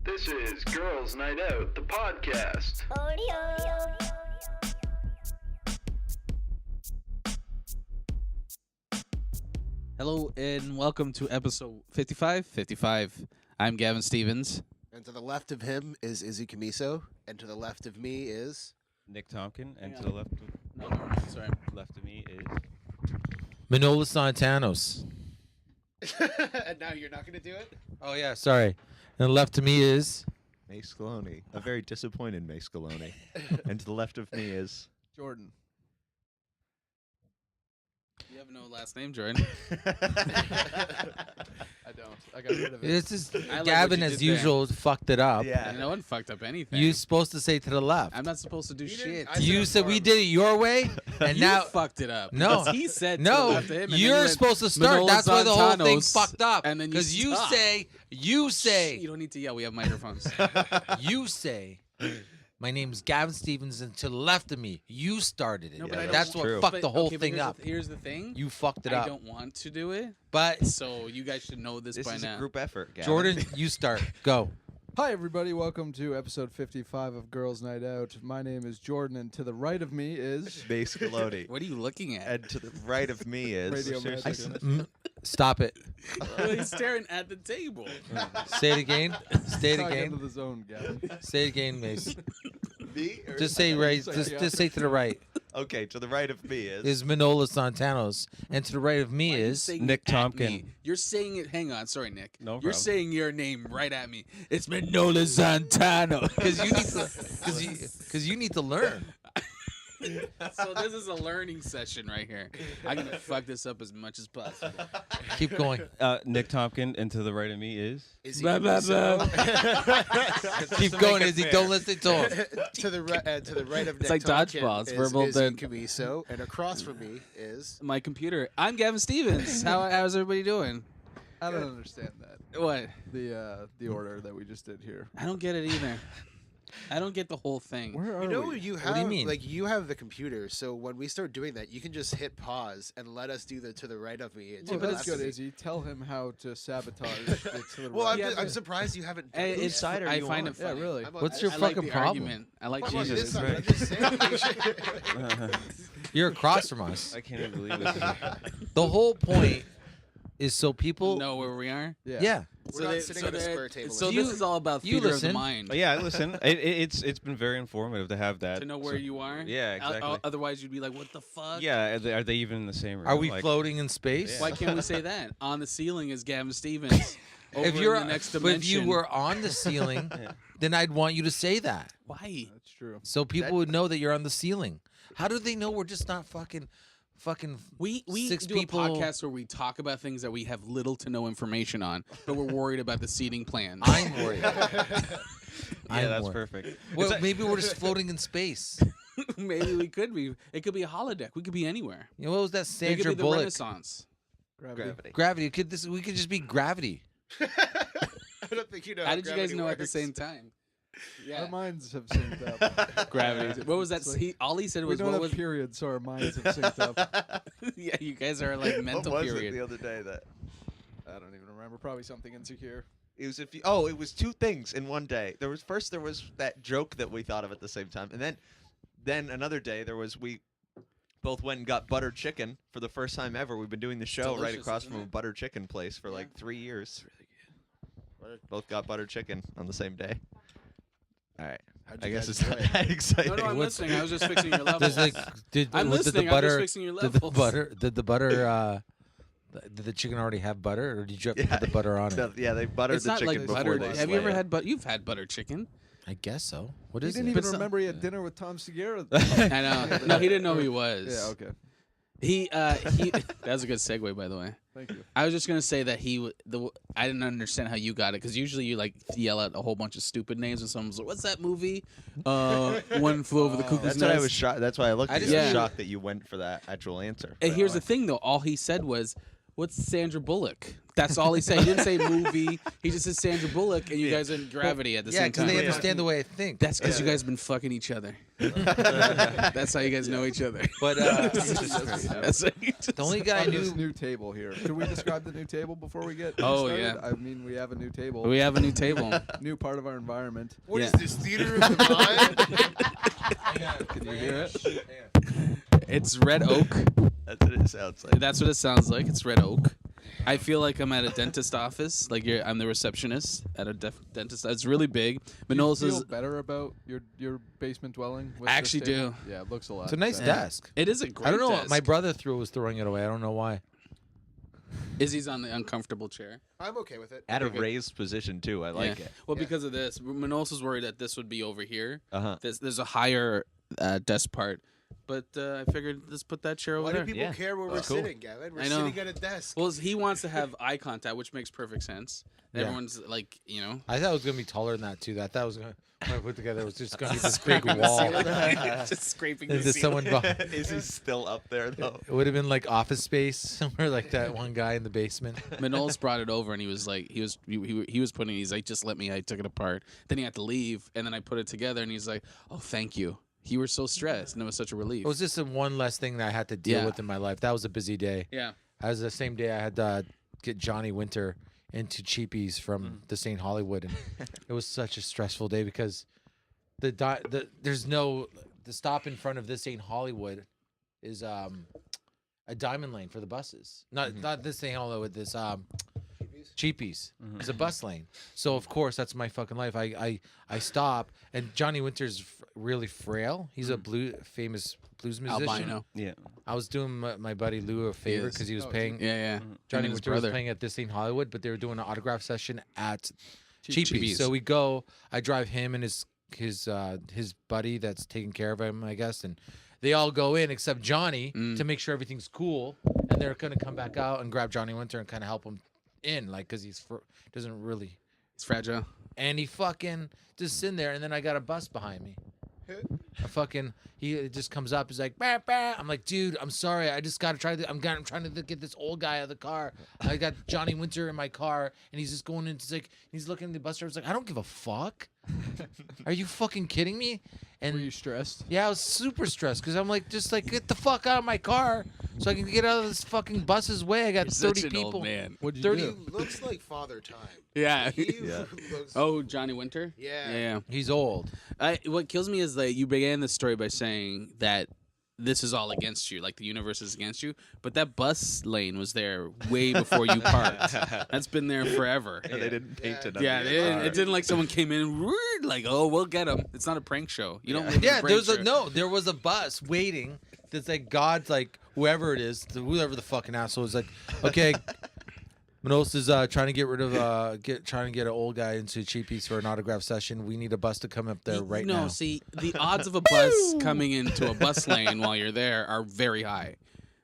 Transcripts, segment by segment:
This is Girls Night Out, the podcast. Hello and welcome to episode 55. I'm Gavin Stevens. And to the left of him is Izzy Camiso, and to the left of me is... Nick Tompkin, and Hang to on. the Sorry. left of me is Manola Santanos. And now you're not going to do it? Oh yeah, sorry. And left of me is Mace Scaloni, a very disappointed Mace Scaloni. And to the left of me is Jordan. You have no last name, Jordan. I don't. I got rid of it. this is like what Gavin you as did there. usual fucked it up. No one fucked up anything. You're supposed to say to the left. I'm not supposed to do You shit. didn't- I You said said we farm. did it your way, and You now fucked it up. No. Because he said to no, the left of him, and then you're went, supposed to start. Manola That's why the whole thing Zantanos, fucked up. and then you Because you stop. say, Shh, you don't need to yell. We have microphones. you say. My name's Gavin Stevens, and to the left of me, you started it. No, but I That's don't- what True. fucked But- the whole okay, but thing up. Here's the thing. You fucked it I up. don't want to do it, But so you guys should know this this by is now. a group effort, Gavin. Jordan, you start. Go. Hi, everybody. Welcome to episode 55 of Girls Night Out. My name is Jordan, and to the right of me is... Mace Scaloni. What are you looking at? And to the right of me is Radio seriously, Magic. Stop it. He's staring at the table. Say it again. Say it Talk again. into the zone, Gavin. Say it again, Mace. me. Or Just say right. Say Just, yeah. just say to the right okay, to the right of me is Manola Santanos, and to the right of me Why are you is saying Nick it at Tompkin. me? You're saying it. Hang on, sorry, Nick. No You're problem. saying your name right at me. It's Manola Santano. because you need to because you need to learn. So this is a learning session right here. I'm gonna fuck this up as much as possible. Keep going. Nick Tompkin, and to the right of me is Izzy Blah, blah, Camiso. Keep going, Izzy. Don't listen to him. to the right of It's Nick like Tompkin dodgeball. It's is verbal Izzy then- Camiso, and across from me is... My computer. I'm Gavin Stevens. How's everybody doing? I don't understand that. What? The order that we just did here. I don't get it either. I don't get the whole thing. Where are You know, we? you do have you mean? like you have the computer, so when we start doing that, you can just hit pause and let us do the to the right of me. And to Well, the that's left of good, me. Izzy. Tell him how to sabotage it to the Well, right. I'm, Yeah, I'm but- surprised you haven't. Done Hey, that. it's, side are I you find on? it funny. Yeah, really. I'm on- What's your I like fucking the problem? argument. I like I'm on this Jesus. side, right. I'm just saying. You're across from us. I can't even believe this. The whole point is so people. Know where we are. Yeah. We're not sitting on a square table. So You- this is all about you theater of the listen. mind. Yeah, I listen. It's been very informative to have that. To know where you are. Yeah, exactly. Otherwise, you'd be like, "What the fuck?" Yeah, are they even in the same room? Are we Like, floating in space? Yeah. Why can't we say that? On the ceiling is Gavin Stevens. Over If you're in the next but dimension. if you were on the ceiling, Yeah. then I'd want you to say that, why? That's true. so people would know that you're on the ceiling. How do they know we're just not fucking? We Six do people- a podcast where we talk about things that we have little to no information on, but we're worried about the seating plans. I'm worried. Yeah, I'm that's worried. perfect. Well, It's like- maybe we're just floating in space. Maybe we could be. It could be a holodeck. We could be anywhere. You know, what was that It could Sandra be the Bullock? Renaissance. Gravity. Gravity. We could just be gravity. I don't think you know. How did you guys gravity know at the works. same time? Our Yeah. minds have synced up. Gravity. What was that? It's like- All he said We was, don't "What have was?" periods, so our minds have synced up. Yeah, you guys are like mental what was period. it the other day that I don't even remember. Probably something insecure. it was? It was two things in one day. There was that joke that we thought of at the same time, and then another day we both went and got buttered chicken for the first time ever. We've been doing the show right delicious, across isn't from a it? buttered chicken place for Yeah. like 3 years. It's really Both got buttered chicken on the same day. All right. How'd I you guess guys it's not enjoy it? that exciting. good. No, I'm What's- listening. I was just fixing your levels. Does I'm was listening. the I'm butter? just fixing your Did the levels. butter? Did the butter? Did the chicken already have butter, or did you have to Yeah. put the butter on it? No, yeah, they buttered It's the not chicken like before butter. they Have you ever slay it. had butter? You've had butter chicken. I guess so. What He is didn't it? even But some- remember he had dinner with Tom Segura. I know. No, he didn't know who he was. Yeah, okay. He that was a good segue, by the way. Thank you. I was just gonna say that I didn't understand how you got it because usually you like yell out a whole bunch of stupid names and someone's like, "What's that movie?" One Flew Over the Cuckoo's That's Nest. what I was shocked. That's why I looked I at you. just I was mean- shocked that you went for that actual answer. And By here's way. the thing, though. All he said was, what's Sandra Bullock? That's all he said. He didn't say movie. He just said Sandra Bullock, and you guys are in Gravity at the Yeah, same because time. they understand the way I think. That's because you guys been fucking each other. That's how you guys know each other. But That's how you just- the only guy I On this knew. new table here. Can we describe the new table before we get Oh, started? yeah. I mean, we have a new table. we have a new table. New part of our environment. What is Yeah. this, theater of the mind? Can you hear it? It's red oak. That's what it sounds like. That's what it sounds like. It's red oak. I feel like I'm at a dentist office. Like I'm the receptionist at a dentist. It's really big. Do you Manolis feel is. better about your basement dwelling? With I this actually table? do. Yeah, it looks a lot. It's a nice better. desk. It is a great. I don't know. Desk. My brother was throwing it away. I don't know why. Izzy's on the uncomfortable chair. I'm okay with it. At a Okay. raised position too. I like Yeah. it. Well, Yeah. because of this, Manolis was worried that this would be over here. Uh-huh. There's a higher desk part, but I figured let's put that chair over Why there. do people Yeah. care where we're That's cool. sitting, Gavin? We're I know. sitting at a desk. Well, he wants to have eye contact, which makes perfect sense. Yeah. Everyone's like, I thought it was gonna be taller than that too. I thought it was gonna. When I put together, it was just gonna be this big scraping the wall. ceiling. Just scraping the There's ceiling. someone behind. Is he still up there though? It would have been like Office Space, somewhere like that one guy in the basement. Manolis brought it over and he was like, he was putting, he's like, just let me. I took it apart. Then he had to leave, and then I put it together, and he's like, oh, thank you. You were so stressed, and it was such a relief. It was just one less thing that I had to deal Yeah. with in my life. That was a busy day. Yeah. That was the same day I had to get Johnny Winter into Cheapies from the St. Hollywood, and it was such a stressful day because there's no the stop in front of this St. Hollywood is a diamond lane for the buses. Not this St. Hollywood. This Cheapies. It's a bus lane. So of course that's my fucking life. I stop, and Johnny Winter's really frail. He's a famous blues musician. Albino. Yeah. I was doing my buddy Lou a favor is. because he was Oh, paying. Yeah, yeah. Johnny Him and his Winter was brother. playing at this in Hollywood, but they were doing an autograph session at Cheapies. Cheapies. So we go. I drive him and his buddy that's taking care of him, I guess, and they all go in except Johnny to make sure everything's cool, and they're gonna come back out and grab Johnny Winter and kind of help him in, like, because doesn't really. It's fragile. And he fucking just sitting there, and then I got a bus behind me. He just comes up. He's like, bah, bah. I'm like, dude, I'm sorry. I just gotta try. I'm trying to get this old guy out of the car. I got Johnny Winter in my car, and he's just going into like, he's looking at the bus driver. He's like, I don't give a fuck. Are you fucking kidding me? And Were you stressed? yeah, I was super stressed because I'm like, just like, get the fuck out of my car so I can get out of this fucking bus's way. I got You're 30 such an people. old man. What'd you 30 do? He looks like Father Time. Yeah. He looks. Oh, Johnny Winter? Yeah. Yeah. He's old. What kills me is that you began the story by saying that this is all against you, like the universe is against you. But that bus lane was there way before you parked. That's been there forever. They didn't paint it. Yeah, under it your didn't, car. it didn't like someone came in and like, oh, we'll get him. It's not a prank show. You don't live in Yeah, a prank show. there was a bus waiting. That's like God's like whoever it is, whoever the fucking asshole is like, okay, Manolis is trying to get rid of trying to get an old guy into Cheapies for an autograph session. We need a bus to come up there right now. No, see, the odds of a bus coming into a bus lane while you're there are very high.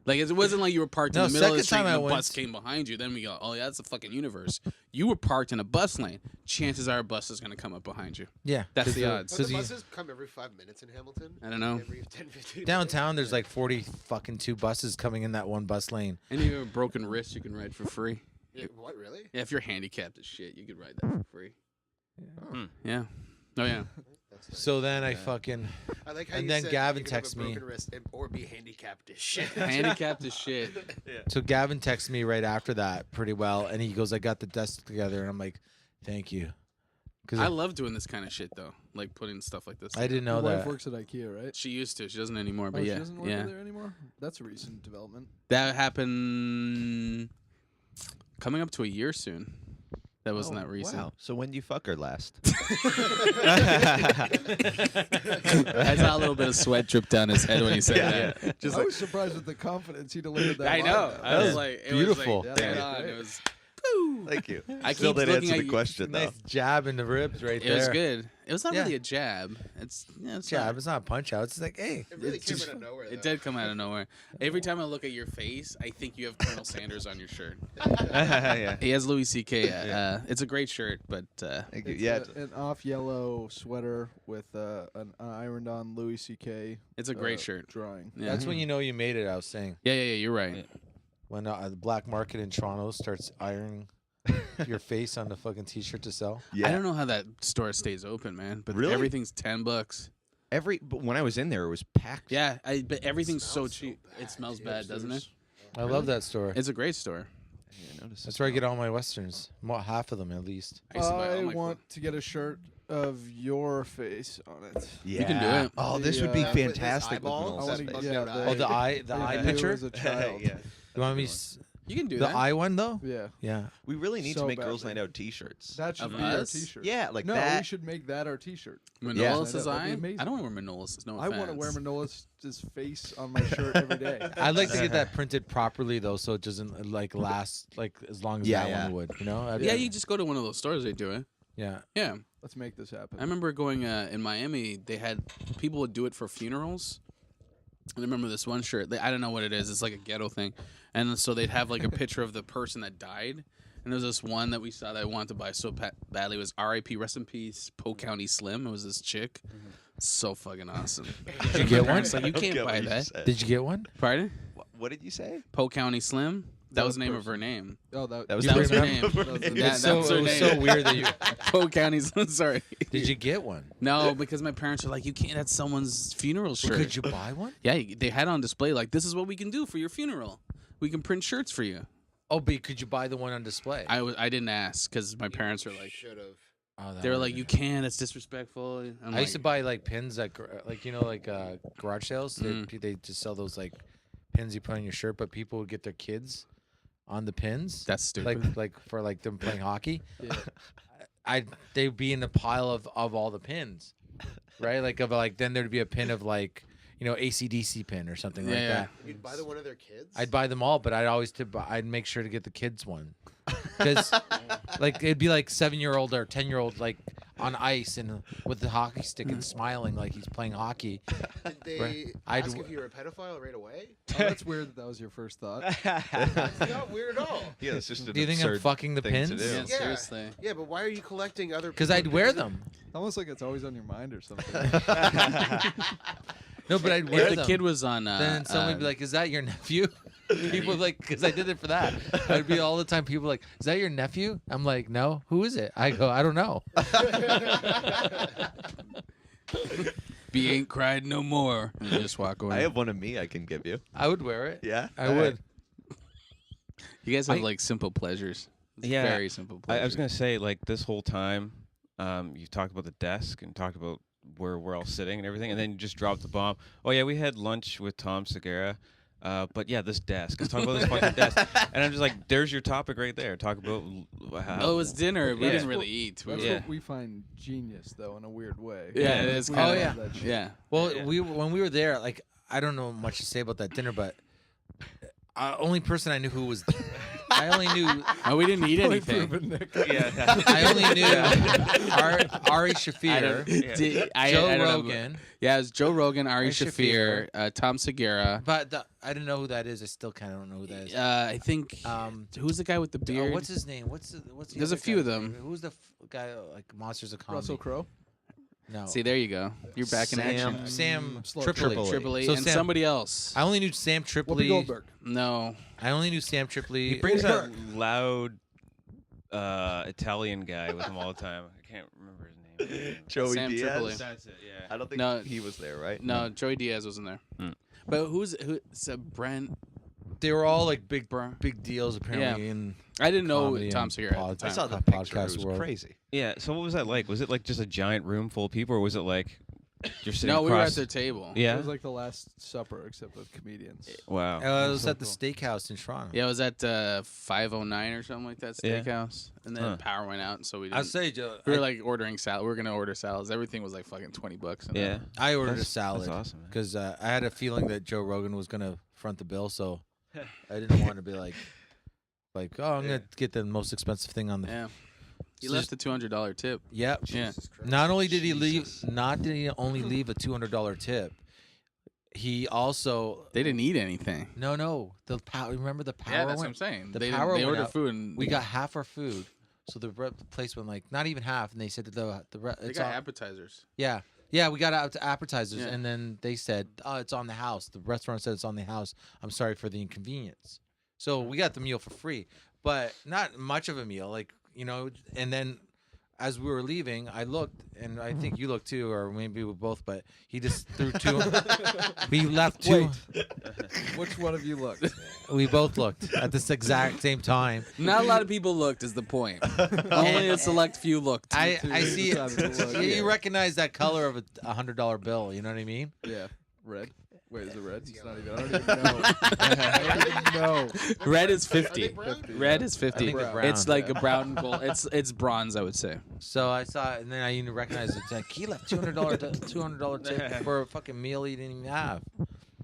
Like, it wasn't like you were parked in No, the middle of the second street time and I a went- bus came behind you. Then we go, oh, yeah, that's the fucking universe. You were parked in a bus lane. Chances are a bus is going to come up behind you. Yeah, That's 'cause the odds. Don't the he- buses come every 5 minutes in Hamilton? I don't know. Every 10, 15 Downtown, there's like 40 fucking 2 buses coming in that one bus lane. And if you have a broken wrist, you can ride for free. Yeah, what, really? Yeah, if you're handicapped as shit, you could ride that for free. Hmm. Yeah. Oh, yeah. That's So then I fucking I like how and you then said Gavin you can have a texts me. broken wrist or be handicapped as shit. Handicapped as shit. So Gavin texted me right after that pretty well, and he goes, I got the desk together, and I'm like, thank you. Because I love doing this kind of shit, though. Like putting stuff like this. I didn't know Your wife that. works at IKEA, right? She used to. She doesn't anymore, Oh, but she yeah. doesn't work Yeah. there anymore. That's a recent development. That happened coming up to a year soon. That wasn't that recent. Wow. So when you fuck her last? I saw a little bit of sweat drip down his head when he said that. Just I like, was surprised with the confidence he delivered that. I line know. with. I was was like, it beautiful. was like, Yeah, dead that was on. great. It was. Thank you. I Still keep didn't looking answer at the you. question though. Nice jab in the ribs right It there. was good. It was not Yeah. really a jab. It's Jab. It's not a punch out. It's like, hey. It really It's came just- out of nowhere. It though. did come out of nowhere. Every time I look at your face, I think you have Colonel Sanders on your shirt. Yeah. He has Louis C.K. It's a great shirt, but Thank you. It's Yeah. an off yellow sweater with an ironed on Louis C.K. it's a great shirt. drawing. Yeah. That's when you know you made it, I was saying. Yeah. You're right. Yeah. when the black market in Toronto starts ironing your face on the fucking t-shirt to sell. Yeah. I don't know how that store stays open, man. But Really? everything's $10. But when I was in there, it was packed. Yeah, but everything's so Smells so cheap. bad. It smells Yeah, bad, doesn't it? I love that store. It's a great store. I didn't notice That's the where I get smell. all my westerns. Half of them at least. I used to buy all I my want to get a shirt of your face on it. Yeah. You can do it. Oh, The, this would be with his fantastic with eyeballs? I Manola's want That to, face. bugged yeah, out the, eye. Oh, the eye you picture. as a child. Yeah. You want me? You can do The that. eye one though. Yeah, Yeah. We really need So to make Girls badly. Night Out T-shirts. that should Of be our us? T-shirt. Yeah, like no, that. we should make that our T-shirt. Manolis' That'd be eye? amazing. I don't wear Manolis. No I offense. want to wear Manolis' face on my shirt every day. I'd like to get that printed properly though, so it doesn't like last like as long as Yeah, that yeah. one would. You know? Yeah, you just go to one of those stores. They do it. Yeah. Yeah, Let's make this happen. I remember going in Miami. They had people would do it for funerals. And I remember this one shirt. I don't know what it is. It's like a ghetto thing, and so they'd have like a picture of the person that died. And there was this one that we saw that I wanted to buy so badly. It was R.I.P. Rest in Peace, Polk County Slim. It was this chick. So fucking awesome. Did you get one? It's like you can't buy that. Did you get one? Pardon? What did you say? Polk County Slim. That That was the name of person. her name. Oh, that, That was That the was her name name. of her That was name. the That- name. that was her it was name. so weird that you. Polk County Slim. Sorry. Did you get one? No, because my parents were like, "You can't. That's someone's funeral shirt." Could you buy one? Yeah, they had on display like, "This is what we can do for your funeral. We can print shirts for you." Oh, but could you buy the one on display? I didn't ask because my parents were like, should have. Oh, that they were would've like, been- "You can't. It's disrespectful." I used to buy like pins at like garage sales. They just sell those like pins you put on your shirt, but people would get their kids on the pins. That's stupid. like for like them playing hockey. Yeah. They'd be in the pile of all the pins, right? Like then there'd be a pin of like AC/DC pin or something like Yeah, that. You'd buy the one of their kids. I'd buy them all, but I'd make sure to get the kids one because like it'd be like 7-year-old or 10-year-old like on ice and with the hockey stick and smiling like he's playing hockey. Did they Right. I'd ask w- if you were a pedophile right away? Oh, that's weird that was your first thought. It's not weird at all. Yeah, it's just an Do you think I'm absurd fucking the thing to pins? do. yeah, Yeah. seriously. Yeah, but why are you collecting other? Because people's I'd wear pictures? them. Almost like it's always on your mind or something. No, but I'd wear If them. the kid was on, Then someone would be like, "Is that your nephew?" People like, because I did it for that. I'd be all the time. People like, "Is that your nephew?" I'm like, "No, who is it?" I go, "I don't know." "B ain't cried no more," and just walk away. I have one of me I can give you. I would wear it. Yeah, I would. You guys have I- like simple pleasures. It's Yeah, very simple pleasures. I was gonna say, like, this whole time, you talked about the desk and talked about where we're all sitting and everything, and then you just dropped the bomb. Oh yeah, we had lunch with Tom Segura, but yeah, this desk. Let's talk about this fucking desk. And I'm just like, there's your topic right there. Talk about how. Oh, it was dinner. We Yeah. didn't really eat. That's Yeah. what we find genius, though, in a weird way. Yeah, it is We kinda- love Oh, yeah. that shit. Yeah. Well, Yeah. when we were there, like I don't know much to say about that dinner, but only person I knew who was, I only knew, Oh, we didn't eat Only anything. proven Nick. Yeah. I only knew Ari I Shafir, don't, Yeah. Joe I don't know. Rogan, Yeah, it was Joe Rogan, Ari Ari Shafir, Tom Segura. but I didn't know who that is. I still kind of don't know who that is. I think who's the guy with the Oh, beard? what's his name? What's the There's a other few of guy's them. name? Who's the guy like Monsters of Comedy? Russell Crowe. No. See, there you go. You're back in action. Sam Slow Tripoli. Tripoli. Tripoli So and Sam- somebody else. I only knew Sam Whoopi Tripoli. Goldberg. No, I only knew Sam Tripoli. He brings that Goldberg. loud Italian guy with him all the time. I can't remember his name. Joey Sam Diaz. Tripoli. That's it. Yeah. I don't think No. he was there, right? no, Joey Diaz wasn't there. Mm. But who's Brent? They were all like big Bro. deals apparently in I didn't know comedy Tom and Segura at the pod- time. I saw the podcast picture. It was world. crazy. Yeah. So what was that like? Was it like just a giant room full of people, or was it like you're sitting No, we were at across? their table. Yeah. It was like the Last Supper, except with comedians. Wow. it was so at the cool. steakhouse in Toronto. Yeah, it was at 509 or something like that Yeah. steakhouse, and then Huh. power went out, and so we I'll didn't. say, Joe, We were like ordering salad. We were gonna order salads. Everything was like fucking $20. and Yeah. I ordered a That's salad awesome. man. because I had a feeling that Joe Rogan was gonna front the bill, so I didn't want to be like, oh, I'm gonna get the most expensive thing on the. Yeah. He So left a $200 tip. Yep. Yeah. Jesus Christ. Not only did he leave, Jesus. not did he only leave a $200 tip, he also They didn't eat anything. no the power. Remember the power Yeah, that's what I'm went. saying. the They, power they went ordered out. food, and We got half our food, so the place went like not even half, and they said that they it's got on, appetizers. yeah, we got out to appetizers, Yeah. and then they said, "Oh, it's on the house." The restaurant said it's on the house. I'm sorry for the inconvenience. So we got the meal for free, but not much of a meal, like, you know. And then as we were leaving, I looked, and I think you looked too, or maybe we both, but he just threw two. We left two. Which one of you looked? We both looked at this exact same time. Not a lot of people looked is the point. Only a select few looked. I Two see decided to look. you recognize that color of a $100 bill, you know what I mean? Yeah, red. Wait, is it red? It's not even. I don't even know. I don't even know. Red is Are they 50. brown? Red is 50. think it's brown. It's like a brown and gold. It's bronze, I would say. So I saw it, and then I even recognized it. It's like, he left $200 tip for a fucking meal he didn't even have.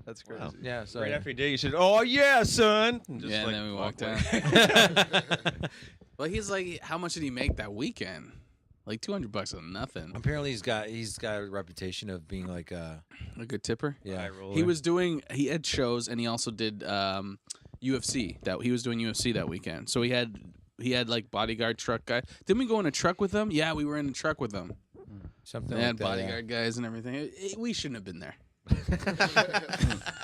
That's crazy. Wow. Yeah, so Right after you did, you said, "Oh yeah, son." And just, Yeah, like, and then we walk walked away. out. Well, he's like, how much did he make that weekend? Like $200 on nothing. apparently he's got a reputation of being like A good tipper. yeah. High roller. He had shows, and he also did UFC. That he was doing UFC that weekend. So he had like bodyguard truck guy. Didn't we go in a truck with them? Yeah, we were in a truck with them. Something They like had that. bodyguard guys and everything. We shouldn't have been there.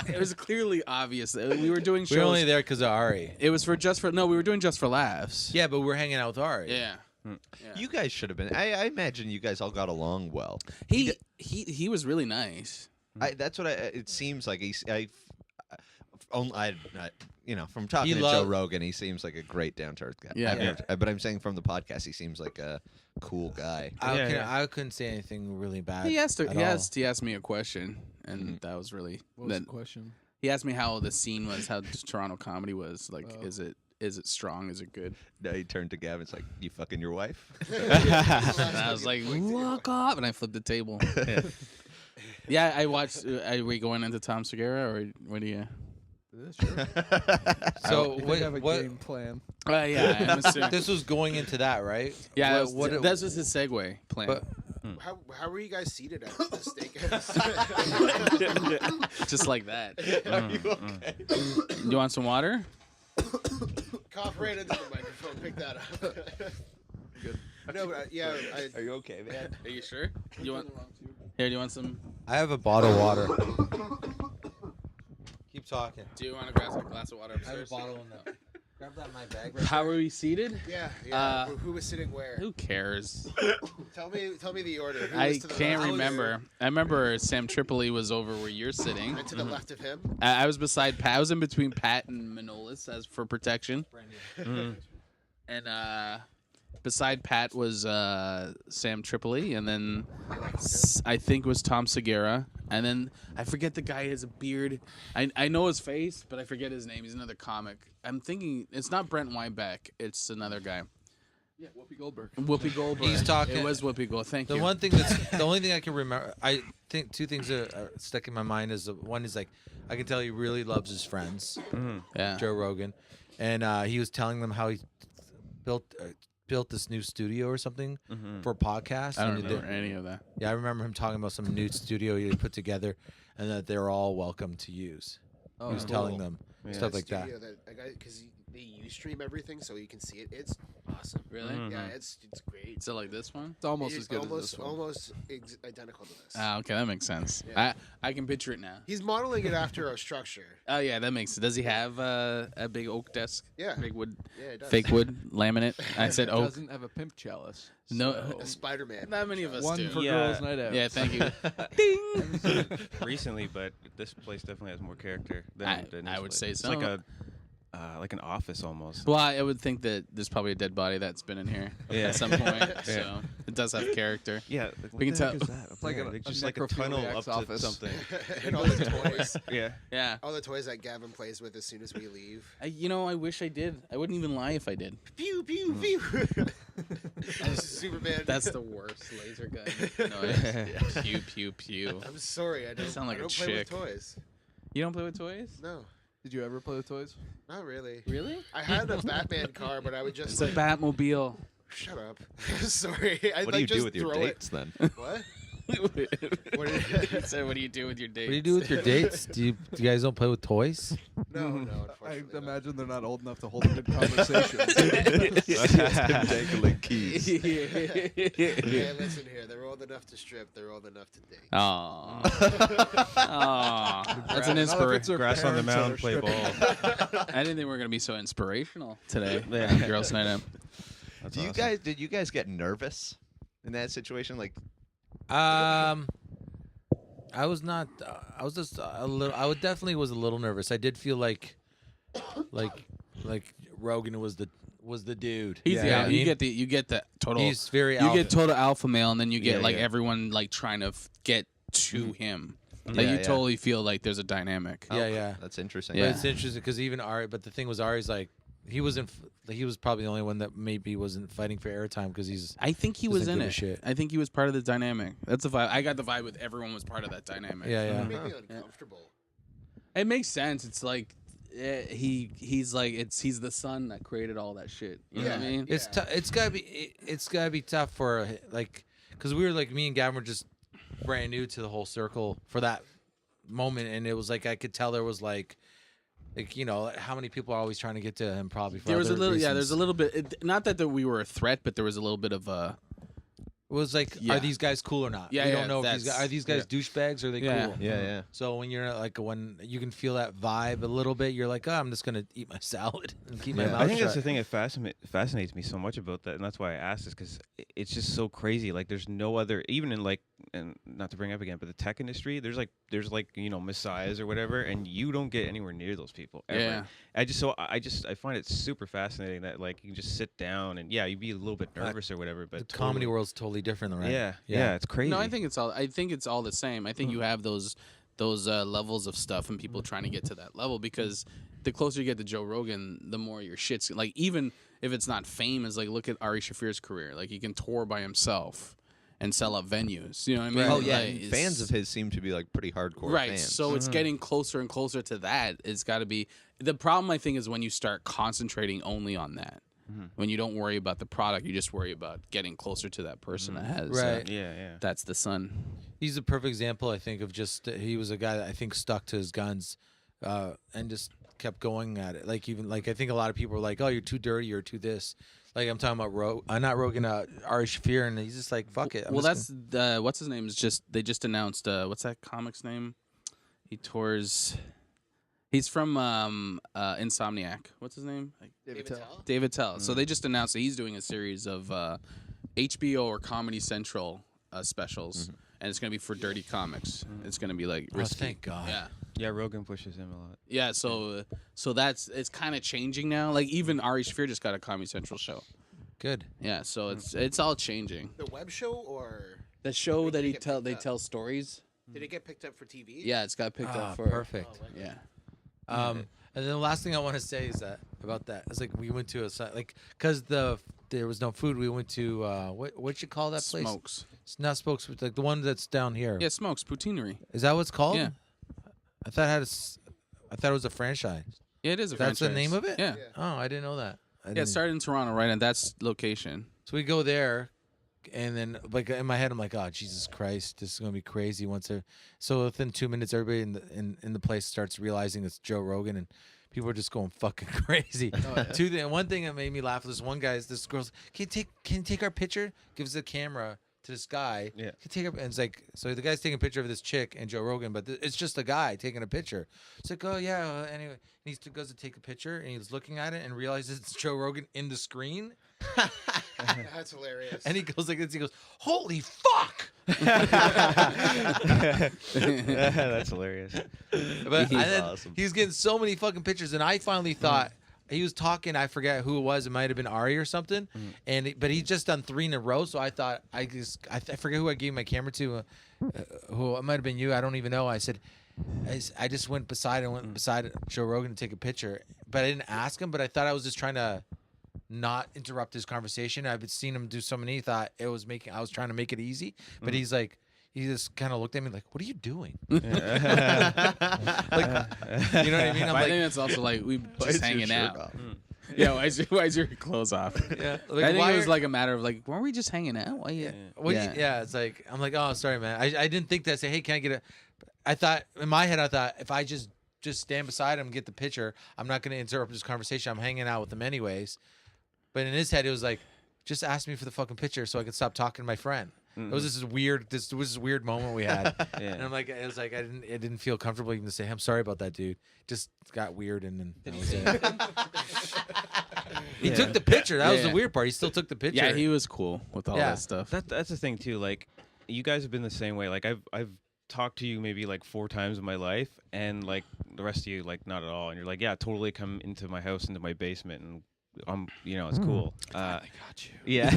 It was clearly obvious that we were doing We were shows. only there because of Ari. It was for we were doing just for laughs. Yeah, but we're hanging out with Ari. Yeah. You guys should have been. I imagine you guys all got along well. He was really nice. That's what it seems like. From talking He to Joe love- Rogan, he seems like a great down to earth guy. Yeah. But I'm saying from the podcast, he seems like a cool guy. I couldn't say anything really bad. He asked at all. he asked me a question, and that was really What was that, the question? he asked me how the scene was, how Toronto comedy was like. Oh. Is it strong? Is it good? Now he turned to Gavin. It's like, you fucking your wife? And I was like, look up, and I flipped the table. Yeah, I watched. Are we going into Tom Segura, or what do you? Sure. So We have a what game plan. Yeah, I'm assuming. this was going into that, right? Yeah, What- this was his segue plan. But How were you guys seated at the steakhouse? Just like that. You want some water? Cough right into the microphone. Pick that up. Good. No, but Are you okay, man? Are you sure? You want? Here, do you want some? I have a bottle of water. Keep talking. Do you want to grab a glass of water I have a upstairs? bottle in the. Grab that in my bag. How are we seated? yeah. Who was sitting where? Who cares? Tell me the order. Who I was to the can't left? remember. I remember Sam Tripoli was over where you're sitting. And to the left of him. I was beside Pat. I was in between Pat and Manolis as for protection. And beside Pat was Sam Tripoli, and then I think it was Tom Segura, and then I forget the guy has a beard. I know his face, but I forget his name. He's another comic. I'm thinking it's not Brent Weinbeck. It's another guy. Yeah, Whoopi Goldberg. Whoopi Goldberg. He's talking- It was Whoopi Goldberg. Thank The you. the only thing I can remember, I think two things are stuck in my mind is one is like, I can tell he really loves his friends, Yeah. Joe Rogan, and he was telling them how he built this new studio or something for a podcast. I don't and remember any of that. Yeah, I remember him talking about some new studio he had put together, and that they're all welcome to use. Oh, He was cool. telling them stuff like that. Because they stream everything, so you can see it. It's awesome. Really? Yeah, it's great. Is it like this one? It's almost It's as good as almost this one. almost identical to this. Ah, okay, that makes sense. Yeah. I can picture it now. He's modeling it after a structure. Oh yeah, that makes sense. Does he have a big oak desk? Yeah. Big wood, Yeah, it does. fake wood laminate. I said oak. Doesn't have a pimp chalice. No. so- A Spider-Man. Not many of us One do. for Yeah. girls' night out. Yeah, thank you. Ding. Recently, but this place definitely has more character than I than would this place. say It's so. like an office almost. Well, I would think that there's probably a dead body that's been in here Yeah. at some point. So it does have character. Yeah, We can tell- Is that? It's like a just like a tunnel up necrophiliac's to office. something. And all the toys. Yeah. Yeah. All the toys that Gavin plays with as soon as we leave. I wish I did. I wouldn't even lie if I did. Pew pew pew. Superman. That's the worst laser gun noise. Pew pew pew. I'm sorry. I don't. sound like I a don't play with chick. toys. You don't play with toys? No, Did you ever play with toys? not really. Really? I had a Batman car, but I would just It's a Batmobile. shut up. Sorry. I'd What like do you just do with your throw dates then? It. What? What did He said, "What do you do with your dates?" What do you do with your dates? Do you guys don't play with toys? No, I unfortunately. not. imagine they're not old enough to hold a good conversation. Dangling keys. Hey, listen here. They're old enough to strip. They're old enough to date. Aw. Aw. That's an Not if inspiration. it's their Grass on the parents that mound, are play stripping. ball. I didn't think we were gonna be so inspirational today. Yeah. Girls' night out. That's Do you awesome. did you guys get nervous in that situation? Like, I was not. I was just a little. I would definitely was a little nervous. I did feel like Rogan was the dude. He's You know yeah. what I You mean? get the total. He's very. you alpha. get total alpha male, and then you get Yeah, like yeah. everyone like trying to get to him. Like Yeah, you yeah. totally feel like there's a dynamic. Yeah, yeah. that's interesting. But Yeah. it's interesting because even Ari. But the thing was, Ari's like he wasn't. He was probably the only one that maybe wasn't fighting for airtime because he's. I think he was Doesn't in give a it. shit. I think he was part of the dynamic. That's the vibe. I got the vibe with everyone was part of that dynamic. Yeah, It yeah. made me uncomfortable. It makes sense. It's like he's the son that created all that shit. You know what I mean? It's it's gotta be tough for like because we were like me and Gavin were just brand new to the whole circle for that moment, and it was like I could tell there was like you know how many people are always trying to get to him probably. For There was a other little reasons. there's a little bit. Not that we were a threat, but there was a little bit of a. It was like, Yeah. are these guys cool or not? Yeah, we yeah, don't know if that's- are these guys douchebags or are they Yeah. cool? Yeah, yeah. So when you're like when you can feel that vibe a little bit, you're like, oh, I'm just gonna eat my salad and keep my Yeah. mouth I think shut. that's the thing that fascinates me so much about that, and that's why I asked this because it's just so crazy. Like, there's no other, even in like, and not to bring up again, but the tech industry, there's like messiahs or whatever, and you don't get anywhere near those people ever. Yeah. I find it super fascinating that like you can just sit down and you'd be a little bit nervous or whatever, but the comedy totally- world's totally different, right? yeah, it's crazy. No, I think it's all the same. I think you have those levels of stuff and people trying to get to that level because the closer you get to Joe Rogan, the more your shit's like even if it's not fame, is like look at Ari Shafir's career. Like he can tour by himself and sell out venues. You know what I mean? Oh yeah, Like, and it's- fans of his seem to be like pretty hardcore right. fans. So it's getting closer and closer to that. It's got to be the problem. I think is when you start concentrating only on that. When you don't worry about the product, you just worry about getting closer to that person that has. Right. yeah. That's the sun. He's a perfect example, I think, of just he was a guy that I think stuck to his guns, and just kept going at it. Like even like I think a lot of people were like, "Oh, you're too dirty, you're too this." Like I'm talking about not Rogan, Ari Shafir, and he's just like, "Fuck it." I'm Well, just that's the what's his name is just they just announced what's that comic's name? He tours. He's from Insomniac. What's his name? David Tell? David Tell. So they just announced that he's doing a series of HBO or Comedy Central specials, and it's gonna be for dirty comics. It's gonna be like Oh, risky. thank God. Yeah. Yeah, Rogan pushes him a lot. Yeah, so that's it's kind of changing now. Like even Ari Shafir just got a Comedy Central show. good. Yeah, so it's all changing. The web show or The show Did that it get picked they up? tell stories. did it get picked up for TV? Yeah, it's got picked Ah, up for perfect. Yeah. And then the last thing I want to say is that about that is like we went to because there was no food. We went to what you call that place? Smokes. It's not Smokes, but like the one that's down here. Yeah, Smokes Poutineery. Is that what it's called? Yeah. I thought it was a franchise. Yeah, it is a That's the franchise. name of it? Yeah. Oh, I didn't know that. Yeah, it started in Toronto, right? And that's location. So we go there, and then like in my head, I'm like, oh Jesus Christ, this is gonna be crazy. So within 2 minutes, everybody in the place starts realizing it's Joe Rogan, and people are just going fucking crazy. One thing that made me laugh was this girl's, can you take our picture? Gives the camera to this guy. Yeah. Can you take and it's like, so the guy's taking a picture of this chick and Joe Rogan, but it's just a guy taking a picture. It's like, oh yeah, anyway. And he goes to take a picture and he's looking at it and realizes it's Joe Rogan in the screen. That's hilarious. And he goes like this. He goes, "Holy fuck!" That's hilarious. But and then awesome. he's getting so many fucking pictures, and I finally thought he was talking. I forget who it was. It might have been Ari or something. But he just done 3 in a row. So I thought I forget who I gave my camera to. Who it might have been you. I don't even know. I said. I just went beside Joe Rogan to take a picture, but I didn't ask him. But I thought I was just trying to not interrupt his conversation. I've seen him do so many. He thought I was trying to make it easy, but he's like, he just kind of looked at me like, "What are you doing?" Like, you know what I mean? I'm But I like, think that's also like we just hanging out. Yeah, why's your clothes off? Yeah, I think why it was are- like a matter of like, weren't we just hanging out? Why you? yeah. It's like I'm like, oh, sorry, man. I didn't think that. Say, hey, can I get a? I thought in my head, I thought if I just stand beside him and get the picture, I'm not going to interrupt this conversation. I'm hanging out with him anyways. But in his head, it was like, just ask me for the fucking picture so I could stop talking to my friend. It was this weird. This was this weird moment we had, and I'm like, it was like I didn't feel comfortable even to say, I'm sorry about that, dude. Just got weird, and then that was it. He took the picture. That was the Yeah. weird part. He still took the picture. Yeah, he was cool with all Yeah. that stuff. That's the thing too. Like, you guys have been the same way. Like, I've talked to you maybe like 4 times in my life, and like the rest of you like not at all. And you're like, yeah, totally come into my house, into my basement, and it's cool. I got you. Yeah,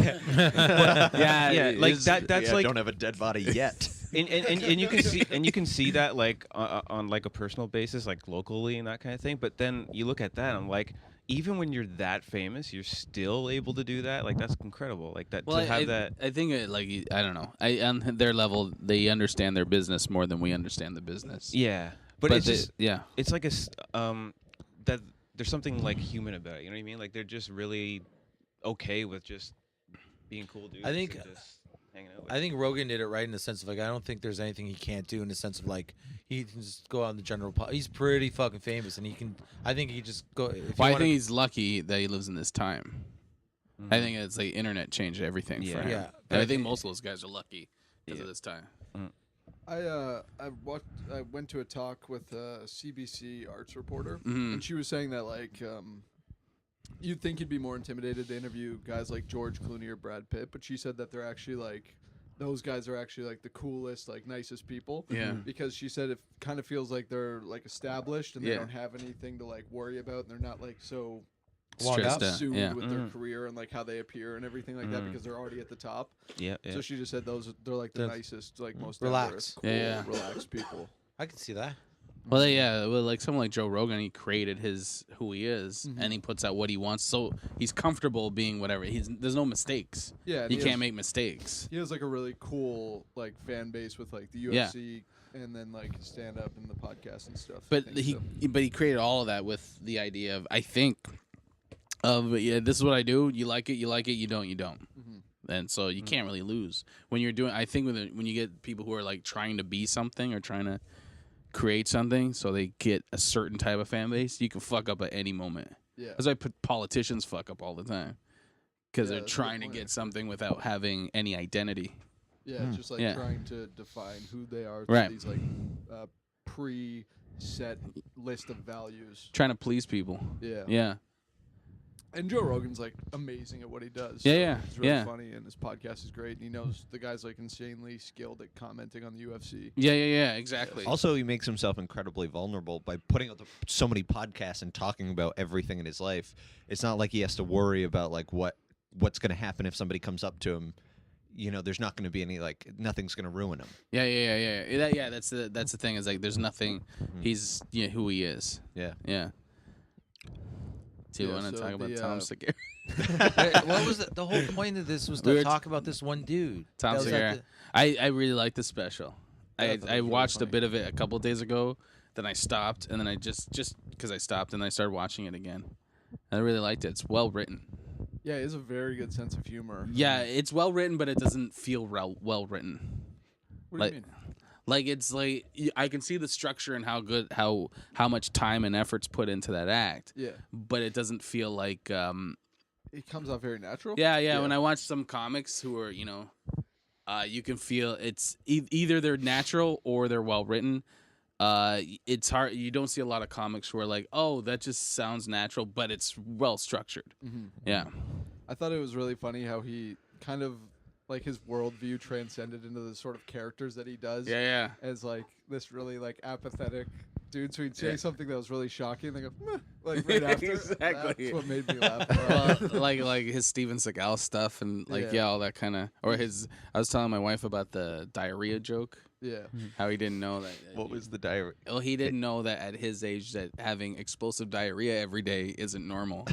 Yeah, yeah, like it's- that's like, don't have a dead body yet. and you can see that like on like a personal basis, like locally and that kind of thing. But then you look at that, I'm like, even when you're that famous, you're still able to do that. Like, that's incredible. Like that Well, to have that. I think I don't know. On their level, they understand their business more than we understand the business. Yeah, but it's just yeah. it's like that there's something like human about it. You know what I mean? Like, they're just really okay with just being cool dudes. I think- and just hanging out with I think Rogan did it right in the sense of like I don't think there's anything he can't do in the sense of like he can just go out in the general. He's pretty fucking famous, and he can. I think he just go. If you Well, I wanna- think he's lucky that he lives in this time. Mhm. I think it's like internet changed everything for Yeah. him. Yeah. And I think most of those guys are lucky because Yeah. of this time. I went to a talk with a CBC arts reporter, Mhm. and she was saying that like you'd think you'd be more intimidated to interview guys like George Clooney or Brad Pitt, but she said that they're actually like those guys are actually like the coolest, like nicest people. Yeah. Because she said it kind of feels like they're like established and they Yeah. don't have anything to like worry about, and they're not like so Wound Stressed up. out. consumed Yeah. with their career and like how they appear and everything like that Mhm. because they're already at the top. Yeah, yeah. So she just said they're like the They're- nicest, like most Relax. down-to-earth, cool, Yeah, yeah. relaxed people. I can see that. Well, like someone like Joe Rogan, he created who he is, Mhm. and he puts out what he wants. So he's comfortable being whatever. There's no mistakes. Yeah, and You he can't has- make mistakes. He has like a really cool like fan base with like the Yeah. UFC and then like stand up and the podcast and stuff. I But think, he so. created all of that with the idea of this is what I do. You like it, you don't, you don't. Mhm. And so you can't really lose when you're doing. I think when you get people who are like trying to be something or trying to create something, so they get a certain type of fan base, you can fuck up at any moment. Yeah. That's why politicians fuck up all the time because Yeah, they're that's a good trying to point, get actually. something without having any identity. Yeah, it's just like Yeah. trying to define who they are through Right. these like pre-set list of values. Trying to please people. Yeah. Yeah. And Joe Rogan's like amazing at what he does. Yeah, so yeah, He's really yeah. funny and his podcast is great. And he knows the guy's like insanely skilled at commenting on the UFC. Yeah. Exactly. Also, he makes himself incredibly vulnerable by putting out so many podcasts and talking about everything in his life. It's not like he has to worry about like what's going to happen if somebody comes up to him. You know, there's not going to be any like nothing's going to ruin him. Yeah. That's the thing. Is like there's nothing. He's who he is. Yeah. Yeah. Do you Yeah, want to so talk about the, Tom Segura? Wait, what was the whole point of this? Was We to were talk about this one dude. Tom That was at Segura. the- I really like the special. Yeah, I I thought it was I really watched a funny. bit of it a couple days ago. Then I stopped, and then I just because I stopped, and I started watching it again. I really liked it. It's well written. Yeah, he has a very good sense of humor. Yeah, it's well written, but it doesn't feel well written. What do like- you mean? Like it's like I can see the structure and how much time and effort's put into that act, Yeah. but it doesn't feel like It comes out very natural. yeah. When I watch some comics who are you can feel it's either they're natural or they're well written. It's hard. You don't see a lot of comics who are like, oh, that just sounds natural, but it's well structured. Mhm. Yeah, I thought it was really funny how he kind of like his worldview transcended into the sort of characters that he does. yeah. As like this really like apathetic dude. So he'd say something that was really shocking, and they go, "Meh," like right after. Exactly. That's what made me laugh. Well, like his Steven Seagal stuff and Yeah. all that kind of or his. I was telling my wife about the diarrhea joke. Yeah. How he didn't know that. What was the diary? Well, he didn't know that at his age that having explosive diarrhea every day isn't normal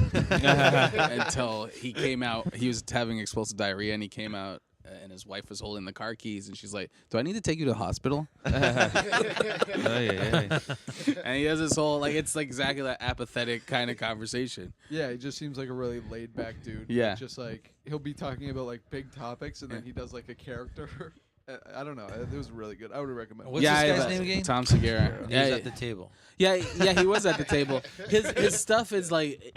until he came out. He was having explosive diarrhea and he came out and his wife was holding the car keys, and she's like, "Do I need to take you to the hospital?" Oh, yeah. And he has this whole like it's like exactly that apathetic kind of conversation. Yeah, he just seems like a really laid back dude. Yeah. Just like he'll be talking about like big topics and then he does like a character. I don't know. It was really good. I would recommend. What's yeah, this guy's I- name again? Tom Segura. He was Yeah, at the table. yeah, he was at the table. His stuff is like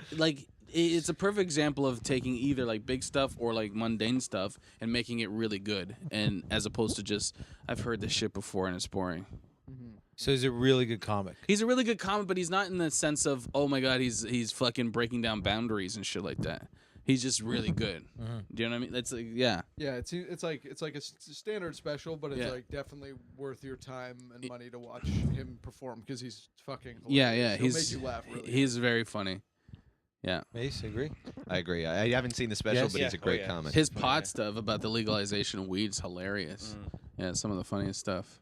it's a perfect example of taking either like big stuff or like mundane stuff and making it really good, and as opposed to just I've heard this shit before and it's boring. So he's a really good comic. He's a really good comic, but he's not in the sense of oh my god he's fucking breaking down boundaries and shit like that. He's just really good. Do you know what I mean? That's like, yeah. Yeah, it's like a standard special, but it's Yeah. like definitely worth your time and money to watch him perform because he's fucking. Yeah, hilarious. yeah. He'll He's make you laugh. Really he's very funny. Yeah. Mace, agree? I agree. I haven't seen the special, Yes. but he's a Yeah. great Oh, yeah. comic. His pod stuff about the legalization of weed's hilarious. Yeah, some of the funniest stuff.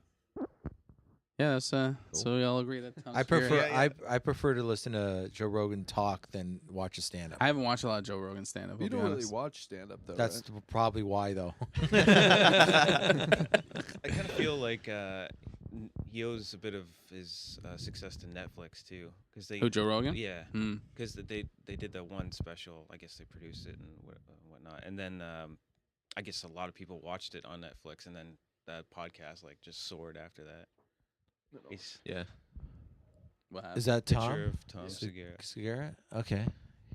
Yeah, that's so we all agree that Tom I Segura- prefer I prefer to listen to Joe Rogan talk than watch a stand up. I haven't watched a lot of Joe Rogan stand up. You don't really watch stand up though. That's right? probably why though. I kind of feel like he owes a bit of his success to Netflix too, because they. Who, Joe Rogan? Yeah, Hmm. because they did that one special. I guess they produced it and whatnot, and then I guess a lot of people watched it on Netflix, and then that podcast like just soared after that. It's Yeah. What happened? Is that picture Tom of Tom Segura. Segura? Okay,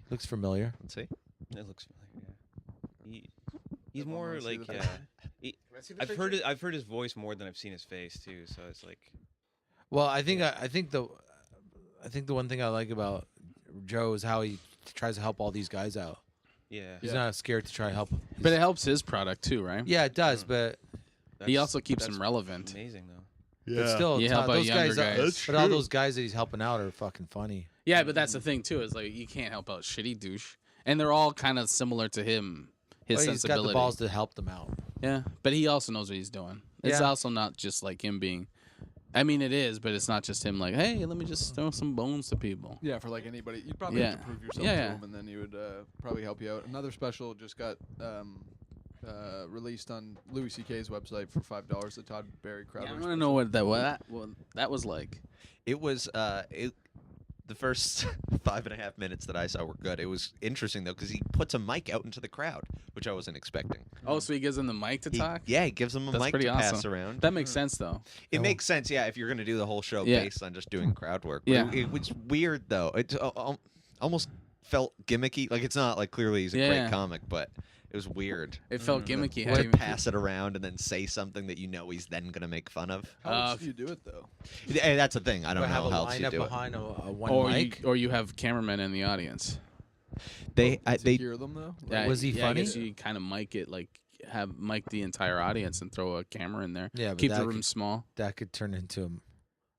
looks familiar. Let's see. It looks familiar. Yeah. He's Everyone more wanna see like the picture? Can I see the I've picture? heard it. I've heard his voice more than I've seen his face too. So it's like Well, I think the one thing I like about Joe is how he tries to help all these guys out. yeah. He's not scared to try to help. But it helps his product too, right? Yeah, it does, but He That's- also keeps that's him relevant. Amazing though. but still, You Tom- help out those younger guys. guys. But all those guys that he's helping out are fucking funny. Yeah, but that's the thing too. Is like you can't help out shitty douche, and they're all kind of similar to him. His Well, he's got sensibility. the balls to help them out. Yeah, but he also knows what he's doing. It's Yeah. also not just like him being. I mean, it is, but it's not just him. Like, hey, let me just throw some bones to people. Yeah, for like anybody, you'd probably have to Yeah. prove yourself Yeah, to yeah. him, and then he would probably help you out. Another special just got released on Louis C.K.'s website for $5. The Todd Barry Crowder. Yeah, I want to know what that was like. It was the first 5.5 minutes that I saw were good. It was interesting though because he puts a mic out into the crowd, which I wasn't expecting. Oh, so he gives them the mic to talk. Yeah, he gives them a That's mic pretty to pass awesome. around. That makes sense though. It makes sense, yeah, if you're gonna do the whole show Yeah. based on just doing crowd work. But Yeah. it was weird though. It almost felt gimmicky. Like it's not like clearly he's a Yeah. great comic, but it was weird. It felt gimmicky. How To do you- pass it around and then say something that you know he's then gonna make fun of. How else do you do it though? Hey, that's the thing. I don't But have know a how else you lineup do it. behind a one or mic. you have cameramen in the audience. They To they hear them though. Yeah, Was he yeah, I guess funny? you kind of mic it like have mic the entire audience and throw a camera in there. Yeah, but Keep the that room could- small. That could turn into him.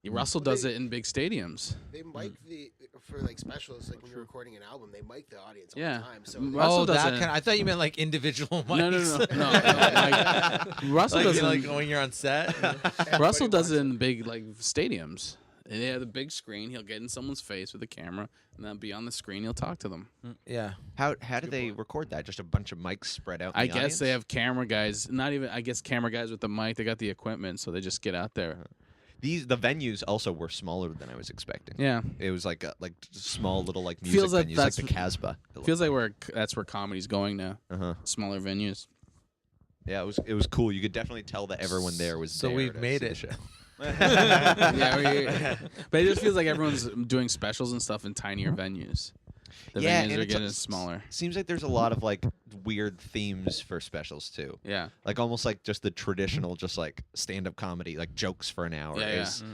Russell Well, does they- it in big stadiums. They mic the for like specials, like when you're recording an album, they mic the audience all Yeah. the time. So Russell Oh, that doesn't- kind. I thought you meant like individual mics. No, like, Russell like, doesn't. like when you're on set. Russell everybody does it wants in big like stadiums. And they have the big screen. He'll get in someone's face with a camera, and then be on the screen. He'll talk to them. yeah. how do they record that? Just a bunch of mics spread out. In I the guess audience? they have camera guys. Not even. I guess camera guys with the mic. They got the equipment, so they just get out there. the venues also were smaller than I was expecting. Yeah. It was like small little like music Feels like venues, like that's- the Casbah. Feels like that's where comedy's going now. Uh-huh. Smaller venues. Yeah, it was cool. You could definitely tell that everyone there was So there we've to made see the it. show. Yeah, but it just feels like everyone's doing specials and stuff in tinier venues. The Yeah, venues and are it's getting smaller. Seems like there's a lot of like weird themes for specials too. Yeah. Like almost like just the traditional, just like stand-up comedy, like jokes for an hour Yeah, yeah. is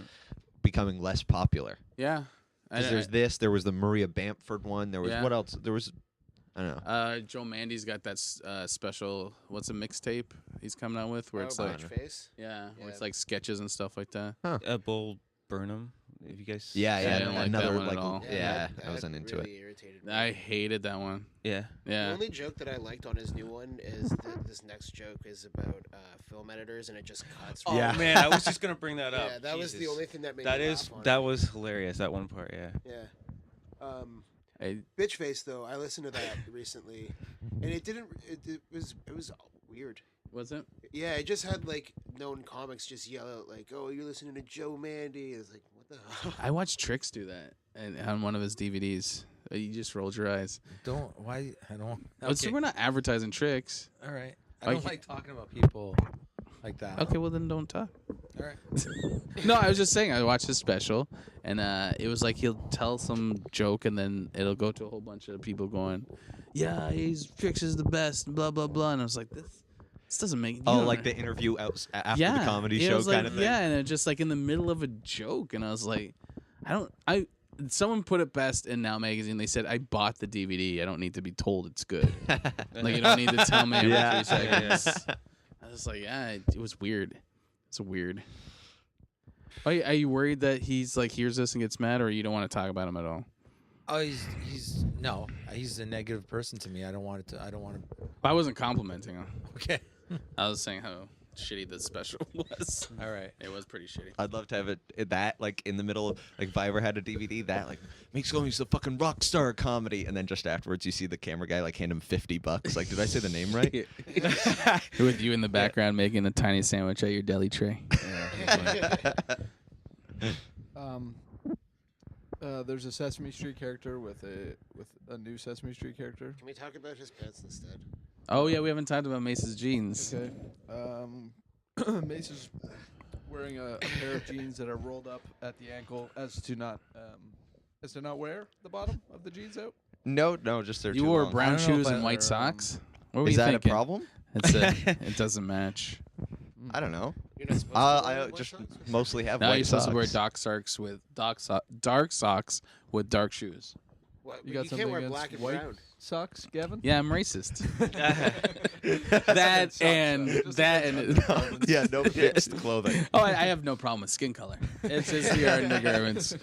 becoming less popular. Yeah. Because there was the Maria Bamford one. There was Yeah. what else? There was, I don't know. Joe Mandy's got that special. What's a mixtape he's coming out with? Where it's like, Bitch face. yeah, where it's Yeah. like sketches and stuff like that. Bull Burnham. If you guys. Yeah, I yeah. didn't like that Another one at like, all. yeah, that I wasn't into really it. irritated me. I hated that one. Yeah. The Yeah. only joke that I liked on his new one is this next joke is about film editors, and it just cuts. Oh Yeah. man, I was just gonna bring that up. Yeah, that was the Jesus. only thing that made That me is laugh on that it. was hilarious. That one part. Yeah. Yeah. I, Bitch face though, I listened to that recently, and it didn't. It was weird. Was it? Yeah, I just had like known comics just yell out like, "Oh, you're listening to Joe Mandy." It's like, what the hell? I watched Trix do that on one of his DVDs. You just rolled your eyes. Don't. Why? I don't. So we're not advertising Trix. All right. I Why don't can't- like talking about people like that. Okay, well then don't talk. All right. No, I was just saying I watched his special, and it was like he'll tell some joke, and then it'll go to a whole bunch of people going, "Yeah, Trix is the best," blah blah blah, and I was like, this doesn't make. Oh, you like don't- the interview after yeah, the comedy it show was kind like, of thing. Yeah, and it just like in the middle of a joke, and I was like, someone put it best in Now Magazine. They said, "I bought the DVD. I don't need to be told it's good. Like you don't need to tell me every Yeah. 3 seconds." I was like, yeah, it was weird. It's weird. Are you worried that he's like hears this and gets mad, or you don't want to talk about him at all? Oh, he's a negative person to me. I don't want to. I wasn't complimenting him. Okay. I was saying how shitty the special was. All right. It was pretty shitty. I'd love to have it that like in the middle of like if I ever had a DVD that like makes going the fucking rock star comedy, and then just afterwards you see the camera guy like hand him $50. Like, did I say the name right? With you in the background making a tiny sandwich at your deli tray. There's a Sesame Street character with a new Sesame Street character. Can we talk about his pants instead? Oh yeah, we haven't talked about Mace's jeans. Okay. Mace is wearing a pair of jeans that are rolled up at the ankle as to not wear the bottom of the jeans out. No, just they're You too wore long. I brown don't know shoes if and I- white socks. What were Is you that thinking? a problem? It doesn't match. I don't know. You're not supposed to wear I white just socks? mostly have Now white you're supposed to wear socks. dark socks with dark shoes. What? You got You something can't wear against black and white brown. socks, Gavin? Yeah, I'm racist. Just that against and socks, though. Just that against and Yeah, no mixed clothing. oh, I have no problem with skin color. It's just your undergarments.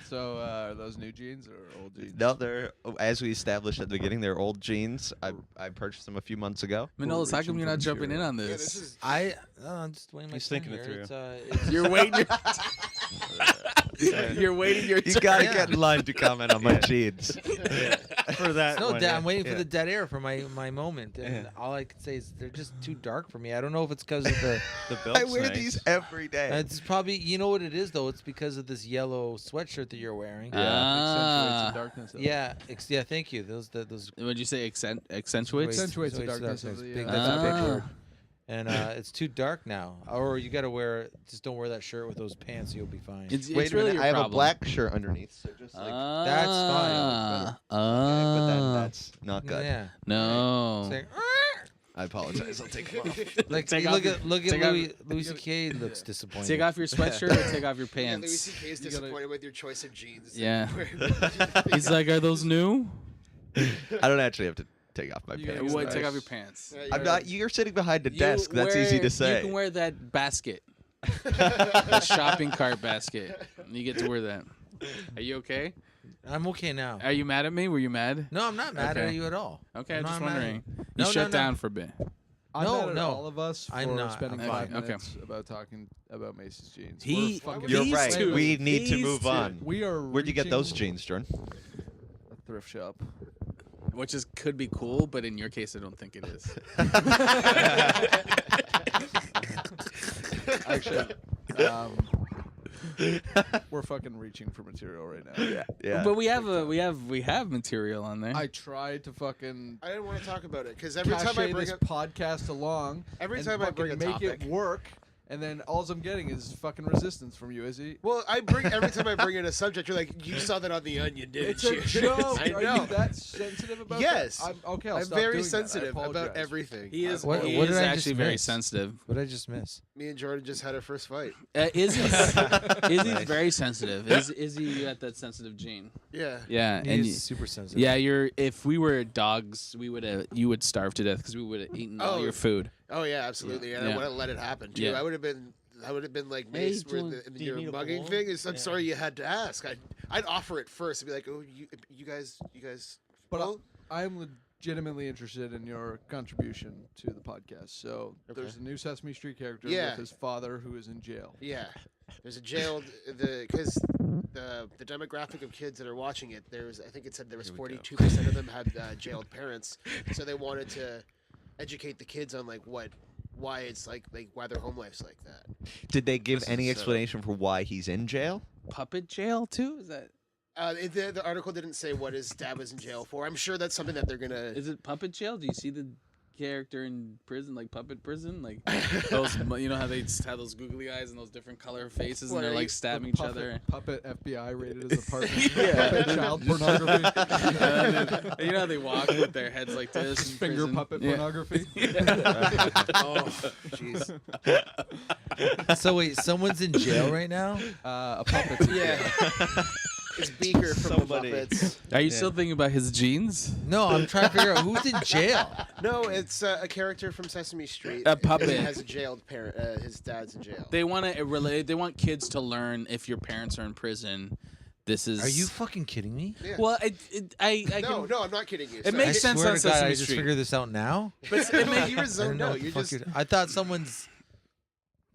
So are those new jeans or old jeans? No, they're as we established at the beginning. They're old jeans. I purchased them a few months ago. Manolis, how come reaching you're for not jumping in material. on Yeah, this? this is. I'm just waiting my He's turn thinking it here. through. It's, You're waiting. You're waiting your You turn. gotta Yeah. get in line to comment on my jeans. For that no, one, I'm waiting for yeah. the dead air for my moment, and all I can say is they're just too dark for me. I don't know if it's because of the. The belt's I wear nice. these every day. It's probably you know what it is though. It's because of this yellow sweatshirt that you're wearing. Ah. Accentuates the darkness of it. Yeah, thank you. Those Would you say accentuates? Accentuates the darkness of the, Big, uh, that's a big Ah. word. And it's too dark now. Or you got to wear. Just don't wear that shirt with those pants. You'll be fine. It's Wait a really minute, your I have problem. a black shirt underneath, so just like. That's fine. But then that's not good. Yeah. No. It's like, I apologize. I'll take them off. like Take you off look your- at take off- Louis C.K. looks disappointed. Take off your sweatshirt or take off your Yeah, Louis pants. C.K. is You gotta- disappointed with your choice of jeans. Yeah. He's like, are those new? I don't actually have to take off my You gotta pants. get What? nice. Take off your pants. I'm not. You're sitting behind the You desk. That's easy wear- to say. You can wear that basket, the shopping cart basket. You get to wear that. Are you okay? I'm okay now. Are you mad at me? Were you mad? No, I'm not mad Okay. at you at all. Okay, I'm No, just I'm not. wondering. You No, shut no, no. down for a bit. I'm No, mad at no. all of us for I'm not. spending I'm 5 fine. Okay. minutes about talking about Mace's jeans. He- We're fucking You're These right. two- We need to these move two. on. We are. Where'd you get those reaching jeans, Jordan? A thrift shop. Which is could be cool, but in your case, I don't think it is. Actually, we're fucking reaching for material right now. Yeah. But we have material on there. I tried to fucking I didn't want to talk about it because every time I cachet bring this up, podcast along. every and time I bring a fucking make topic, it work, and then all I'm getting is fucking resistance from you, Izzy. well, every time I bring in a subject, you're like, you saw that on the Onion, didn't It's you? a joke. I Are know. you that sensitive about Yes. that? Okay, I'll I'm stop very doing that. I sensitive about apologize. everything. he is. What- he what is did I just actually very miss? sensitive. What did I just miss? Me and Jordan just had our first fight. Izzy's very sensitive. Izzy, you got that sensitive gene. Yeah. Yeah, He and is you, super sensitive. yeah, if we were dogs, you would starve to death because we would have eaten all Oh. your food. Oh yeah, absolutely. And Yeah. I wouldn't let it happen too. Yeah. I would have been like Hey, Mace, where do you your need a mugging bowl? thing is. I'm Yeah. sorry you had to ask. I'd offer it first and be like, oh, you guys. But well, I'm legitimately interested in your contribution to the podcast. So Okay. there's a new Sesame Street character Yeah. with his father who is in jail. yeah. There's a jailed because the demographic of kids that are watching it. I think it said there was 42% of them had jailed parents, so they wanted to educate the kids on like why it's like why their home life's like that. Did they give This any is, explanation for why he's in jail? Puppet jail too? Is that? The article didn't say what his dad was in jail for. I'm sure that's something that they're gonna. Is it puppet jail? Do you see the character in prison, like puppet prison, like those? You know how they just have those googly eyes and those different color faces, and they're like stabbing each other. Puppet FBI rated as a partner. Yeah. Puppet child pornography. You know how they walk with their heads like this? in Finger prison? puppet Yeah. pornography. Oh, jeez. So wait, someone's in jail right now? A puppet. Yeah. It's Beaker from Somebody. the Muppets. Are you still thinking about his jeans? No, I'm trying to figure out who's in jail. No, it's a character from Sesame Street. A puppet. It has a jailed parent. His dad's in jail. They want to relate. They want kids to learn if your parents are in prison. This is. Are you fucking kidding me? Yeah. Well, I No, can, no, I'm not kidding you. It Sorry. makes I sense swear on to God, Sesame I just Street. figured this out now. But it made you were I zoned didn't know out. what the You're fuck just.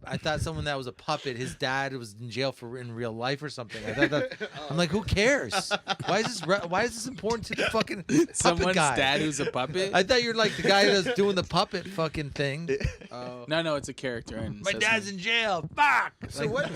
I thought someone that was a puppet, his dad was in jail for in real life or something. I thought that, I'm like, who cares? Why is this important to the fucking puppet Someone's guy? dad who's a puppet. I thought you were like the guy that's doing the puppet fucking thing. No, it's a character. In My Sesame. dad's in jail. Fuck. So what?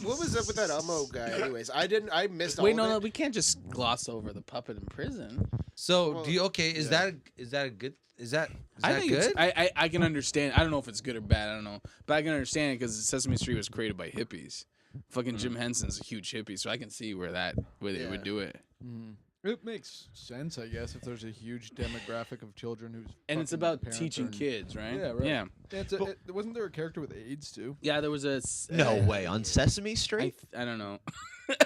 What was up with that Elmo guy? Anyways, I missed all Wait, of no, it. we can't just gloss over the puppet in prison. So Well, do you okay? Is that a good? Is that I think good? I can understand. I don't know if it's good or bad. I don't know, but I can understand it because Sesame Street was created by hippies. Fucking Jim Henson's a huge hippie, so I can see where they Yeah. would do it. It makes sense, I guess, if there's a huge demographic of children who's. And it's fucking about parents teaching are in- kids, right? Yeah, right. Yeah. Wasn't there a character with AIDS too? Yeah, there was a. No way. On Sesame I, Street? I don't know.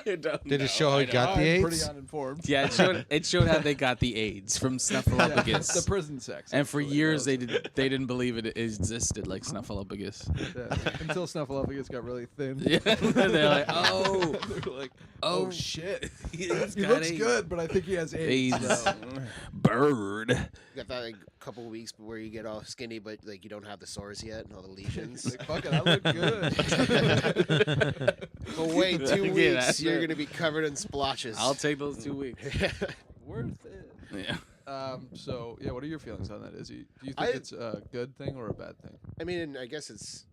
I don't Did know. it show how I he don't got know. the I'm AIDS? pretty uninformed. Yeah, it showed how they got the AIDS from Yeah, Snuffleupagus. the prison sex. And for actually, years that they was- didn't believe it existed like Snuffleupagus. Yeah, until Snuffleupagus got really thin. Yeah, they're like, oh, They were like, oh shit. he's He got looks AIDS. good, but I think he has AIDS. AIDS. though. Bird. You got that like couple of weeks where you get all skinny, but like you don't have the sores yet and all the lesions. Like, fuck it, I look good. But wait, 2 Yeah, weeks, that's you're it. gonna be covered in splotches. I'll take those 2 weeks. Worth it. Yeah. So yeah, what are your feelings on that, Izzy? Do you think I- it's a good thing or a bad thing? I mean, I guess it's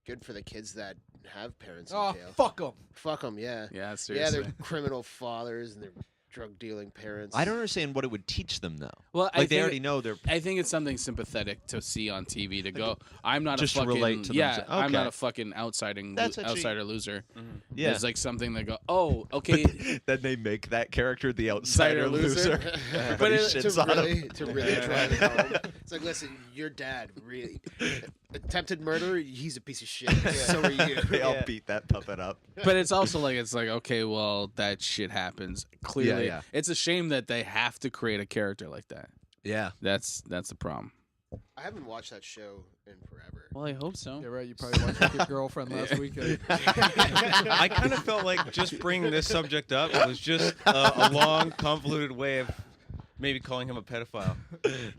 good for the kids that have parents in Oh, jail. fuck them. Fuck them, yeah. Yeah, Yeah, seriously. they're criminal fathers and they're drug dealing parents. I don't understand what it would teach them, though. Well, Like, they already know they're. I think it's something sympathetic to see on TV to go. I'm not Just a to fucking relate to them. yeah. I'm not Okay. a fucking outsider That's actually- outsider loser. Yeah. It's like something that go. Oh, okay. Then they make that character the Outsider outsider loser. loser. But Everybody it- shits on him. to really drive it home. It's like, listen, your dad really attempted murder. He's a piece of shit. So are you. They all beat that puppet up. But it's also like it's like okay, well that shit happens. Clearly, yeah. it's a shame that they have to create a character like that. Yeah. That's the problem. I haven't watched that show in forever. Well, I hope so. Yeah, right. You probably watched with your girlfriend last weekend. I kind of felt like just bringing this subject up was just a long, convoluted way of maybe calling him a pedophile.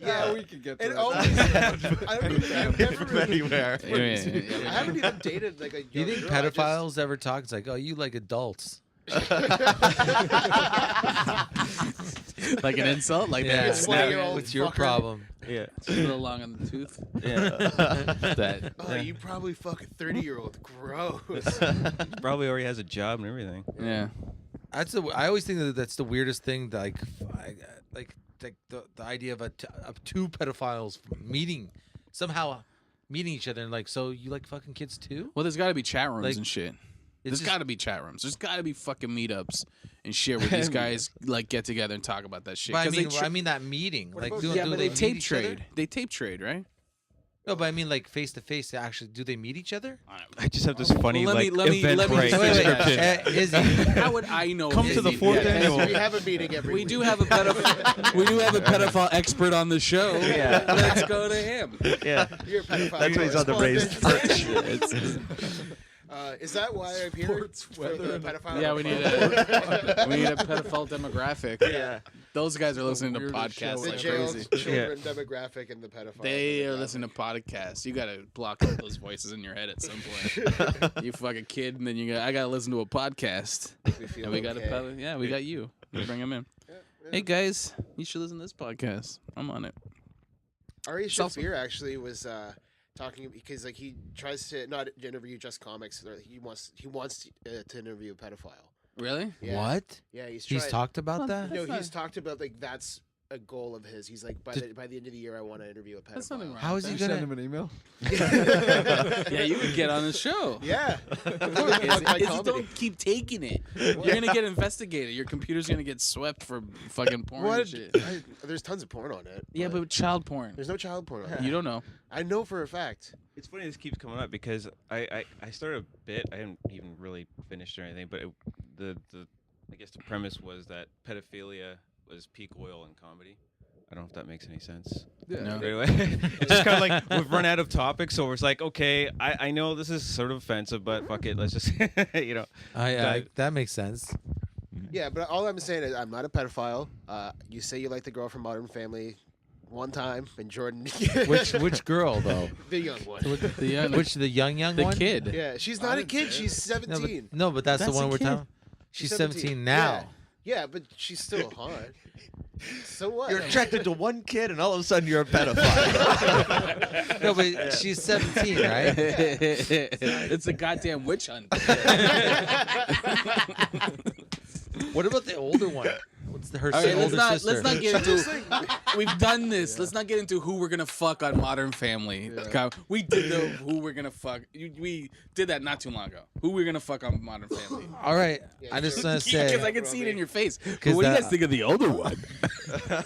Yeah, we could get to It that. always. I don't even. I've never From really, anywhere. I haven't even dated like a. Do you young think girl, I just- pedophiles ever talk? It's like, oh, you like adults. Like an insult, like Yeah. that. It's Snap. 20-year-old What's your fucker. problem? Yeah. A little long on the tooth. Yeah. That. Oh, you probably fuck a 30-year-old. Gross. Probably already has a job and everything. Yeah. That's the. I always think that that's the weirdest thing. Like the idea of two pedophiles somehow meeting each other and like, so you like fucking kids too? Well, there's got to be chat rooms Like, and shit. It's There's just- got to be chat rooms. There's got to be fucking meetups and shit where these guys like get together and talk about that shit. But I 'Cause they mean, tra- I mean that meeting. Like, about- do, yeah, do but they they meet tape each other? trade. They tape trade, right? No, but I mean like face to face. They actually, do they meet each other? I just have this funny let me- like let me- event let me- break wait, wait, description. Izzy, How would I know? Come if to the they- fourth yeah, annual. We have a meeting every We week. do have a pedophile. We do have a pedophile expert on the show. Yeah. Let's go to him. Yeah. You're a pedophile. That's why he's on the raised correspondent. perch. Is that why I'm here? Sports, For the weather, pedophile? Yeah, we need a pedophile demographic. Yeah. Those guys are listening to weirdest show podcasts The like jail crazy. children demographic and the pedophile. They are demographic. listening to podcasts. You gotta block out those voices in your head at some point. You fucking kid, and then I gotta listen to a podcast. We feel And we got okay. we got you. We bring him in. Hey guys, you should listen to this podcast. I'm on it. Ari also- Shaffir actually was talking because like he tries to not interview just comics. Or he wants to interview a pedophile. Really? Yeah. What? Yeah, he's He's tried- talked about that? No, That's he's talked about like that's a goal of his. He's like by the end of the year, I want to interview a pedophile. That's nothing wrong. How is with he Did you that. send gonna? him an email? Yeah, you could get on the show. Yeah. It's just don't keep taking it. You're gonna get investigated. Your computer's gonna get swept for fucking porn and What? shit. There's tons of porn on it. Yeah, but child porn. there's no child porn on it. You don't know. I know for a fact. It's funny this keeps coming up because I started a bit. I didn't even really finish or anything, but the I guess the premise was that pedophilia was peak oil in comedy. I don't know if that makes any sense. Yeah. No. Anyway, it's just kind of like we've run out of topics, so it's like, okay, I know this is sort of offensive, but fuck it, let's just That makes sense. Yeah, but all I'm saying is I'm not a pedophile. You say you like the girl from Modern Family one time, and Jordan. Which girl though? The young one. The young, The young the one? kid. Yeah, she's not a didn't kid. say She's No, 17. but that's the That's one a we're kid. talking. She's 17 now. Yeah, but she's still hot. So what? You're attracted to one kid, and all of a sudden you're a pedophile. No, but she's 17, right? It's a goddamn witch hunt. What about the older one? What's her All right, older sister? let's not get into. We've done this. Let's not get into who we're gonna fuck on Modern Family. Yeah. We did the who we're gonna fuck. We did that not too long ago. Who we're gonna fuck on Modern Family? All right, Yeah, I just sure. want to Because say I can see it in your face. But 'Cause what do you that- guys think of the older one?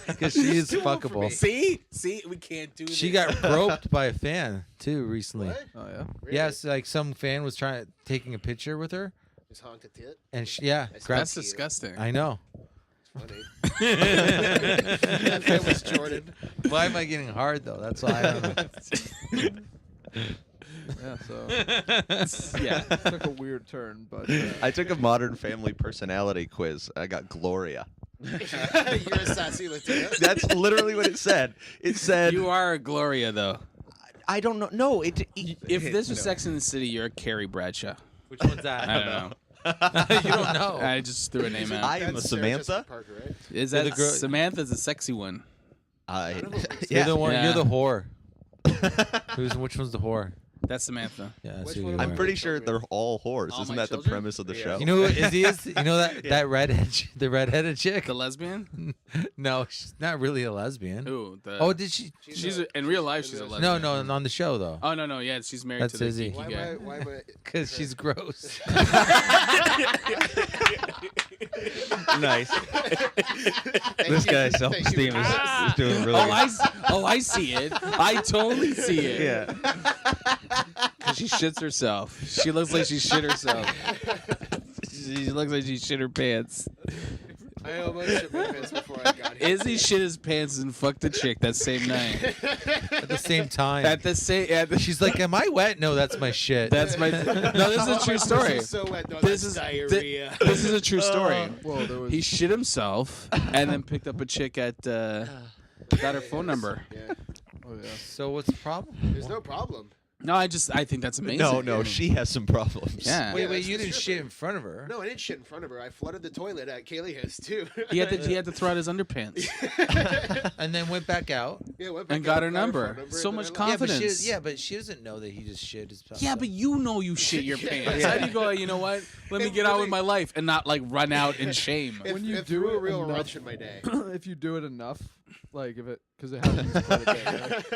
because she is too old for fuckable. me. See, we can't do. She this. got groped by a fan too recently. What? Oh yeah. Really? Yes, like some fan was taking a picture with her, Just honked a tit. and she That's grabbed. disgusting. I know. Funny. That was Jordan. Why am I getting hard though? That's why I don't know. Yeah. So Yeah. took a weird turn, but I took a Modern Family personality quiz. I got Gloria. You're a sassy Latina. That's literally what it said. It said, You are a Gloria though. I don't know. No, it. If this was Sex in the City, you're a Carrie Bradshaw. Which one's that? I don't know. You don't know. I just threw a name out. I am a That's Sarah Jessica Samantha. Parker, right? Is You're that the girl- Samantha's a sexy one? don't know. You're Yeah. the one. Yeah. You're the whore. Which one's the whore? That's Samantha. Yeah, that's Which who one you am are. I'm pretty sure they're all whores. All Isn't my that the children? premise of the show? You know who Izzy is? You know that redhead, the redheaded chick? The lesbian? No, she's not really a lesbian. Ooh, the. Oh, did she? She's in real life. She's a lesbian. No, on the show though, Oh no, yeah, she's married That's to the Izzy. geeky guy. Why am I? because she's gross. Nice. Thank This you. guy's Thank you. self-esteem is doing really Oh, I see it. I totally see it. Yeah. 'Cause she shits herself. She looks like she shit herself. She looks like she shit her pants. I almost shit my pants before I got here. Izzy shit his pants and fucked the chick that same night. At the same time, At the same. she's like, "Am I wet? No, that's my shit." That's my. No, this is a true story. This is so wet. No, This that's is diarrhea. This is a true story. whoa, there was He shit himself and then picked up a chick at. Got her phone number. Yeah. oh yeah. So what's the problem? There's no problem. No, I think that's amazing. No, she has some problems. Yeah. Wait, that's you the didn't stripper. shit in front of her. No, I didn't shit in front of her. I flooded the toilet at Kaylee house too. He had to throw out his underpants. And then went back out. Yeah, went back And got out, her number. phone So and much then I left. confidence. But she doesn't know that he just shit his pants. Yeah, but you know you shit your pants. Yeah. How do you go, you know what? Let me It get on with really- my life and not like run out in shame. It, When you it do threw a it real enough- wrench in my day. If you do it enough, like if it, because it happens quite a bit.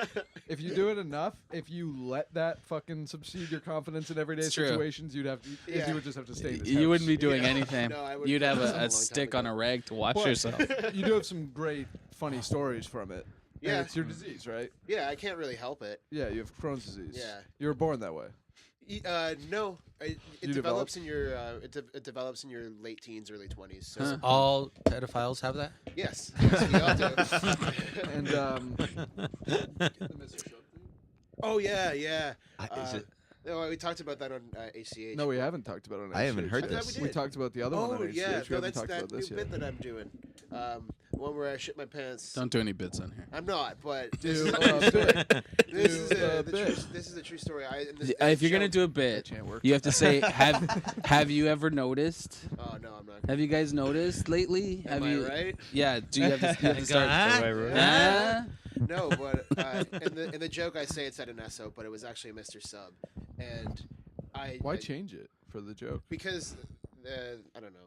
Right? If you do it enough, if you let that fucking subside your confidence in everyday It's true. situations, you'd have to, Yeah. you would just have to stay in his You wouldn't be house. doing Yeah. anything. No, I would You'd have put myself a a long stick time on ago. a rag to wash But yourself. You do have some great, funny stories from it. And Yeah. it's your disease, right? Yeah, I can't really help it. Yeah, you have Crohn's disease. Yeah. You were born that way. No, it You develops in your it develops in your late teens, early 20s. So Huh. all pedophiles have that. yes, we all do. And Oh yeah, yeah. Is it? No, we talked about that on HCH. no, we haven't talked about it. On I haven't HCH. heard I thought this. we We did. talked about the other one Oh on HCH. yeah, We no, haven't that's talked that about new this bit yet. that I'm doing. One where I shit my pants. Don't do any bits on here. I'm not, but Do this is a a true story. bit. This is Do a a, the true, bit. this is a true story. And this, If you're gonna show- do a That bit, can't work. you have to say, "Have you ever noticed?" Oh no, I'm not Have you guys noticed lately? Am Have I you? right? Yeah. Do you have to, you have to start? Huh? No, but in the joke I say it's at an Esso, but it was actually a Mr. Sub, and Why I change it for the joke? because I don't know.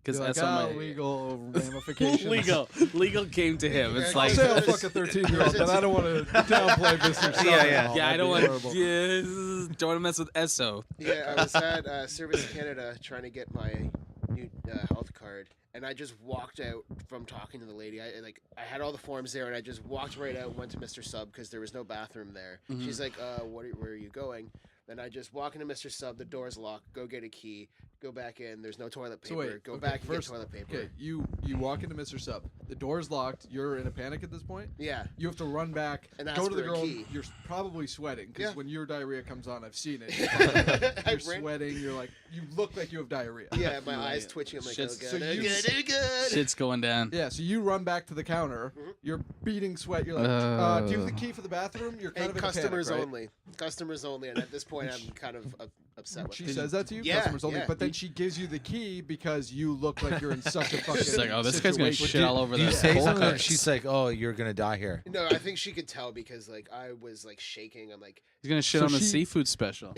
Because You're like, that's on "Ah, my legal ramifications. legal came to him. It's Yeah, like, Say I'll fuck a 13-year-old, but I don't want to downplay Mr. Sub. Yeah. yeah, I That'd don't be want. horrible. Yeah, don't want to mess with Esso. Yeah, I was at Service Canada trying to get my new health card, and I just walked out from talking to the lady. I had all the forms there, and I just walked right out and went to Mr. Sub because there was no bathroom there. She's like, where are you going? Then I just walk into Mr. Sub, the door's locked, go get a key, go back in, there's no toilet paper, So wait, go okay, back and get first- toilet paper. Okay, you walk into Mr. Sub. The door's locked. You're in a panic at this point. Yeah. You have to run back, And go ask to the for a girl. key. You're probably sweating because Yeah. when your diarrhea comes on, I've seen it. I You're ran- sweating. You're like, you look like you have diarrhea. Yeah, my Right. eyes twitching. I'm like, Shit's- oh, so good, oh, you- good, oh, good. Shit's going down. Yeah, so you run back to the counter. Mhm. You're beating sweat. You're like, do you have the key for the bathroom? You're kind And of in a panic, customers right? only. Customers only. And at this point, I'm kind of upset with She it. says that to you, Yeah, customers only. yeah. But then she gives you the key because you look like you're in such a fucking. She's like, oh, this guy's gonna situation. shit all over Do you the say cold something? And cuts. she's like, "Oh, you're gonna die here." No, I think she could tell because like I was like shaking. I'm like, He's gonna shit So on the she- seafood special.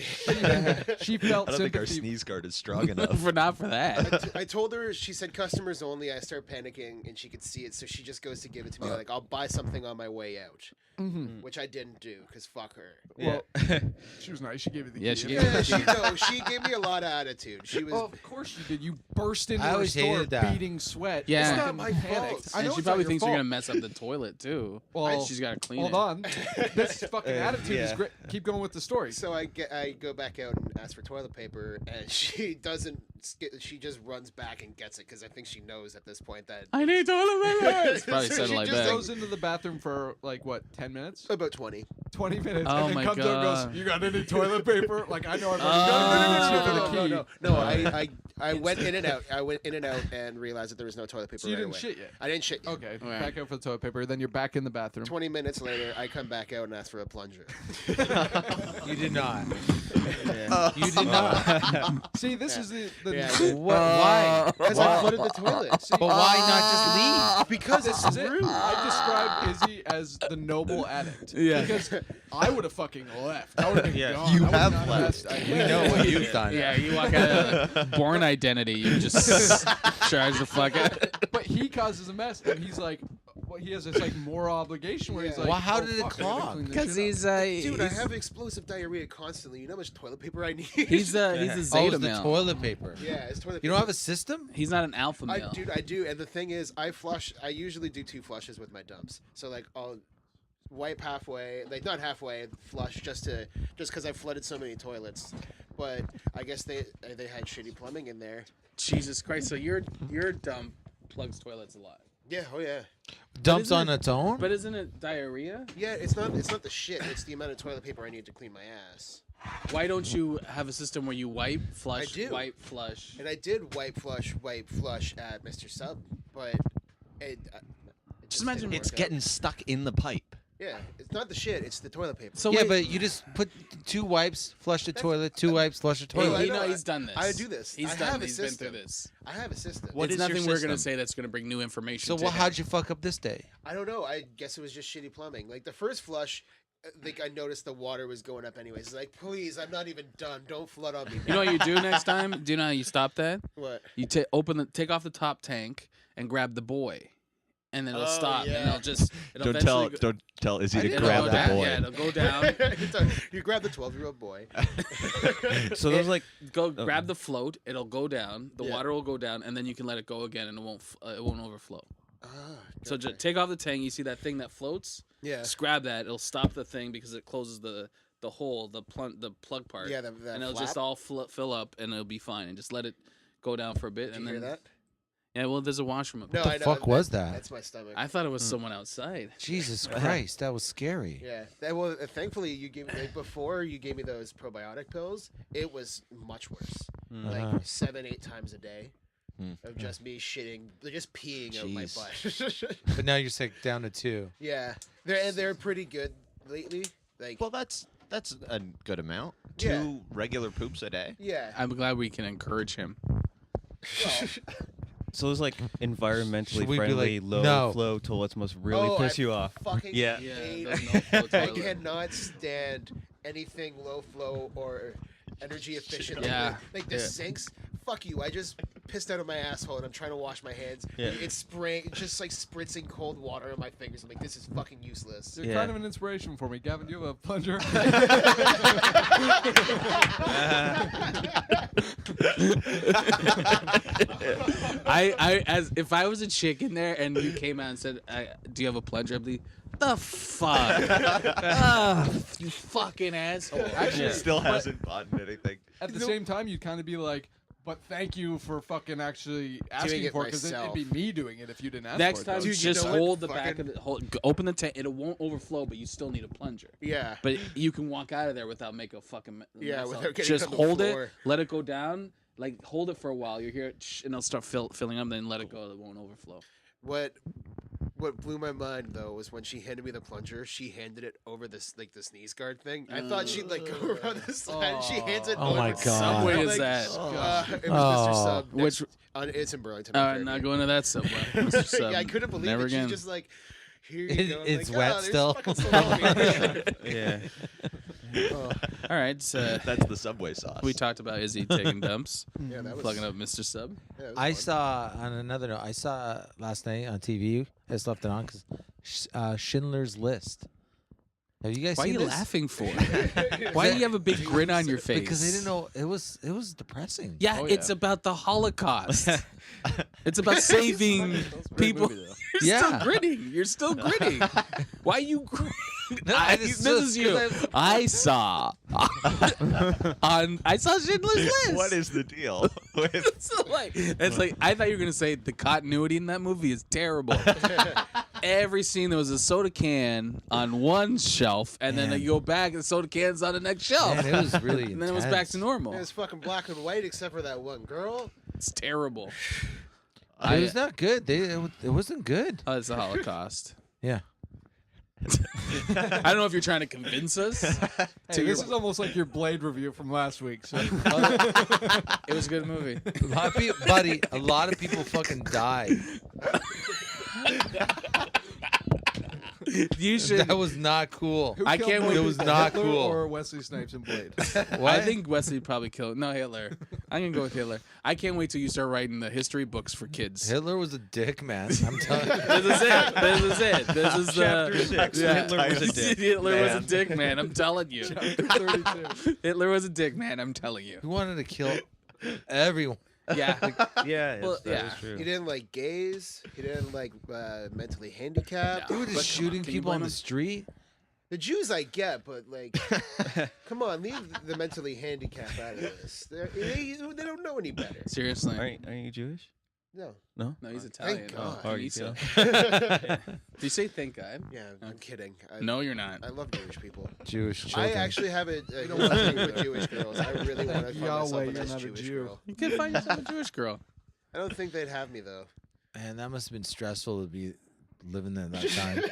She felt I don't think our sympathy. sneeze guard is strong enough. For not for that. I told her. She said customers only. I start panicking, and she could see it, so she just goes to give it to me. Like I'll buy something on my way out, Mhm. which I didn't do because fuck her. Well, she was nice. She gave you the key. Yeah, she gave Yeah, she gave me a lot of attitude. She was. Well, of course you did. You burst into I her always store hated that. beating sweat. Yeah. It's It's not fucking my panicked. fault. I know And she it's not probably your thinks you're fault. gonna mess up the toilet too. Well, She's gotta clean Hold it. on. This fucking attitude is Yeah. great. Keep going with the story. So I go back out and ask for toilet paper, and she doesn't. She just runs back and gets it because I think she knows at this point that I need toilet paper. It's probably So said she like just that. Goes into the bathroom for like what, 10 minutes? about 20. 20 minutes. Oh and then my comes out and God. goes, "You got any toilet paper?" Like I know I've Oh. already done it. No, I went in and out. I went in and out and realized that there was no toilet paper So you right didn't away. shit yet. I didn't shit. Yet. Okay, Right. back out for the toilet paper. Then you're back in the bathroom. 20 minutes later, I come back out and ask for a plunger. You did not. Yeah. You did not. See, this is the Yeah, Why? because I flooded the toilet. But why not just leave? Because This is it. I described Izzy as the noble addict. Yeah. Because I would have fucking left. I would have been Yeah, gone. you I would have not left. asked- We know what you've done. Yeah, you walk out of Born Identity, you just charge the fuck out. But he causes a mess, and he's like, well, he has this like moral obligation where he's Yeah. like, Well, how "Oh, did it fuck, I gotta clog? clean this Because shit up." he's Dude, I have explosive diarrhea constantly. You know how much toilet paper I need? he's a Oh, Zeta it's the male. toilet paper. yeah, it's toilet. You paper. don't have a system? He's not an alpha male. I do, and the thing is, I usually do 2 flushes with my dumps. So like, I'll wipe halfway, like not halfway, flush just because I flooded so many toilets. But I guess they had shitty plumbing in there. Jesus Christ! So your dump plugs toilets a lot. Yeah, oh yeah, Dumps isn't on it- its own? But isn't it diarrhea? yeah. It's not the shit. It's the amount of toilet paper I need to clean my ass. Why don't you have a system where you wipe, flush, do. wipe, flush? And I did wipe flush at Mr. Sub, but it Just imagine didn't It's work out. getting stuck in the pipe. Yeah, it's not the shit. It's the toilet paper. So yeah, wait, but you just put 2 wipes, flush the toilet, 2 wipes, flush the Hey, toilet. I you know know, he's done this. I do this. He's I done. have a He's been system. through this. I have a system. What it's is your nothing we're gonna system? say that's gonna bring new information. So to well, him. how'd you fuck up this day? I don't know. I guess it was just shitty plumbing. Like the first flush, like I noticed the water was going up anyways. It's like, please, I'm not even done. Don't flood on me. You know what you do next time? Do you know how you stop that? What? You take off the top tank and grab the buoy, and then it'll Oh, stop, and yeah. it'll eventually go, don't tell Izzy to it'll grab go the down. boy. Yeah, it'll go down. You grab the 12-year-old boy. So there's like Go grab the float. It'll go down. The Yeah. water will go down, and then you can let it go again, and it won't overflow. Ah, So gotcha. just take off the tank. You see that thing that floats? yeah, Just grab that. It'll stop the thing because it closes the hole, the plug part. yeah, that and it'll flap. just all fill up, and it'll be fine. And just let it go down for a bit, Did and you then hear that? yeah. Well, there's a washroom up No, there. I know. fuck was that? That's my stomach. I thought it was someone outside. Jesus Christ, that was scary. Yeah. Well, thankfully, you gave me before you gave me those probiotic pills. It was much worse. Uh-huh. Like 7-8 times a day Hmm. of just me shitting, just peeing out my Jeez. butt. But now you're sick down to 2. Yeah, they're pretty good lately. Like, well, that's a good amount. Yeah. 2 regular poops a day. yeah. I'm glad we can encourage him. Well, So there's like environmentally Should we be friendly like, low no. flow toilets must really Oh, piss I you off. Fucking Yeah. hate. those no-flow I toilets. cannot stand anything low flow or energy efficient. Yeah. Like the Yeah. sinks. Fuck you. I just pissed out of my asshole and I'm trying to wash my hands. Yeah. It's spraying, just like spritzing cold water on my fingers. I'm like, this is fucking useless. You're Yeah. kind of an inspiration for me, Gavin. Do you have a plunger? I as if I was a chick in there and you came out and said, "Do you have a plunger?" I'd be, "The fuck, you fucking asshole!" Actually, Yeah. Still hasn't bought anything. at the same time, you'd kind of be like, but thank you for fucking actually asking it for it, because it'd myself. be me doing it if you didn't ask Next for it. time, though. Dude, you just know what? hold the back Fucking- of the open the tank. It won't overflow, but you still need a plunger. Yeah. But you can walk out of there without making a fucking Yeah, mess without up. getting Just on the hold floor. it, let it go down. Like hold it for a while. You're here, and it'll start filling up. Then let it go. It won't overflow. What blew my mind though was when she handed me the plunger. She handed it over this like the sneeze guard thing. I thought she'd like go around the side. She hands it Oh over. my to God. Subway I'm is like, that? It was Mr. Oh. Sub. Which? It's in Burlington. Not Ontario. going to that Subway. Mr. Sub. Yeah, I couldn't believe Never it. again. She's just like, here you It- go. I'm it's like, wet there's still. fucking salami. Yeah. Oh, All right. So That's the Subway sauce. we talked about Izzy taking dumps, yeah, that was. plugging up Mr. Sub. Yeah, that was I fun. saw on another note. I saw last night on TV. I just left it on because Schindler's List. Have you guys Why are seen you this? laughing for? Why do you have a big grin on your face? Because they didn't know it was depressing. Yeah, Oh, it's yeah. about the Holocaust. It's about saving people. You're Yeah. still grinning. You're still grinning. Why are you grinning? No, This is you. I saw I saw Schindler's List. What is the deal? with It's like I thought you were gonna say the continuity in that movie is terrible. Every scene there was a soda can on one shelf, and then Man. you go back and the soda can's on the next shelf. Man, it was really and then it was back to intense. normal. It was fucking black and white except for that one girl. It's terrible. It was not good. It wasn't good. Oh, it's the Holocaust. Yeah. I don't know if you're trying to convince us. Hey, to your- this is almost like your Blade review from last week. So It was a good movie. A lot of people, buddy, a lot of people fucking died. You should. That was not cool. who I killed can't more wait- It was people, not Hitler cool. Or Wesley Snipes in Blade. I think Wesley probably killed. No, Hitler. I'm gonna go with Hitler. I can't wait till you start writing the history books for kids. Hitler was a dick, man. I'm telling you. This is it. This is it. This is Chapter the 6. Yeah. Hitler was a dick. Hitler was a Man. dick, man. I'm telling you. 32. Hitler was a dick, man. I'm telling you. He wanted to kill everyone. Yeah. Yeah, Well, that yeah. is true. He didn't like gays. He didn't like mentally handicapped. They were But just come on, shooting can you people on blame the him? street. The Jews I get, but like, come on, leave the mentally handicapped out of this. They don't know any better. Seriously. Are you Jewish? No. No. No, he's Italian. Thank God. Oh, He you needs feel? to- Do you say thank God? Yeah, I'm kidding. No, you're not. I love Jewish people. Jewish children. I actually have a don't good want thing with Jewish girls. I really want to find myself Yahweh, a you're nice not a Jewish Jew. girl. You can find yourself a Jewish girl. I don't think they'd have me though. Man, that must have been stressful to be living there that time.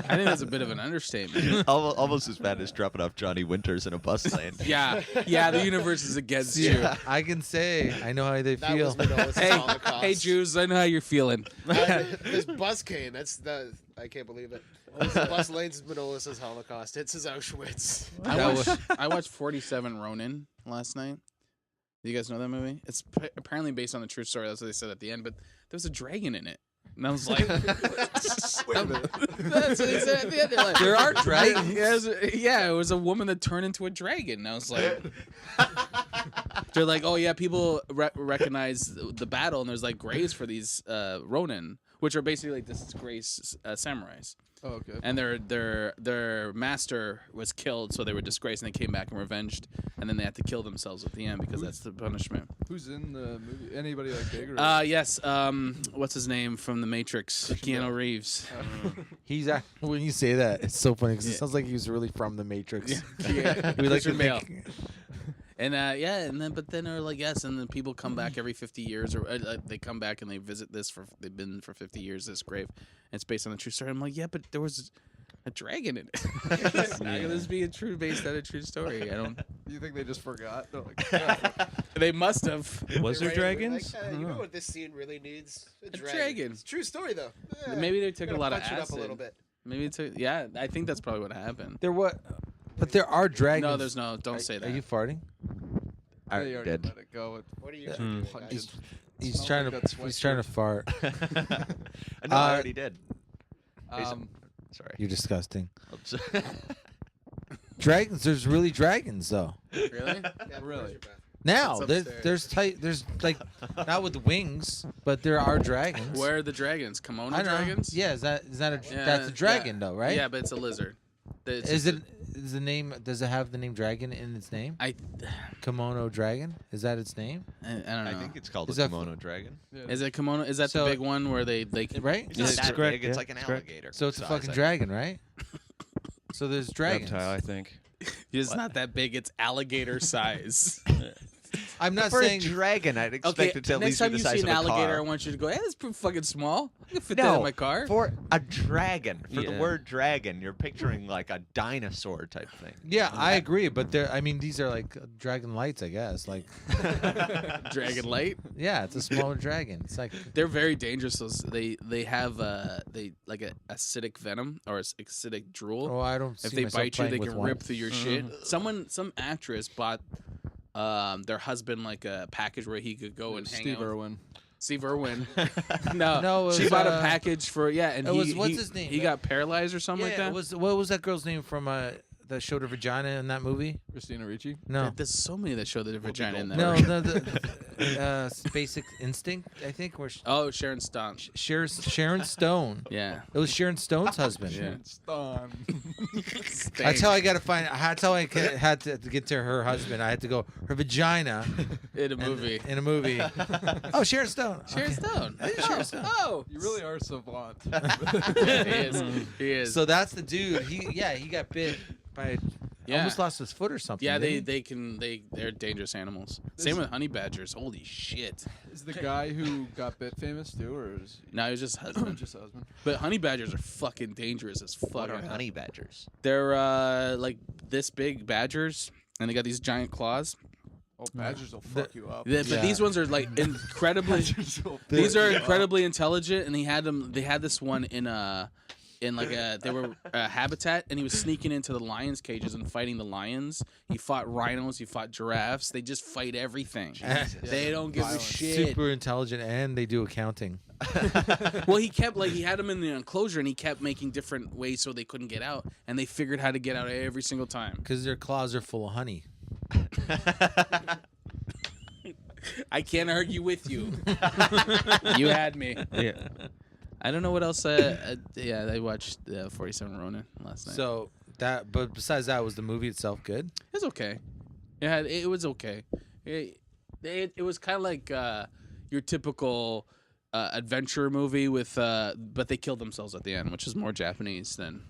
I think that's a bit of an understatement. Almost as bad as dropping off Johnny Winters in a bus lane. Yeah. Yeah, the universe is against you. Yeah, I can say I know how they That feel. was Manolis' Hey, Holocaust. hey, Jews, I know how you're feeling. This bus cane. I can't believe it. This bus lane's Manolis' Holocaust. It's his Auschwitz. I watched 47 Ronin last night. Do you guys know that movie? It's apparently based on a true story. That's what they said at the end. But there was a dragon in it. And I was like, that's what they said at the end. They're like, There are dragons? Yeah, it was a woman that turned into a dragon. And I was like, they're like, oh yeah, people recognize the battle, and there's like graves for these Ronin, which are basically like disgraced samurais. Oh, okay. And their master was killed, so they were disgraced, and they came back and revenged, and then they had to kill themselves at the end because that's the punishment. Who's in the movie? Anybody like big or? Yes. What's his name from The Matrix? Keanu Reeves. He's when you say that, it's so funny because Yeah. it sounds like he was really from the Matrix. Yeah. We like to Christian Bale. think, And but then they're like, yes, and then people come back every 50 years, or they come back and they visit they've been for 50 years, this grave. And it's based on a true story. I'm like, yeah, but there was a dragon in it. It's not gonna be based on a true story. I don't. You think they just forgot? They're like, "Yeah, They must have. Was there They're right, they're dragons? Like, I don't you know know. what this scene really needs? A dragon. It's a true story though. Maybe they took a Gotta lot of punch it up a acid. little bit. Maybe it took. Yeah, I think that's probably what happened. There what? But there are dragons. No, there's no. Don't say that. Are you farting? I they already did. let it go." What are you Yeah. doing, Punch guys? it. He's Smells trying like to. that He's trying to sweatshirt. fart. I know, I already did. Sorry. You're disgusting. Oops. Dragons. There's really dragons though. Really? Yeah, Really? where's your bath? Now It's there's upstairs. there's like not with wings, but there are dragons. Where are the dragons? Kimono I know. dragons? Yeah, is that a Yeah, that's a dragon yeah. though, right? Yeah, but it's a lizard. It's Is just it is the name? Does it have the name dragon in its name? I Kimono dragon. Is that its name? don't know. I think it's called Is a that- kimono dragon. Yeah. Is it kimono? Is that So- the big one where they Right. It's Yeah, not it's that correct, big. It's yeah, like an it's correct. alligator. So it's a size, fucking I dragon, right? So there's dragons. Reptile, I think. It's not that big. It's alligator size. I'm not For saying a dragon, I'd expect Okay, it to at next least be time the you size see an of a alligator, I car. want you to go, "Hey, that's pretty fucking small. I can fit that No, in my car." for a dragon. For the Yeah. word dragon, you're picturing like a dinosaur type thing. yeah, I agree, but there. I mean, these are like dragon lights, I guess. Like, Dragon light. yeah, it's a smaller dragon. It's like They're very dangerous. They have they like a acidic venom or acidic drool. oh, I don't. If see they myself bite you, playing they with can one. rip through your shit. Some actress bought their husband like a package where he could go and hang Steve out. with- Irwin. Steve Irwin. No, No, it she was, bought a package for and it he, was- what's he- his name? He got paralyzed or something Yeah, like that. it was what was that girl's name from that showed her vagina in that movie? Christina Ricci. No, There's so many that show the vagina in that. no, the Basic Instinct, I think, where Oh, Sharon Stone. Sharon Stone. Yeah. It was Sharon Stone's husband. Yeah. Stan. That's how I got to find. That's how I had to get to her husband. I had to go her vagina In a and- movie. In a movie. Oh, Sharon Stone. Sharon Okay. Stone. Sharon Stone. Oh. You really are savant. he is. He is. So that's the dude. He got bit by. Yeah. Almost lost his foot or something. Yeah, didn't they're dangerous animals. Same with honey badgers. Holy shit. Is the guy who got bit famous too, or is No, it was just he husband. just a husband? But honey badgers are fucking dangerous as fuck. What are honey badgers? They're like this big badgers, and they got these giant claws. Oh, badgers will fuck you up. But Yeah. these ones are like incredibly. Badgers will These fuck are you up. incredibly intelligent, and he had them. They had this one in like a they were a habitat, and he was sneaking into the lions' cages and fighting the lions. He fought rhinos. He fought giraffes. They just fight everything. They don't give a Violence. shit. Super intelligent, and they do accounting. Well, he kept he had them in the enclosure, and he kept making different ways so they couldn't get out, and they figured how to get out every single time. Because their claws are full of honey. I can't argue with you. You had me. Yeah. I don't know what else. Yeah, I watched 47 Ronin last night. So but besides that, was the movie itself good? It's okay. Yeah, it was okay. It was kind of like your typical adventure movie with, but they killed themselves at the end, which is more Japanese than.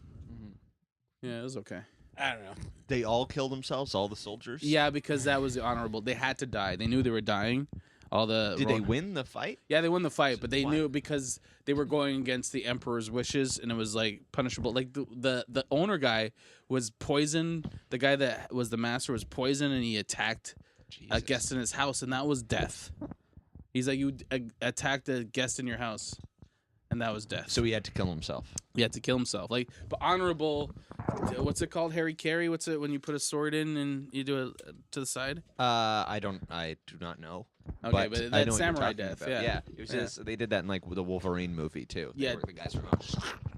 Yeah, it was okay. I don't know. They all kill themselves, all the soldiers? Yeah, because that was the honorable. They had to die. They knew they were dying. All the Did they win the fight? Yeah, they won the fight, but they Why? knew because they were going against the emperor's wishes, and it was like punishable. Like the owner guy was poisoned. The guy that was the master was poisoned, and he attacked a guest in his house, and that was death. He's like, you attacked a guest in your house, and that was death. So he had to kill himself. He had to kill himself. Like, but honorable. What's it called? Harry Carry. What's it when you put a sword in and you do it to the side? I do not know. Okay, but I know that's what you're samurai talking death. about. Yeah. It was Yeah. just, they did that in like the Wolverine movie too. Yeah. Where the guys were going.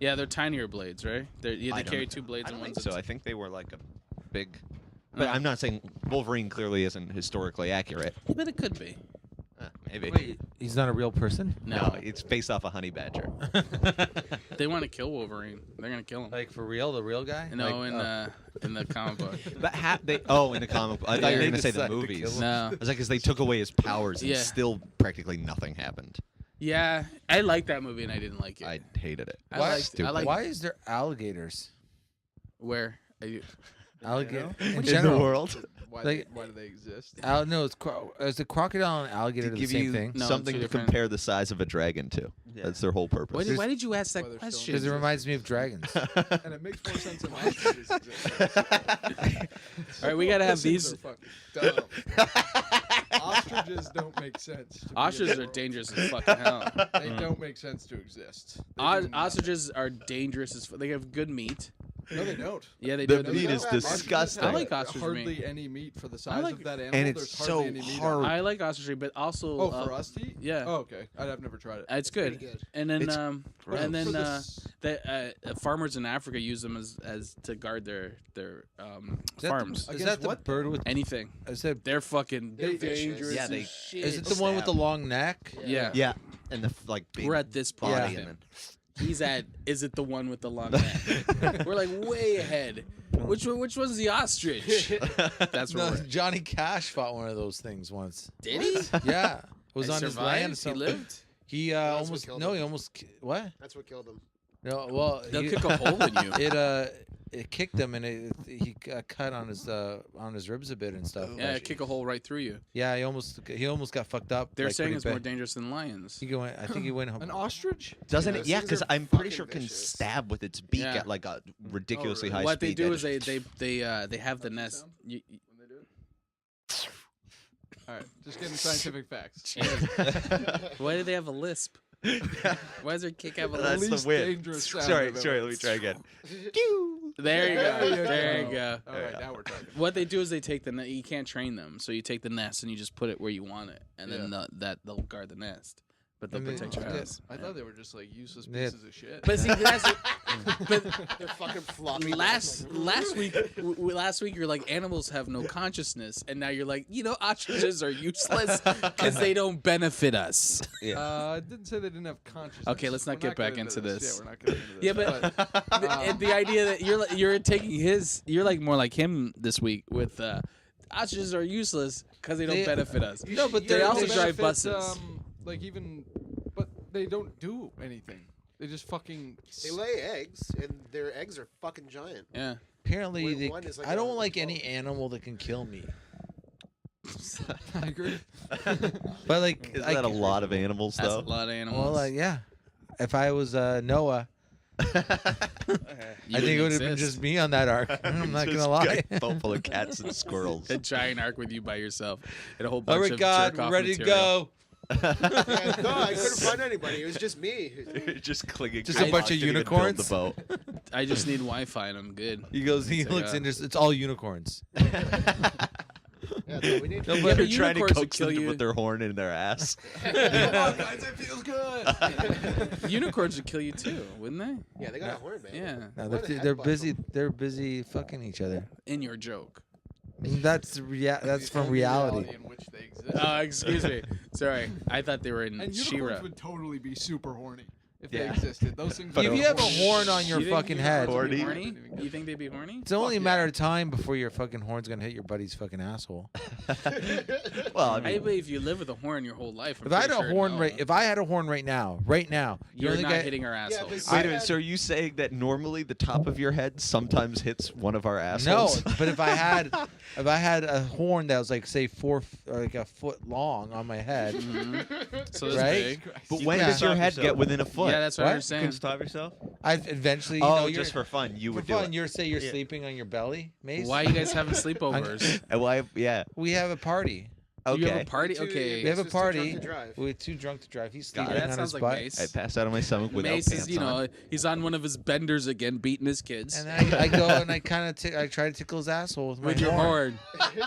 Yeah, they're tinier blades, right? They I don't carry know. two blades I in don't one. think so. I think they were like a big. But Oh. I'm not saying Wolverine clearly isn't historically accurate. But it could be. Maybe. Wait, he's not a real person? No, it's based off a honey badger. they want to kill Wolverine. They're gonna kill him. Like for real, the real guy? No, Like, in the comic book. But they in the comic book. I thought you were They going to say the decided to movies. kill him. No. I was like, because they took away his powers and Yeah. still practically nothing happened. Yeah, I liked that movie and I didn't like it. I hated it. I Why- liked. I liked Why is there alligators? where. Alligator In general. world? Why, Like- why do they exist? No, it's a crocodile and alligator To the give same you thing. No, something two to different- compare the size of a dragon to. That's their whole purpose. Why did you ask that Why they're question? Because it reminds me of dragons. And it makes more sense in ostriches exist. All right, we gotta have Those these. things are fucking dumb. Ostriches don't make sense. To be in the Ostriches are world. dangerous as fucking hell. They don't make sense to exist. They do not. Ostriches are dangerous as they have good meat. No, they don't. Yeah, they The do. meat is Ostriches disgusting. have I like ostrich hardly meat. any meat for the size like- of that animal. And There's it's hardly so any meat hard. on it. I like ostrich meat, but also Oh, for us to eat? yeah. Oh, okay. I've never tried it. It's pretty good. good. And then It's and For then the s- the farmers in Africa use them as to guard their farms. Is Against that the what? bird with? Anything. Is that? They're fucking They're vicious. dangerous. Yeah, as they- shit. Is it the one with the long neck? yeah. Yeah, and the like big We're at this point. body. with And him. He's at. Is it the one with the long neck? We're like way ahead. Which one's the ostrich? That's No, what we're. Johnny Cash fought one of those things once. Did he? Yeah, it was And on his survived? land. He So lived. he that's what almost killed no, him. he almost what? That's what killed him. No, well, They'll he- kick a hole in you. it kicked him and he got cut on his ribs a bit and stuff. Yeah, kick a hole right through you. Yeah, he almost got fucked up. They're like, saying pretty it's more bad. dangerous than lions. I think he went. An ostrich? Doesn't Yeah, it? Yeah, these because are I'm pretty fucking sure it can vicious. stab with its beak Yeah. at like a ridiculously really? high What they speed. do that is they have the nest. When they do it? All right, just getting scientific facts. Why do they have a lisp? Why does their kick have a That's lisp? least the wind. dangerous sound Sorry, I've sorry. ever- Let me try again. There you There go. you There you go. go. All right, now we're talking. What they do is they take the nest. You can't train them, so you take the nest and you just put it where you want it, and then they'll guard the nest, but they'll And they- protect your yeah. house. I thought they were just like useless Yeah. pieces of shit. But see, that's but They're fucking floppy. last week you're like animals have no consciousness, and now you're like ostriches are useless because they don't benefit us. I didn't say they didn't have consciousness. Okay, let's not We're get back getting into this. Yeah, we're not getting into this. Yeah, but and the idea that you're taking you're like more like him this week with ostriches are useless because they don't They- benefit us. No, but they they're- also they drive benefit, buses. Like even, but they don't do anything. They just fucking. They lay eggs, and their eggs are fucking giant. Yeah. Apparently, Wait, one is like I don't a like any 12. animal that can kill me. I agree. But like, Is that a lot of animals That's though? a lot of animals. well, yeah. If I was Noah, You I think it wouldn't would have been exist. just me on that ark. I'm not Just gonna lie. a boat full of cats and squirrels. a giant ark with you by yourself and a whole bunch All right, of God, jerk-off we're ready to material. go. Yeah, no, I couldn't find anybody. It was just me. Just clinging. Just to a the bunch rock of to even build unicorns? The boat. I just need Wi-Fi and I'm good. He goes. He It's like, looks in. It's all unicorns. Yeah, that's what we need. No, Yeah, but but They're trying to unicorns would coax kill them to you. put their horn in their ass. Come on, guys, it feels good. Unicorns would kill you too, wouldn't they? Yeah, they got a horn, man. Yeah. No, What a they're headbutt busy. them. They're busy fucking each other. In your joke. That's The from only reality. in which they exist. Oh, excuse me. Sorry, I thought they were in And unicorns She-Ra. would totally be super horny if Yeah. they existed. Those things. But would If be you have a horny. horn on your You think fucking unicorns head, would be Horny? horny? You think they'd be horny? it's only a Fuck matter yeah. of time before your fucking horn's gonna hit your buddy's fucking asshole. Well, I I mean, believe if you live with a horn your whole life. I'm If I had pretty a sure horn no. right, if I had a horn right now, the you're only not guy- hitting our assholes. but- wait a minute. So are you saying that normally the top of your head sometimes hits one of our No, assholes? but if I had a horn that was like say like a foot long on my head, So that's Right? big. But You when can't does your stop head yourself. get within a foot? Yeah, that's what, What? I'm You saying. can stop yourself. I'd eventually. Oh, you're, just for fun, you for would fun. do it. Say you're Yeah. sleeping on your belly, Mace. Why are you guys having sleepovers? Why? Yeah. We have a party. Okay. You have a party? Two- Okay. We have a It's just too drunk party. to drive. We're too drunk to drive. He's Yeah, sleeping that on his sounds like butt. Mace. I passed out on my stomach without Mace pants is, on. he's on one of his benders again, beating his kids. And then I go and I kind of I try to tickle his asshole with my with your horn. horn.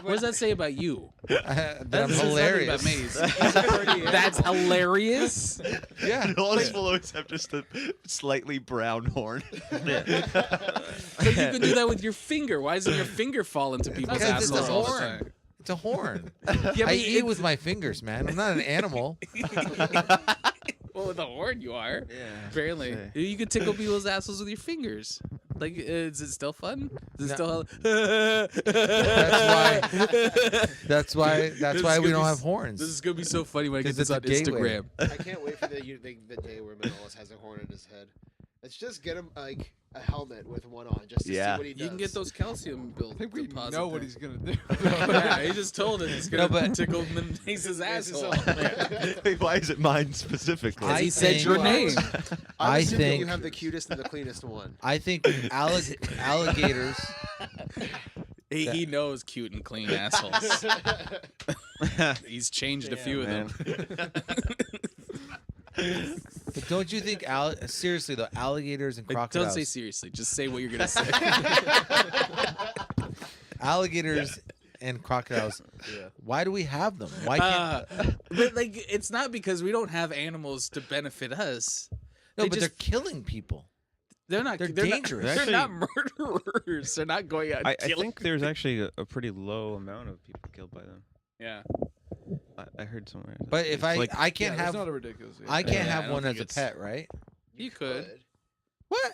What does that say about you? That I'm That says something hilarious. about Mace. That's hilarious. Yeah. Noah's will always have just a slightly brown horn. But you can do that with your finger. Why doesn't your finger fall into people's Because it's a assholes all the horn. time? It's a horn. Yeah, I but eat with my fingers, man. I'm not an animal. well, with a horn you are. Yeah. Apparently, you can tickle people's assholes with your fingers. Like, is it still fun? Is it No. still? That's why This we is gonna don't be have s- horns. This is gonna be so funny when I get 'Cause this on it's a gateway. Instagram. I can't wait for the day where Manolis has a horn in his head. Let's just get him like a helmet with one on just to Yeah. see what he does. You can get those calcium built. I think we deposit know what things. he's gonna do. Yeah, he just told us he's gonna No, but- tickle Mace's asshole. Wait, why is it mine specifically? I he said think- your name. I I assume that you think- have the cutest and the cleanest one. I think alligators. He knows cute and clean assholes. He's changed a few of them. But don't you think seriously though, alligators and Like, crocodiles? don't say seriously. Just say what you're gonna say. Alligators and crocodiles. Yeah. Why do we have them? Why can't? But like, it's not because we don't have animals to benefit us. No, they but just- they're killing people. They're not. they're They're dangerous. Not, Actually- they're not murderers. They're not going out. I killing think there's actually a pretty low amount of people killed by them. Yeah. I heard somewhere. But if It's I like, I can't yeah, have It's not a ridiculous. I can't Yeah, I have don't one think as a it's- pet, right? You could. What?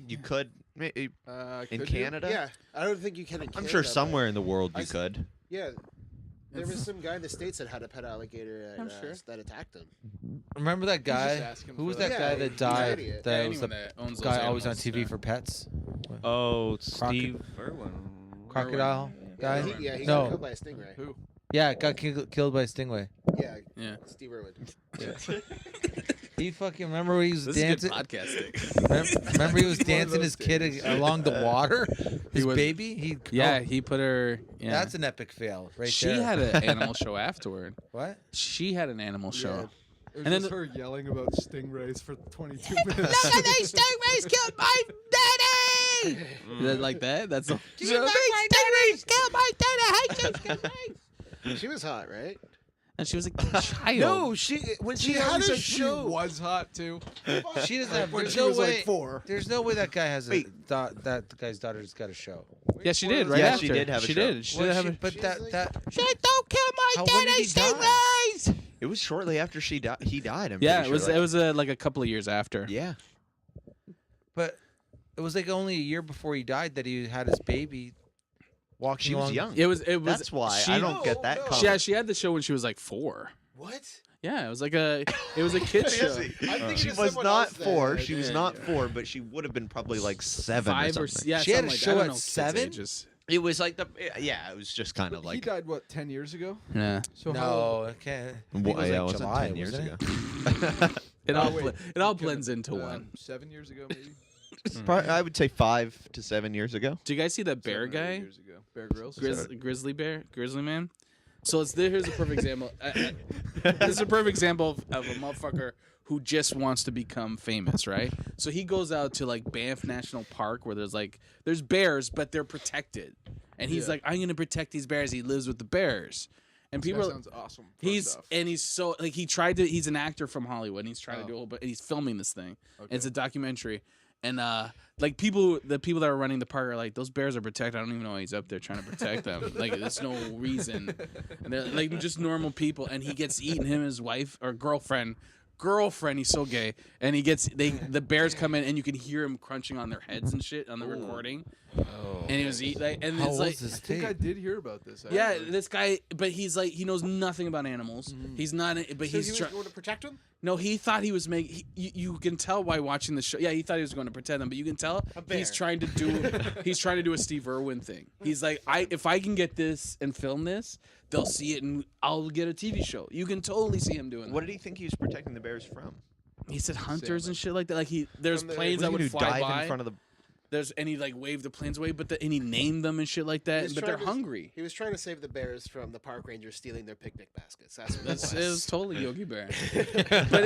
You could. In Could you? Canada? Yeah, I don't think you can in Canada. I'm sure but- somewhere in the world I you s- could. Yeah. There was some guy in the States that had a pet alligator I'm sure. that attacked him. Remember that guy? asking Who for was that. that Yeah, guy that he's an died? idiot. That was anyone the that owns those guy always on animals, TV yeah. for pets. Oh, Steve Irwin. Crocodile guy? He No. got killed by a stingray. Who? Yeah, got killed by a stingray. Yeah, Yeah. Steve Irwin. He fucking remember when he was This is good dancing. podcasting. Remember he was One of dancing those his kid days. along the water. His was- baby. He Yeah, oh, he put her. Yeah. that's an epic fail right she there. had an animal show afterward. What? She had an animal show. Yeah. It was And then just the- her yelling about stingrays for 22 minutes. these stingrays killed my daddy! Like that? That's the. These stingrays killed my daddy! I hate you, stingrays! She was hot, right? And she was a child. No, when she had always a said she show. was hot too. She doesn't have. When There's she no was way. like 4. There's no way that guy has a Wait. that the guy's daughter's got a show. Yeah, she did. Right Yeah, after. she did have a She show. did. She Well, did have she- a. but She's that like- that She don't kill my How- when did daddy, he die? stingrays! It was shortly after he died. I'm Yeah, pretty it was. sure, It was like a couple of years after. Yeah. but it was like only a year before he died that he had his baby walking She was along. young. It was. It was. That's why she, I don't get that. No. comment. Yeah, she had the show when she was like 4. What? Yeah, it was like a. It was a kids show. I'm thinking She of was someone not else then. 4. She was Yeah, not yeah. 4, but she would have been probably like 7 5 or or something. yeah. She had a something show like that. I at don't know kids' 7? ages. It was like it was just kind of he like. died what 10 years ago? Yeah. So No, it can't. I think it was yeah, like it wasn't July, 10 years wasn't ago. it? It Oh, all wait. it all Okay, blends into one. 7 years ago maybe. I would say 5 to 7 years ago. Do you guys see that bear 7 or 8 guy? Years ago. Bear Grylls. Grizzly bear, grizzly man. So here's a perfect example. This is a perfect example of a motherfucker who just wants to become famous, right? So he goes out to like Banff National Park where there's bears, but they're protected, and he's Yeah. like, I'm gonna protect these bears. He lives with the bears, and That people. sounds awesome. First off. He's so like he's an actor from Hollywood and he's trying to Oh. do a whole but he's filming this thing. Okay. It's a documentary. And like the people that are running the park are like, those bears are protected. I don't even know why he's up there trying to protect them. Like there's no reason. And they're like just normal people. And he gets eaten, him and his wife or girlfriend, he's so gay. And the bears come in and you can hear him crunching on their heads and shit on the recording. Oh. And he was and How it's old like is this I think I tape? did hear about this. yeah, actually. this guy, but he's like he knows nothing about animals. He's not, but So he he's was trying. going to protect him? No, he thought he was making. You can tell by watching the show. Yeah, he thought he was going to pretend them, but you can tell he's bear. trying to do. He's trying to do a Steve Irwin thing. He's like, if I can get this and film this, they'll see it, and I'll get a TV show. You can totally see him doing What that. did he think he was protecting the bears from? He said hunters Salmon. and shit like that. Like there's From the- planes that Was he would gonna fly dive by. in front of the. And he like waved the planes away, and he named them and shit like He that. was But they're trying to- hungry. He was trying to save the bears from the park rangers stealing their picnic baskets. That's what It it was was. totally Yogi Bear, but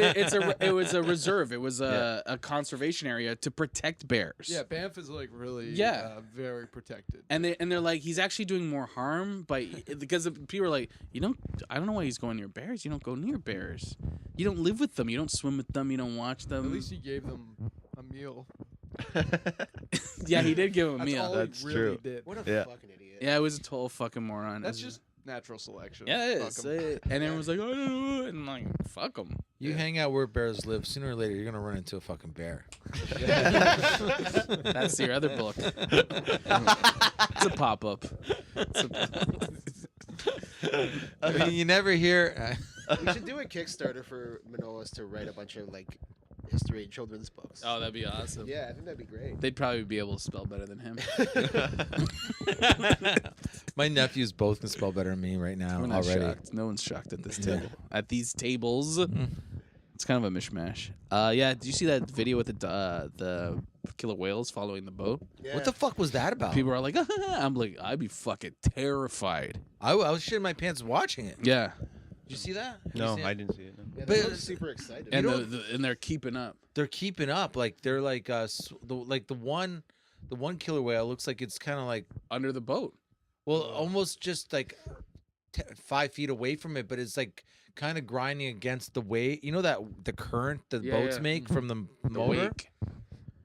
it was a reserve. It was a conservation area to protect bears. Yeah, Banff is like really Yeah. very protected. And they're like, he's actually doing more harm because people are like, I don't know why he's going near bears. You don't go near bears. You don't live with them. You don't swim with them. You don't watch them. At least he gave them a meal. Yeah, he did give him a That's meal. all That's he really true. did. What a Yeah. fucking idiot. Yeah, it was a total fucking moron. That's It was- just natural selection. yeah, it Fuck is. 'em. And everyone's like, oh, and I'm like, fuck them. You hang out where bears live. Sooner or later, you're gonna run into a fucking bear. That's your other book. It's a pop up. I mean, you never hear. We should do a Kickstarter for Manolis to write a bunch of like history children's books. Oh, that'd be awesome. Yeah, I think that'd be great. They'd probably be able to spell better than him. My nephews both can spell better than me right now We're not already. shocked. No one's shocked at this Yeah. table. At these tables, it's kind of a mishmash. Yeah, did you see that video with the killer whales following the boat? Yeah. What the fuck was that about? People are like, I'm like, I'd be fucking terrified. I was shitting my pants watching it. Yeah, Did you see that? Have you No, seen it? I didn't see it. No. Yeah, But- they look super excited. and don't- and they're keeping up. They're keeping up. Like they're like the one killer whale looks like it's kind of like Under the boat. well almost just like 5 feet away from it, but it's like kind of grinding against the wave. You know that the current the Yeah, boats yeah. make from the The motor. wake.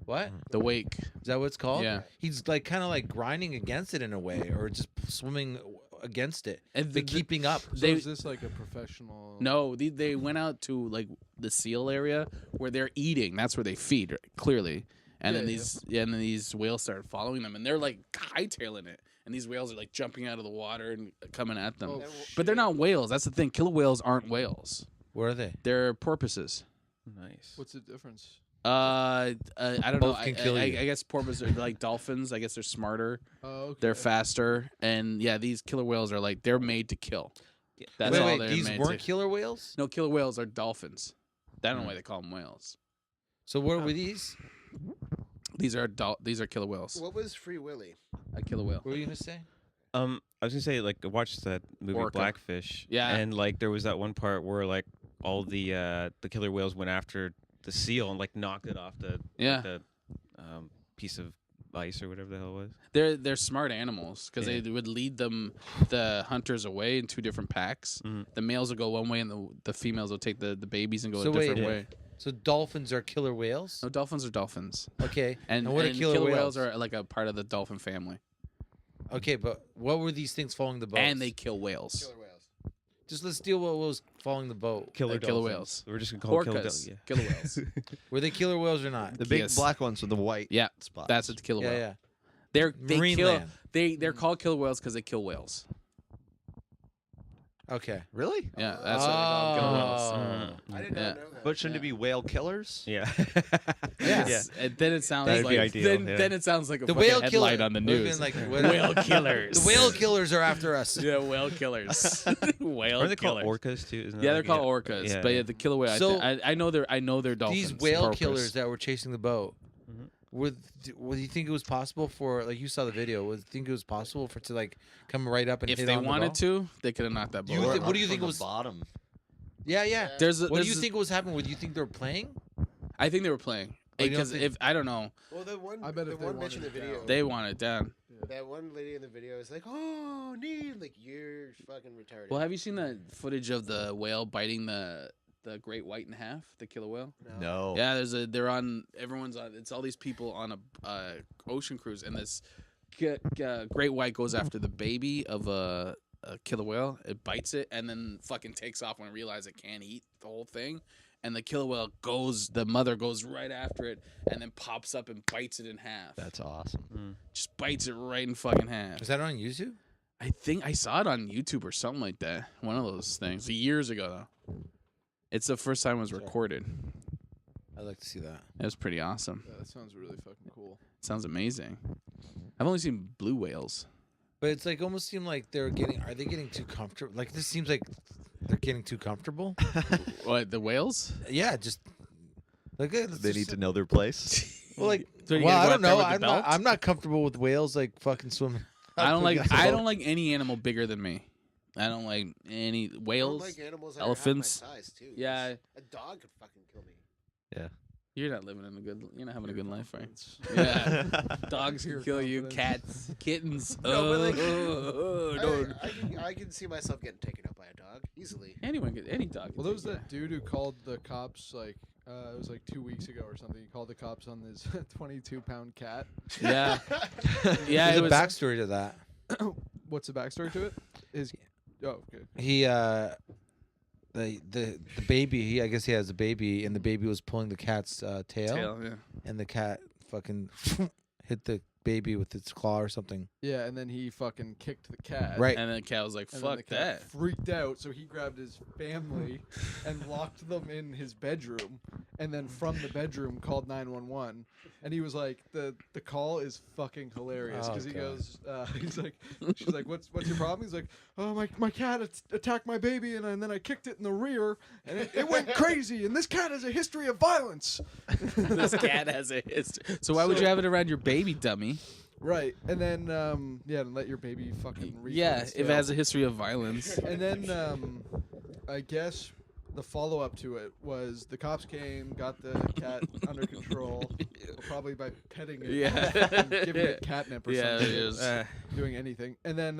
What The wake. is that? What it's called? Yeah. He's like kind of like grinding against it in a way, or just swimming against it, And but keeping up. So They- is this like a professional? No, they went out to like the seal area where they're eating. That's where they feed, clearly. And then these whales started following them, and they're like hightailing it. And these whales are like jumping out of the water and coming at them. Oh, But they're not whales. That's the thing. Killer whales aren't whales. Where are they? They're porpoises. Nice. What's the difference? I don't know. Both can I, kill I, you. I guess porpoises are like dolphins. I guess they're smarter. Oh, okay. They're faster. And yeah, these killer whales are like they're made to kill. That's wait, all wait, they're these made weren't to. killer whales. No, killer whales are dolphins. I don't know why they call them whales. So what were these? These are killer whales. What was Free Willy? A killer whale. What were you gonna say? I was gonna say, like, I watched that movie Orca. Blackfish. Yeah. And like there was that one part where like all the killer whales went after the seal and like knocked it off Yeah. the piece of ice or whatever the hell it was. They're smart animals because Yeah. they would lead the hunters away in two different packs. Mhm. The males will go one way and the females will take the babies and go So a different wait. way. So dolphins are killer whales. No, dolphins are dolphins. Okay. And what are killer whales whales? are like a part of the dolphin family. Okay, but what were these things following the boat? And they kill whales. Killer whales. just let's deal with what was following the boat. Killer killer dolphins. whales. We're just gonna call them Orcas. killer Killer whales. Were they killer whales or not? The big Yes. black ones with the white Yeah, spots. that's a killer Yeah, whale. yeah. They Marine kill. land. They're called killer whales because they kill whales. Okay. really. Yeah, that's what they call killer whales. Oh. I did Yeah. not know that. But shouldn't it be whale killers? Yeah. Yes. And then it sounds That'd be like ideal, then, yeah. then it sounds like a The fucking whale killer. headline on the Would've news. been like, Whale killers. The whale killers are after us. Yeah, whale killers. Whale Aren't they called killers. orcas too? Isn't that Yeah, they're like- called orcas. Yeah, but yeah. yeah, the killer whale. So, I know they're dolphins. These whale porpoise. killers that were chasing the boat. Mhm. Would you think it was possible for like you saw the video? Would you think it was possible for it to like come right up and If hit they on the wanted boat? to, they could have knocked that Do you boat. thi- out. what do you From think the was- bottom? Yeah, yeah. There's What do you there's- think was happening? Would you think they were playing? I think they were playing Oh, you don't because think- if I don't know, Well, the one, I bet the if they one wanted bitch in the it video, down. they want it down. that one lady in the video is like, "Oh, neat!" Like you're fucking retarded. Well, have you seen the footage of the whale biting the great white in half, the killer whale? No. Yeah, everyone's on. It's all these people on a ocean cruise, and this great white goes after the baby of a killer whale. It bites it, and then fucking takes off when it realizes it can't eat the whole thing. And the killer whale the mother goes right after it, and then pops up and bites it in half. That's awesome. Just bites it right in fucking half. Is that on YouTube? I think I saw it on YouTube or something like that. One of those things years ago. Though. It's the first time it was recorded. I'd like to see that. It was pretty awesome. Yeah, that sounds really fucking cool. Sounds amazing. I've only seen blue whales. But it's like almost seemed like are they getting too comfortable? Like this seems like they're getting too comfortable. What, the whales? Yeah, just like They need to know their place. Well, like, So you well, gotta I go don't out there know. with the I'm not. belt? I'm not comfortable with whales like fucking swimming. I don't like. Forget I about- don't like any animal bigger than me. I don't like any I don't whales. like animals that elephants. are half my size too. Yeah. a dog could fucking kill me. You're not living in a good. You're not having a good life, right? It's- Yeah. Dogs can Pure kill you. confidence. Cats, kittens. No, but, like, Don't. I can see myself getting taken out by a dog easily. Anyone could. Any dog. Well, can there was take that dude who called the cops like it was like 2 weeks ago or something. He called the cops on his 22-pound cat. you. Yeah. Yeah. There's It a was. backstory to that. What's the backstory to it? His oh okay. He the baby. I guess he has a baby, and the baby was pulling the cat's tail, Tail, yeah. and the cat fucking hit the baby with its claw or something. Yeah, and then he fucking kicked the cat. Right. And then the cat was like, And then "Fuck the cat that." freaked out, so he grabbed his family and locked them in his bedroom. and then from the bedroom called 911. And he was like, the call is fucking hilarious because he Okay. goes, she's like, what's your problem? He's like, oh, my cat attacked my baby and then I kicked it in the rear and it went crazy. And this cat has a history of violence. This cat has a history. So why would you have it around your baby, dummy? Right. And then, and let your baby fucking reach. Yeah, if it has a history of violence. And then, I guess the follow up to it was the cops came, got the cat under control, probably by petting it, Yeah. and giving it catnip or Yeah, something, it is. doing anything. And then,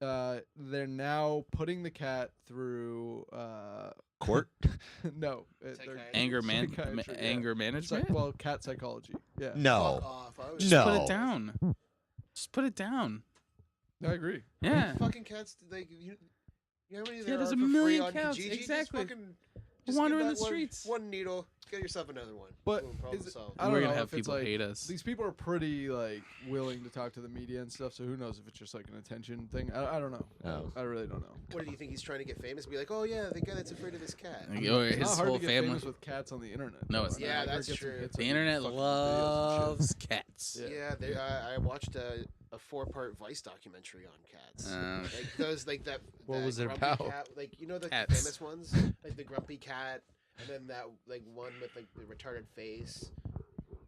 they're now putting the cat through, Court. no, Psychiatry. psychiatry, yeah. Anger management. well, cat psychology. Yeah, Fuck No. off. I was Just put No. it down. Just put it down. I agree. Yeah. fucking cats. Like you know how many there there's are a for free million on cats, Kijiji? exactly. Just Wander give in that the streets. One needle. Get yourself another one. But Boom, problem is it- solved. I don't We're know gonna have if it's people like, hate us. These people are pretty like willing to talk to the media and stuff. So who knows if it's just like an attention thing? I don't know. Oh. I really don't know. What do you think he's trying to get famous? Be like, oh yeah, the guy that's afraid of his cat. Like, It's or not his hard whole to get family. famous with cats on the internet. No, though. it's I mean, not. Yeah, I heard that's get some true. hits The on internet fucking videos and shit. loves cats. Yeah. Yeah, I watched a 4-part Vice documentary on cats. Like those, like that. What that was it grumpy about? Cat, like you know the Cats. famous ones, like the grumpy cat, and then that like one with like the retarded face.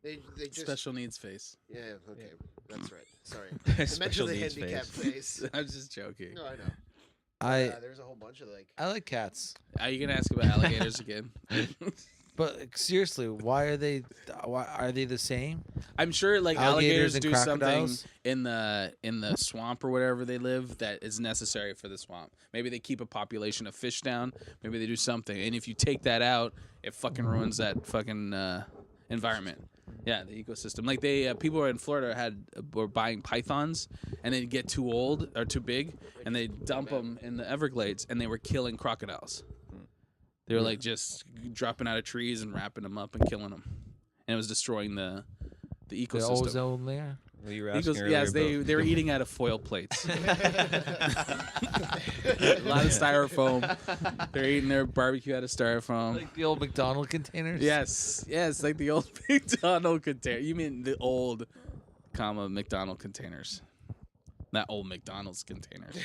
They just Special needs face. yeah okay that's right. Sorry, I meant Special the needs handicapped face. I'm just joking. No, I know. There's a whole bunch of like. I like cats, Are you gonna ask about alligators again? but seriously, why are they the same? I'm sure like Alligators alligators and do crocodiles? something in the swamp or wherever they live that is necessary for the swamp. Maybe they keep a population of fish down. Maybe they do something. And if you take that out, it fucking ruins that fucking environment. Yeah, the ecosystem. Like they people in Florida were buying pythons and they'd get too old or too big and they dump them in the Everglades and they were killing crocodiles. They were like just dropping out of trees and wrapping them up and killing them, and it was destroying the The ecosystem. ozone layer. Well, you were Eagles, asking yes, earlier they were eating out of foil plates. A lot of styrofoam. They're eating their barbecue out of styrofoam. Like the old McDonald containers. Yes, like the old McDonald container. You mean the old, McDonald containers? Not old McDonald's containers.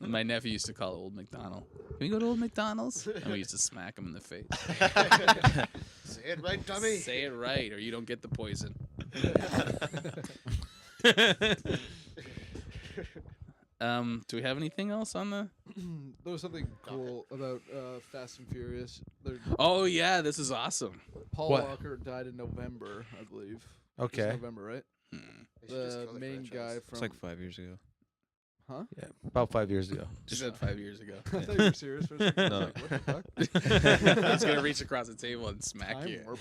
My nephew used to call it Old McDonald. Can we go to Old McDonald's? And we used to smack him in the face. Say it right, dummy. Say it right, or you don't get the poison. Do we have anything else on the? There was something cool about Fast and Furious. Oh yeah, this is awesome. Paul What? Walker died in November, I believe. It was Okay. November, right? They should just The kill main franchise. guy It's from. like 5 years ago. Huh? Yeah, about 5 years ago. Just said 5 years ago. I thought you were serious for a second. I was No. like, what the fuck? He's gonna reach across the table and smack Time you. warp.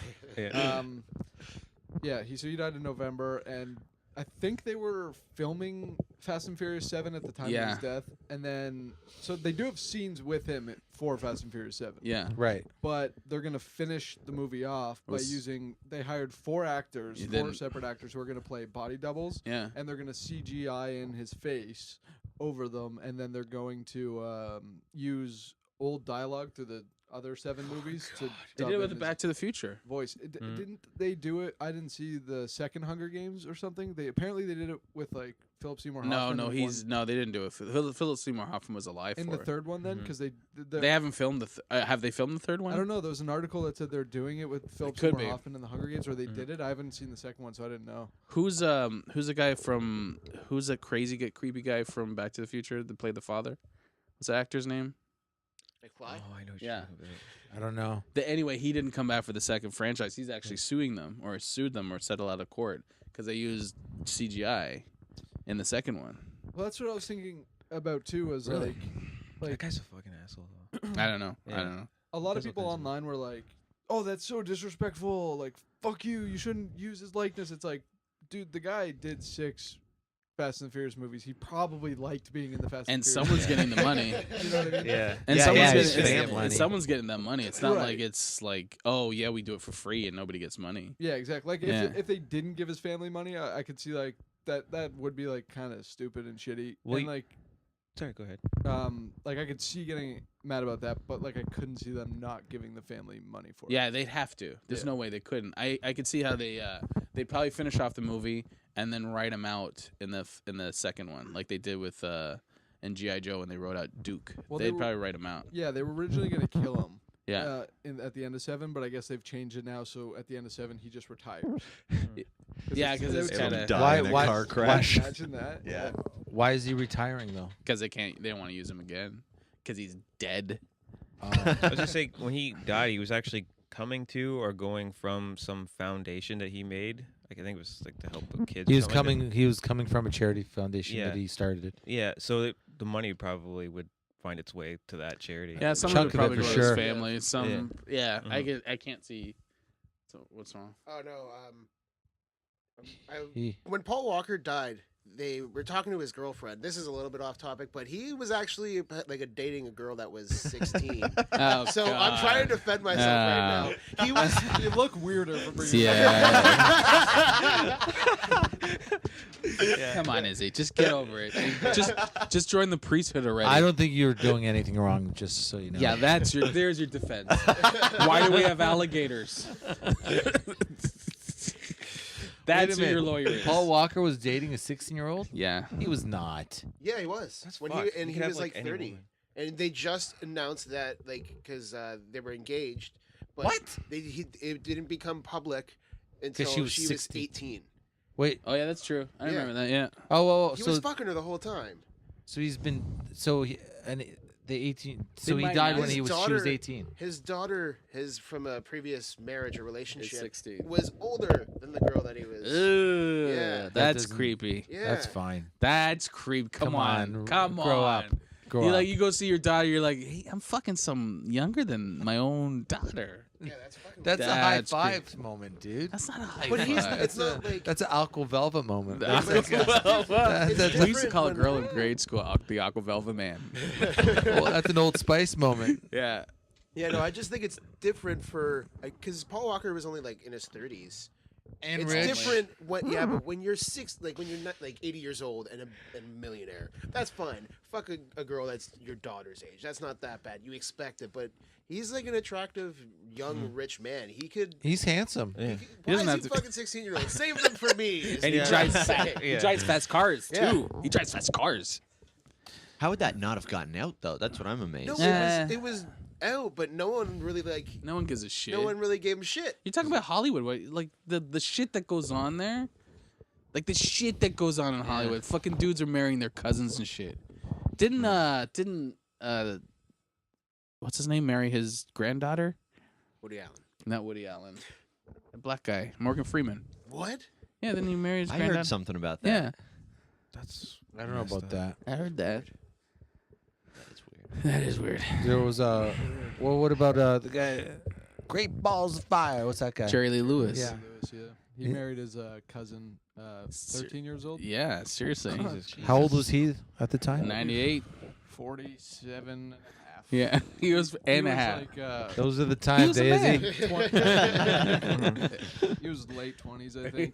Yeah. He died in November, and I think they were filming Fast and Furious 7 at the time of Yeah. his death, and then so they do have scenes with him for Fast and Furious 7. Yeah. Right. But they're gonna finish the movie off by Was- using. They hired 4 actors, You 4 didn't- separate actors who are gonna play body doubles, Yeah. and they're gonna CGI in his face over them, and then they're going to use old dialogue through the other 7 movies to. They dub did it in with his Back to the Future. voice. Didn't they do it? I didn't see the second Hunger Games or something. They did it with like Philip Seymour Hoffman. No, in they didn't do it. Philip Seymour Hoffman was alive in for the it. third one then because They haven't filmed have they filmed the third one? I don't know. There was an article that said they're doing it with Philip could Seymour be. Hoffman in the Hunger Games, or they did it. I haven't seen the second one, so I didn't know. Who's a guy from who's a creepy guy from Back to the Future that played the father? What's the actor's name? McFly. Oh, I know. What Yeah. You're talking about. I don't know. Anyway, he didn't come back for the second franchise. He's actually suing them or sued them or settled out of court because they used CGI in the second one. Well, that's what I was thinking about too. Was Really? That guy's a fucking asshole, though. I don't know. Yeah. I don't know. a lot of There's all people kinds of- online were like, "Oh, that's so disrespectful! Like, fuck you! You shouldn't use his likeness." It's like, dude, the guy did 6 Fast and Furious movies. He probably liked being in the Fast And Furious. someone's getting the money. You know what I mean? Yeah. And yeah, someone's yeah, getting his getting family. money. someone's getting that money. It's not Right. like it's like, oh yeah, we do it for free and nobody gets money. Yeah, exactly. Like Yeah. if they didn't give his family money, I could see like that would be like kind of stupid and shitty. Well, and y- like Sorry, go ahead. Like I could see getting mad about that, but like I couldn't see them not giving the family money for it. Yeah, they'd have to. There's Yeah. no way they couldn't. I could see how they'd probably finish off the movie and then write him out in the second one, like they did with in G.I. Joe when they wrote out Duke. Well, They'd they were- probably write him out. Yeah, they were originally gonna kill him. Yeah. At the end of 7, but I guess they've changed it now. So at the end of 7, he just retires. Yeah, 'cause it's they- kinda- Why- in a why- car crash. Imagine that. Yeah. Why is he retiring though? Because they don't want to use him again because he's dead. I was just saying, when he died, he was actually coming to or going from some foundation that he made. Like I think it was like to help the kids. He or was something like that. coming. He was coming from a charity foundation Yeah. that he started. Yeah, so the money probably would find its way to that charity. Yeah, some Chunk of of it it probably for go to sure. his family. Some, yeah. Mhm. I can't see. So what's wrong? Oh no. He, When Paul Walker died, they were talking to his girlfriend. This is a little bit off topic, but he was actually dating a girl that was 16. Oh, So I'm trying to defend myself right now. He was. You look weirder for bringing Yeah. Come on, Izzy, just get over it. Just join the priesthood already. I don't think you're doing anything wrong. Just so you know. Yeah, there's your defense. Why do we have alligators? That's who your lawyer is. Paul Walker was dating a 16-year-old. Yeah. He was not. Yeah, he was. That's when fucked. he and You he could was have, like any 30, woman. and they just announced that because they were engaged. But What? It didn't become public until she was she was 16. 18. Wait. Oh yeah, that's true. I Yeah. remember that. Yeah. Oh, He so was fucking her the whole time. he's been the 18. So They he might died not- when His she was daughter- 18. His daughter, from a previous marriage or relationship, 16. was older than the girl that he was. Ugh, Yeah. that's doesn't- creepy. Yeah, That's fine. That's creep. Come on. Come on. Grow up. Grow up. You go see your daughter. You're like, hey, I'm fucking some younger than my own daughter. Yeah, that's fucking. That's weird. a high That's five moment, dude. That's not a high But he's. five. It's not like. That's an Aqua Velva moment. That's But it's That's- we used to different call a when- girl in grade school the Aqua Velva Man. well, that's an Old Spice moment. Yeah. Yeah, no, I just think it's different for because Paul Walker was only like in his 30s. And It's rich. different when but when you're when you're not like 80 years old and a millionaire, that's fine. Fuck a girl that's your daughter's age. That's not that bad. You expect it, but he's like an attractive young rich man. He could. He's handsome. Yeah. Why doesn't is have he to- fucking 16-year-old? Save them for me. is And he what drives I'm fast. saying. He drives fast cars too. Yeah. He drives fast cars. How would that not have gotten out though? That's what I'm amazed. No, Yeah. it was out, but no one really No one gives a shit. no one really gave him shit. You're talking about Hollywood, like the shit that goes on there, like the shit that goes on in Hollywood. Fucking dudes are marrying their cousins and shit. Didn't what's his name marry his granddaughter? Woody Allen. Not Woody Allen, the black guy, Morgan Freeman. What? Yeah, then he married his I granddaughter. heard something about that. Yeah, That's I don't know messed about up. that. I heard that. That's weird. That is weird. There was well, what about the guy? Great Balls of Fire. What's that guy? Jerry Lee Lewis. Yeah. Lewis, yeah. He Yeah. married his cousin, 13 years old. Yeah, seriously. How old was he at the time? 98. 47 and a half. Yeah, he was and he a was half. Like, Those are the times, was a Daisy. man. he was late 20s, I think.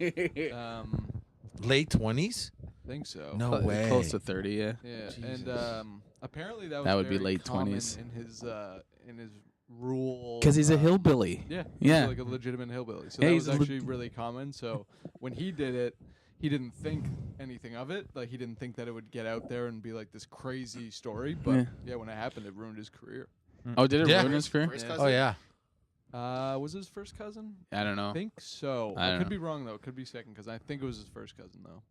Late 20s? I think so. No Close- way. Close to 30, yeah. Yeah, Jesus. and apparently that was That would be very late common 20s. in his rural. Because he's a hillbilly. Yeah, Yeah. he's like a legitimate hillbilly. So Yeah, that he's was a le- actually really common. So when he did it, he didn't think anything of it. Like he didn't think that it would get out there and be like this crazy story. But Yeah. yeah, when it happened, it ruined his career. Oh, did it Yeah. ruin his career? First Yeah. cousin? Oh, yeah. Was his first cousin? I don't know. I think so. I I don't could know. be wrong though. It could be second because I think it was his first cousin though.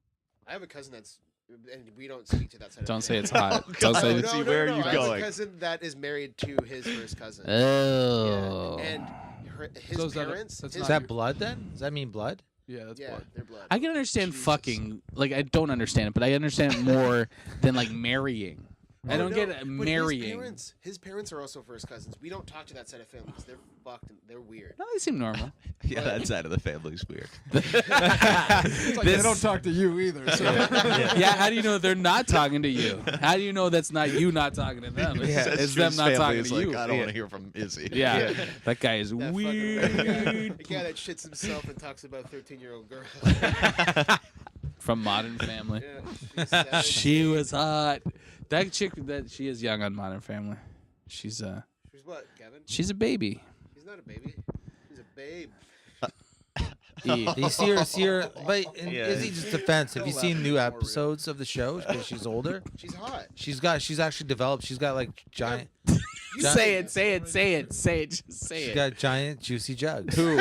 I have a cousin that's, and we don't speak to that side. Don't of say the it's family. hot. Don't say No, it's. no, where no, are you I have going? a cousin that is married to his first cousin. Oh. Yeah. And his So is that a- parents. that's his Is not that blood then? Does that mean blood? Yeah, that's yeah, blood. their blood. I can understand Jesus. fucking. Like, I don't understand it, but I understand it more than, like, marrying. I Oh, don't no, get but marrying. His parents are also first cousins. We don't talk to that side of family because they're fucked and they're weird. No, they seem normal. Yeah, that side of the family's weird. It's like they don't talk to you either. So. Yeah, how do you know they're not talking to you? How do you know that's not you not talking to them? It's, it's them not talking to you. I don't want to hear from Izzy. Yeah, that guy is That fucking weird. guy, the guy that shits himself and talks about 13-year-old girls. From Modern Family. Yeah, she's savage. She was hot. That chick, that she is young on Modern Family. She's She's what, Kevin? she's a baby. She's not a baby. She's a babe. You see her, but in Yeah. Izzy's defense, have you Don't seen laugh, new it's more real. episodes of the show? Because she's older. She's hot. She's actually developed. She's got like giant. Say it, say it, say it, say it, just say She's it. got giant juicy jugs. Who?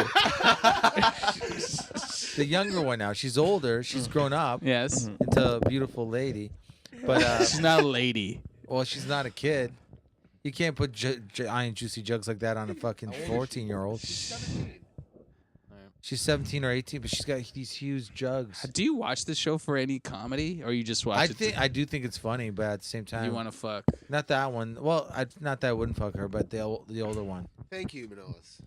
The younger one now. She's older. She's grown up Yes. into a beautiful lady. But She's not a lady. well, she's not a kid. You can't put giant juicy jugs like that on a fucking 14-year-old. She's 17. She's 17 or 18, but she's got these huge jugs. Do you watch the show for any comedy, or you just watch it? I do think it's funny, but at the same time, You want to fuck? not that one. Well, not that I wouldn't fuck her, but the older one. Thank you, Manolis.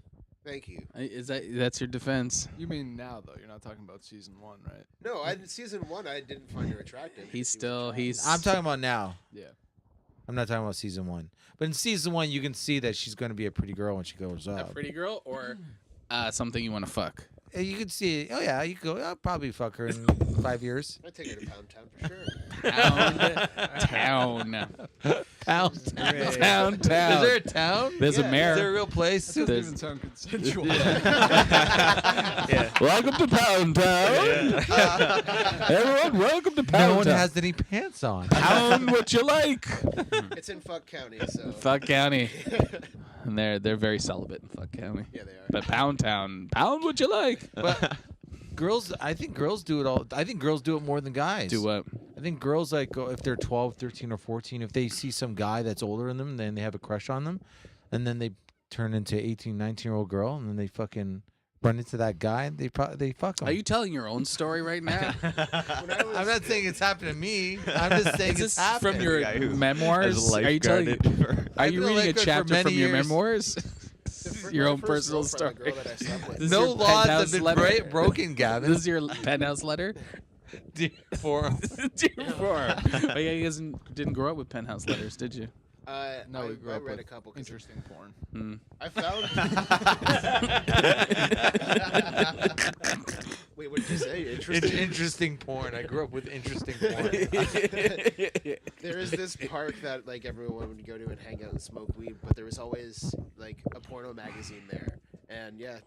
Thank you. Is that's your defense? You mean now though? You're not talking about season 1, right? No, season 1, I didn't find her attractive. He's She was still attractive. he's. I'm talking about now. Yeah. I'm not talking about season 1. But in season 1, you can see that she's going to be a pretty girl when she grows a up. pretty girl or something you want to fuck. You can see. Oh yeah, you could go. I'll probably fuck her in 5 years. I'd take her to Pound Town for sure. Town. Is there a town? There's a Yeah. mayor. Is there a real place? Doesn't There's- even sound consensual. Welcome to Pound Town. Everyone, welcome to Pound No one Town. has any pants on. Pound what you like. It's in Fuck County, so. Fuck County. And they're very celibate in Fuck County. Yeah, they are. But Pound Town, pound what you like. But girls, I think girls do it all. I think girls do it more than guys. Do what? I think girls like go, if they're 12, 13, or 14, if they see some guy that's older than them, then they have a crush on them, and then they turn into 18, 19-year-old girl, and then they fucking run into that guy, and they fuck him. Are you telling your own story right now? When I was, I'm not saying it's happened to me. I'm just saying Is it's this happened. from your guy who memoirs? Are you telling? Are I've you been a reading a lifeguard for chapter many from your years. memoirs? Your my own first personal girlfriend, story. a girl that I slept with. This is No your laws have penthouse been letter? broken, Gavin. This is your penthouse letter. For Dear Forum. Oh, yeah, you guys didn't grow up with penthouse letters, did you? No, we grew I up read with a couple. 'Cause interesting porn. Hmm. I found. Wait, what did you say? It's Interesting. interesting porn. I grew up with interesting porn. There is this park that like everyone would go to and hang out and smoke weed, but there was always like a porno magazine there, and yeah,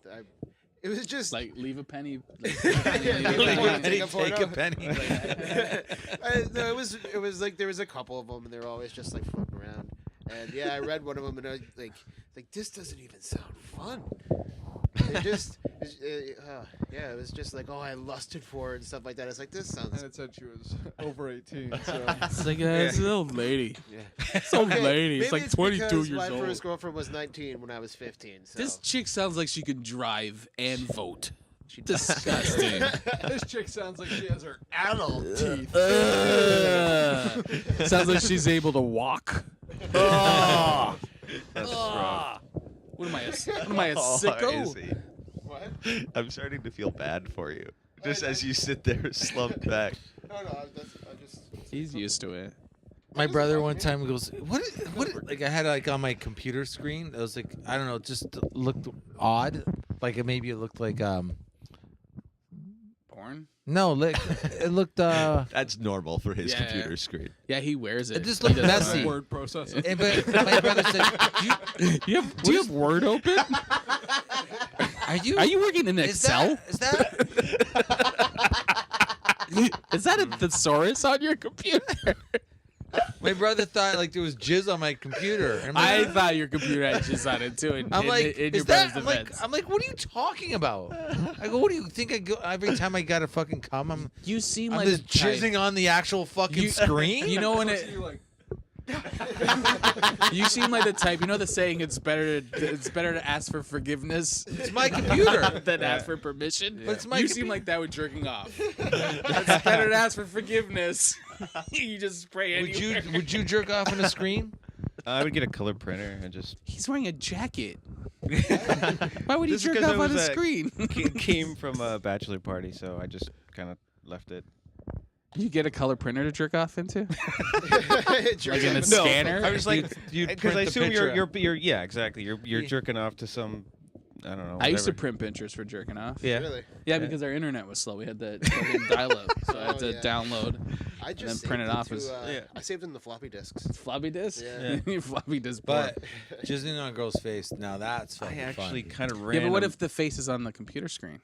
it was just Like leave a penny. Yeah, leave a penny. take a penny. Take a penny. No, it was like there was a couple of them, and they were always just like floating around. And yeah, I read one of them, and I was like this doesn't even sound fun. It just, yeah, it was just like, oh, I lusted for it and stuff like that. It's like this And sounds. it said she was over 18, so It's like it's an old lady. Yeah. It's an old lady. It's Maybe like 22 because years my old. first girlfriend was 19 when I was 15. So. This chick sounds like she could drive and vote. She Disgusting. this chick sounds like she has her adult teeth. Sounds like she's able to walk. Oh. That's Ah. What am I? What am I, a Oh, sicko? Izzy. What? I'm starting to feel bad for you. Just as you sit there slumped back. No, I just. He's used to it. My brother one time goes, what? Like I had like on my computer screen. It was like I don't know, it just looked odd. Like maybe it looked like Porn? no, like it looked That's normal for his Yeah. computer screen. Yeah, he wears it. It just He looked doesn't messy. mind. Word processor. but my brother said, Do you have Word open? "Are you? Are you working in Is Excel? that? Is that?" Is that a thesaurus on your computer? My brother thought like there was jizz on my computer. And I thought your computer had just on it too. I'm like, in your is that? brother's I'm like, defense. I'm like, what are you talking about? I go, what do you think? I go every time I gotta fucking come. You seem I'm like just the type- jizzing on the actual fucking You- screen. You know when it. You like, You seem like the type. You know the saying. It's better to ask for forgiveness It's my computer. than ask for permission. But it's my You seem like that with jerking off. It's better to ask for forgiveness. You just spray anywhere. Would you jerk off on a screen? I would get a color printer and just He's wearing a jacket. Why would he This is jerk 'cause off it on a was, screen? came from a bachelor party, so I just kind of left it. You get a color printer to jerk off into? Like Like in a scanner? I was like, You'd because I print the assume picture you're yeah, exactly. You're Yeah. jerking off to some, I don't know. I used to whatever. print pictures for jerking off. Yeah. Really? Yeah, because our internet was slow. We had that fucking dial-up, so I had Oh, to yeah. download. I and just then saved print it off to, as I saved it in the floppy disks. floppy disk. Yeah. Floppy disk. But porn. jizzing on a girl's face, now that's I fucking actually fun. kind of Yeah, ran. but what if the face is on the computer screen?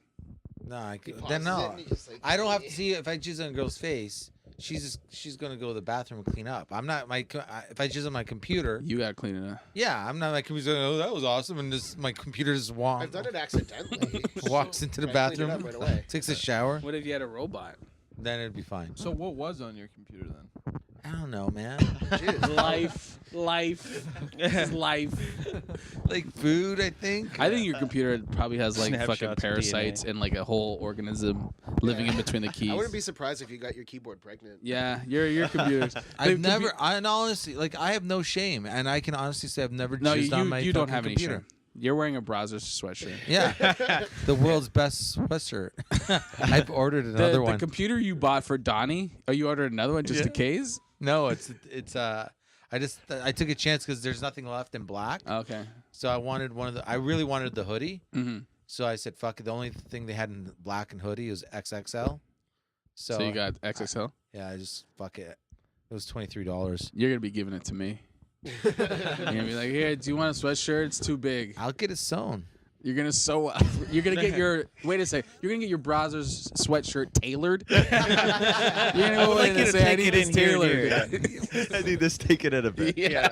No, He pauses then it no. and he just, like, I don't have to see if I jizz on a girl's face. She's gonna go to the bathroom and clean up. I'm not if I jizz on my computer. You gotta clean it up. Yeah, I'm not my computer. Oh, that was awesome, and just my computer just I've done it accidentally. walks into the I cleaned it bathroom, up right away. takes a shower, What if you had a robot? then it'd be fine. So what was on your computer then? I don't know, man. Jizz. life. This is life. Like food, I think. I think your computer probably has like Snapshots fucking of parasites DNA. and like a whole organism living in between the keys. I wouldn't be surprised if you got your keyboard pregnant. Yeah, your computers. I've never. I honestly like. I have no shame, and I can honestly say I've never No, jizzed on my you don't fucking have computer. any shame. You're wearing a browser sweatshirt. Yeah, the world's best sweatshirt. I've ordered The, another the one. computer you bought for Donnie. Oh, you ordered another one just in case? No, it's I took a chance because there's nothing left in black. Okay. So I wanted one of the. I really wanted the hoodie. Mm-hmm. So I said, "Fuck it." The only thing they had in black and hoodie was XXL. So you got XXL. Yeah, I just fuck it. It was $23. You're gonna be giving it to me. You're gonna be like, here, do you want a sweatshirt? It's too big. I'll get it sewn. You're gonna sew. You're gonna get your. Wait a second. You're gonna get your browser's sweatshirt tailored. You're gonna go in and say, I need this tailored. I need this taken in a bit. Yeah.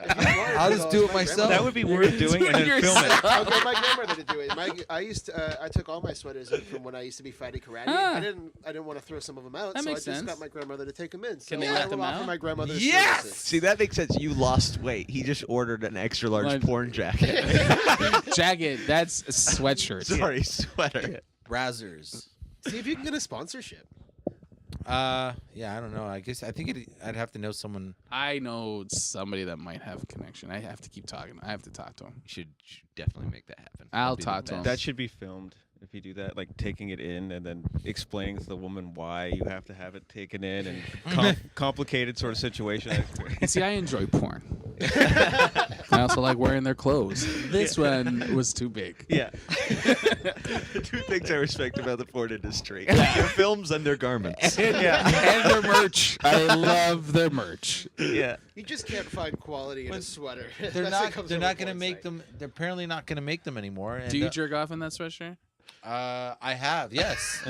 I'll just do it myself. that would be worth doing, and then film it. I'll get my grandmother to do it. I took all my sweaters in from when I used to be fighting karate. Ah. I didn't want to throw some of them out, That so I makes just sense. got my grandmother to take them in. So Can they I let will them offer out? my grandmother's Yes! services. See, that makes sense. You lost weight. He just ordered an extra large Like- porn jacket. Jacket. That's a sweatshirt. Sorry, sweater. Brazzers. See if you can get a sponsorship. Yeah, I don't know. I guess I think I'd have to know someone. I know somebody that might have a connection. I have to keep talking. I have to talk to him. Should definitely make that happen. I'll That'd be the talk to him. best. That should be filmed. If you do that, like taking it in and then explaining to the woman why you have to have it taken in and complicated sort of situation. See, I enjoy porn. I also like wearing their clothes. This one was too big. Yeah. Two things I respect about the porn industry: their films and their garments. Yeah, and their merch. I love their merch. Yeah. You just can't find quality in a sweater. They're That's what not. comes They're over not going to porn make site. them. They're apparently not going to make them anymore. And, Do you jerk off in that sweatshirt? I have. Yes.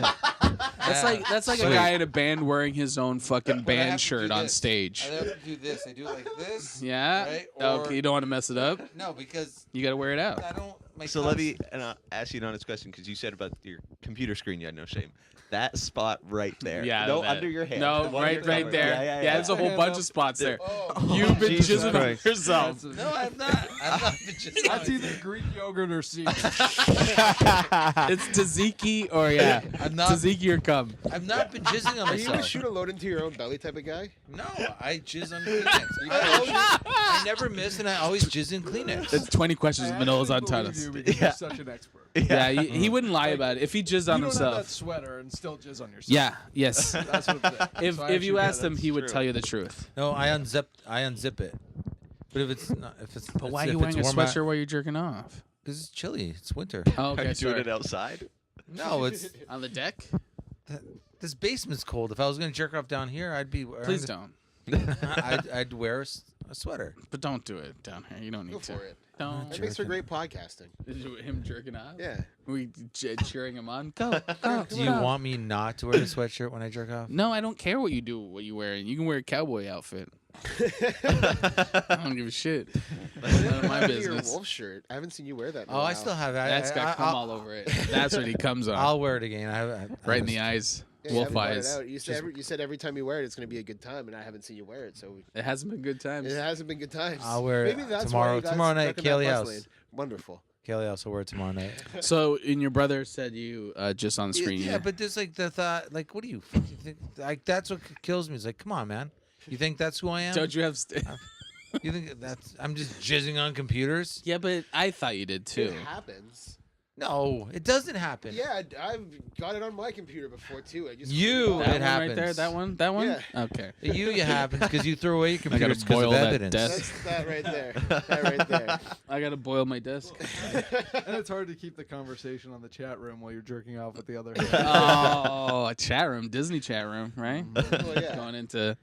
That's like a Sweet. guy in a band wearing his own fucking But I have band to shirt do on this. stage. I have to do this. I do it like this. Yeah. Right? Okay, Or- you don't want to mess it up. No, because You got to wear it out. I don't. My So let thumbs- me ask you an honest question because you said about your computer screen you had no shame. That spot right there. Yeah. No, that- under your hand. No, The one right, you're right covering. there. Yeah. There's a whole Hand bunch up. of spots there. Oh. You've been Jesus jizzing on Christ. yourself. No, I'm not. I'm not. Just That's either Greek yogurt or semen. It's tzatziki or yeah, I'm not. tzatziki or cum. I've not been jizzing on Are you a myself. shoot a load into your own belly type of guy? No, I jizz on Kleenex. I never miss, and I always jizz in Kleenex. That's 20 questions I Manila's on actually believe tennis. you because you're such an expert. Yeah, he wouldn't lie about it. If he jizzed on You don't have that himself. sweater and still jizz on yourself. Yeah, yes. That's what I'm saying. If So if you actually- asked him, he would true. tell you the truth. No, I unzip it. But if it's not, if it's But why are you wearing a sweatshirt while you're jerking off? Because it's chilly. It's winter. Oh, Are okay, you doing sorry. it outside? No, it's On the deck? this basement's cold. If I was gonna jerk off down here, I'd be. Wearing Please don't. I'd wear a sweater. But don't do it down here. You don't need Go to. for it. Don't. That makes for great podcasting. Him jerking off? Yeah. We cheering him on. Go, go. Do you want me not to wear a sweatshirt when I jerk off? No, I don't care what you do, what you wear. You can wear a cowboy outfit. I don't give a shit. That's none of my Your business. wolf shirt. I haven't seen you wear that. In a Oh, I while. still have it. That's got cum all over it. That's what he comes on. I'll wear it again. I Right in the eyes. Yeah, you Wolf haven't brought it eyes. out. You said every time you wear it, it's going to be a good time, and I haven't seen you wear it, so It hasn't been good times. it hasn't been good times. I'll wear it Maybe that's tomorrow- Why you guys tomorrow night, stuck in that Kaylee bus House. lane. Wonderful. Kelly also wear it tomorrow night. So, and your brother said you just on the screen. Yeah, but there's like the thought, like, what do you fucking think? Like, that's what kills me. It's like, come on, man. You think that's who I am? don't you have? You think that's I'm just jizzing on computers? Yeah, but I thought you did too. It happens. No, it doesn't happen. Yeah, I've got it on my computer before too. I just You- That It one right there. happens. That one. That one. Yeah. Okay. You happens because you threw away your gotta computers because boil of that evidence. desk. That's that right there. That right there. I gotta boil my desk. And it's hard to keep the conversation on the chat room while you're jerking off with the other hand. Oh, a chat room, Disney chat room, right? Well, yeah. Going into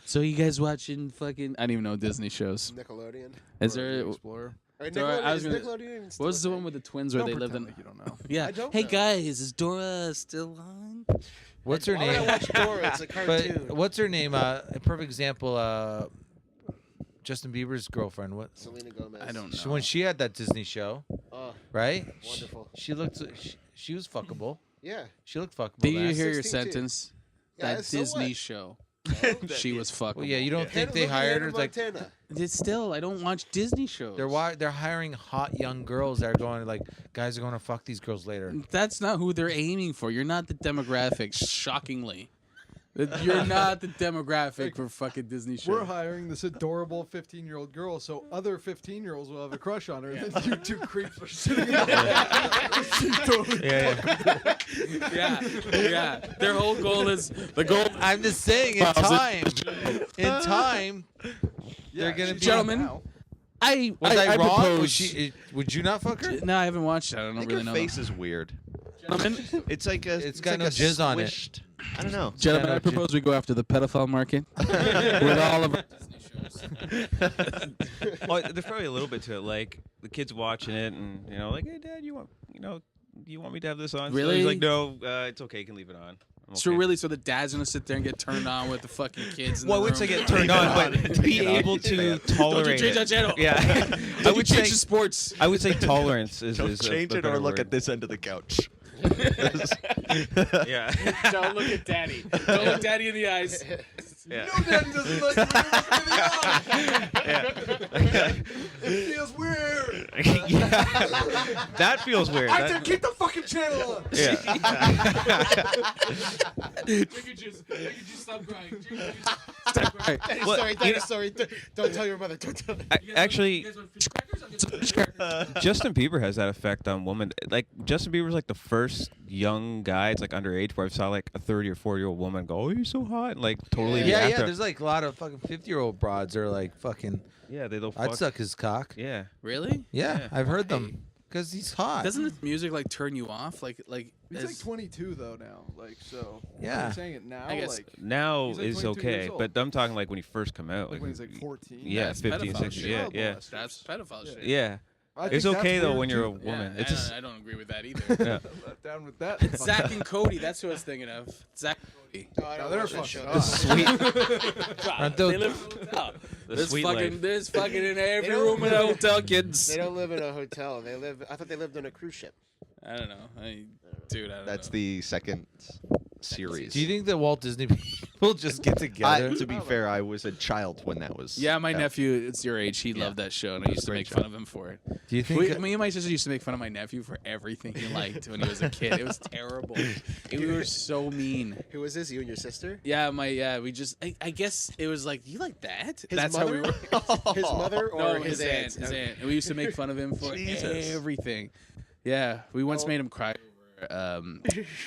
So you guys watching fucking? I don't even know Disney shows. Nickelodeon. Is Dora the there? Explorer. Or Dora, I was is gonna- Nickelodeon even What still was a the one thing? with the twins where Don't they lived pretend in? like you don't know. Yeah. I don't Hey know. guys, is Dora still on? What's her Why would I name? watch Dora? It's a cartoon. But what's her name? A perfect example. Justin Bieber's girlfriend. What? Selena Gomez. I don't know. When she had that Disney show, Oh, right? wonderful. She looked. She was fuckable. Yeah. She looked fuckable. Did you then. hear your 16 too. sentence? Yeah, That so Disney what? show. She was fuckable. Well, yeah, you don't think Hannah- they look at hired Hannah her? Like Montana. It's still, I don't watch Disney shows. they're hiring hot young girls that are going like guys are going to fuck these girls later. That's not who they're aiming for. You're not the demographic. Shockingly, you're not the demographic for fucking Disney shows. We're hiring this adorable 15-year-old girl, so other 15-year-olds will have a crush on her. And then you two creeps are sitting there. Yeah. Their whole goal is the goal. I'm just saying, in time, they're gonna be. Gentlemen, I wrong? propose. Would you not fuck her? No, I haven't watched it. I I don't think really her know. face is weird. Gentlemen, It's like a. It's got like no a jizz on it. squished- I don't know. gentlemen, I Shout out propose we go after the pedophile market with all of our Disney shows. Well, there's probably a little bit to it. Like the kids watching it, and like, hey, Dad, you want me to have this on? So Really? he's like, no, it's okay. You can leave it on. I'm So okay. really, so the dad's gonna sit there and get turned on with the fucking kids. In Well, I the wouldn't say room. get turned on, but be able to Don't you tolerate change that it. channel. Yeah, I would change the sports. I would say tolerance is. Don't is change a it or better look word. at this end of the couch. Yeah. Don't look at daddy. Don't look daddy in the eyes. Yeah. It feels weird. Yeah. That feels weird. That- Keep the fucking channel on. yeah. Look at you stop crying. Stop crying. Daddy, Well, sorry, you Daddy, know- sorry. Don't tell your mother. Don't tell. Actually, Justin Bieber has that effect on women. Like Justin Bieber's like the first young guy. It's like underage where I saw like a 30 or 40-year-old woman go, "Oh, you're so hot," and like totally Yeah, react yeah. to- There's like a lot of fucking 50-year-old broads that are like fucking. yeah, they don't. I'd Fuck. suck his cock. Yeah. Really? Yeah, Yeah. I've heard them because he's hot. Doesn't this music like turn you off? Like He's as- like 22 though now. Like so. Yeah. I'm saying it now. I guess- Like Now He's like is 22 years okay, old. but I'm talking like when he first come out. when he's like 14. Yeah, That's 15, pedophile 16. shit. Yeah, Child yeah. molester. That's pedophile shit. Yeah. I It's think that's okay though weird, when you're a too. woman. Yeah, It's just I don't agree with that either. yeah. Let down with that. It's Zach and Cody. That's who I was thinking of. Zach and Cody. No, I No, don't they're watch that show. fucking Sweet. Aren't They those- live in a hotel. The There's sweet fucking, life. there's fucking in every don't room in a live- hotel, kids. They don't live in a hotel. I thought they lived on a cruise ship. I don't know. Dude, I don't That's know. the second series. Do you think that Walt Disney people just get together? To be fair, I was a child when that was. Yeah, my out. nephew, it's your age. He Yeah. loved that show, and I used to Great make show. fun of him for it. Do you think? Me and my sister used to make fun of my nephew for everything he liked when he was a kid. It was terrible. We were so mean. Who was this? You and your sister? Yeah, we just. I guess it was like, you like that? His That's mother? how we were. His mother or No, his aunt? His aunt. And we used to make fun of him for Jesus. everything. Yeah, we once Oh. made him cry.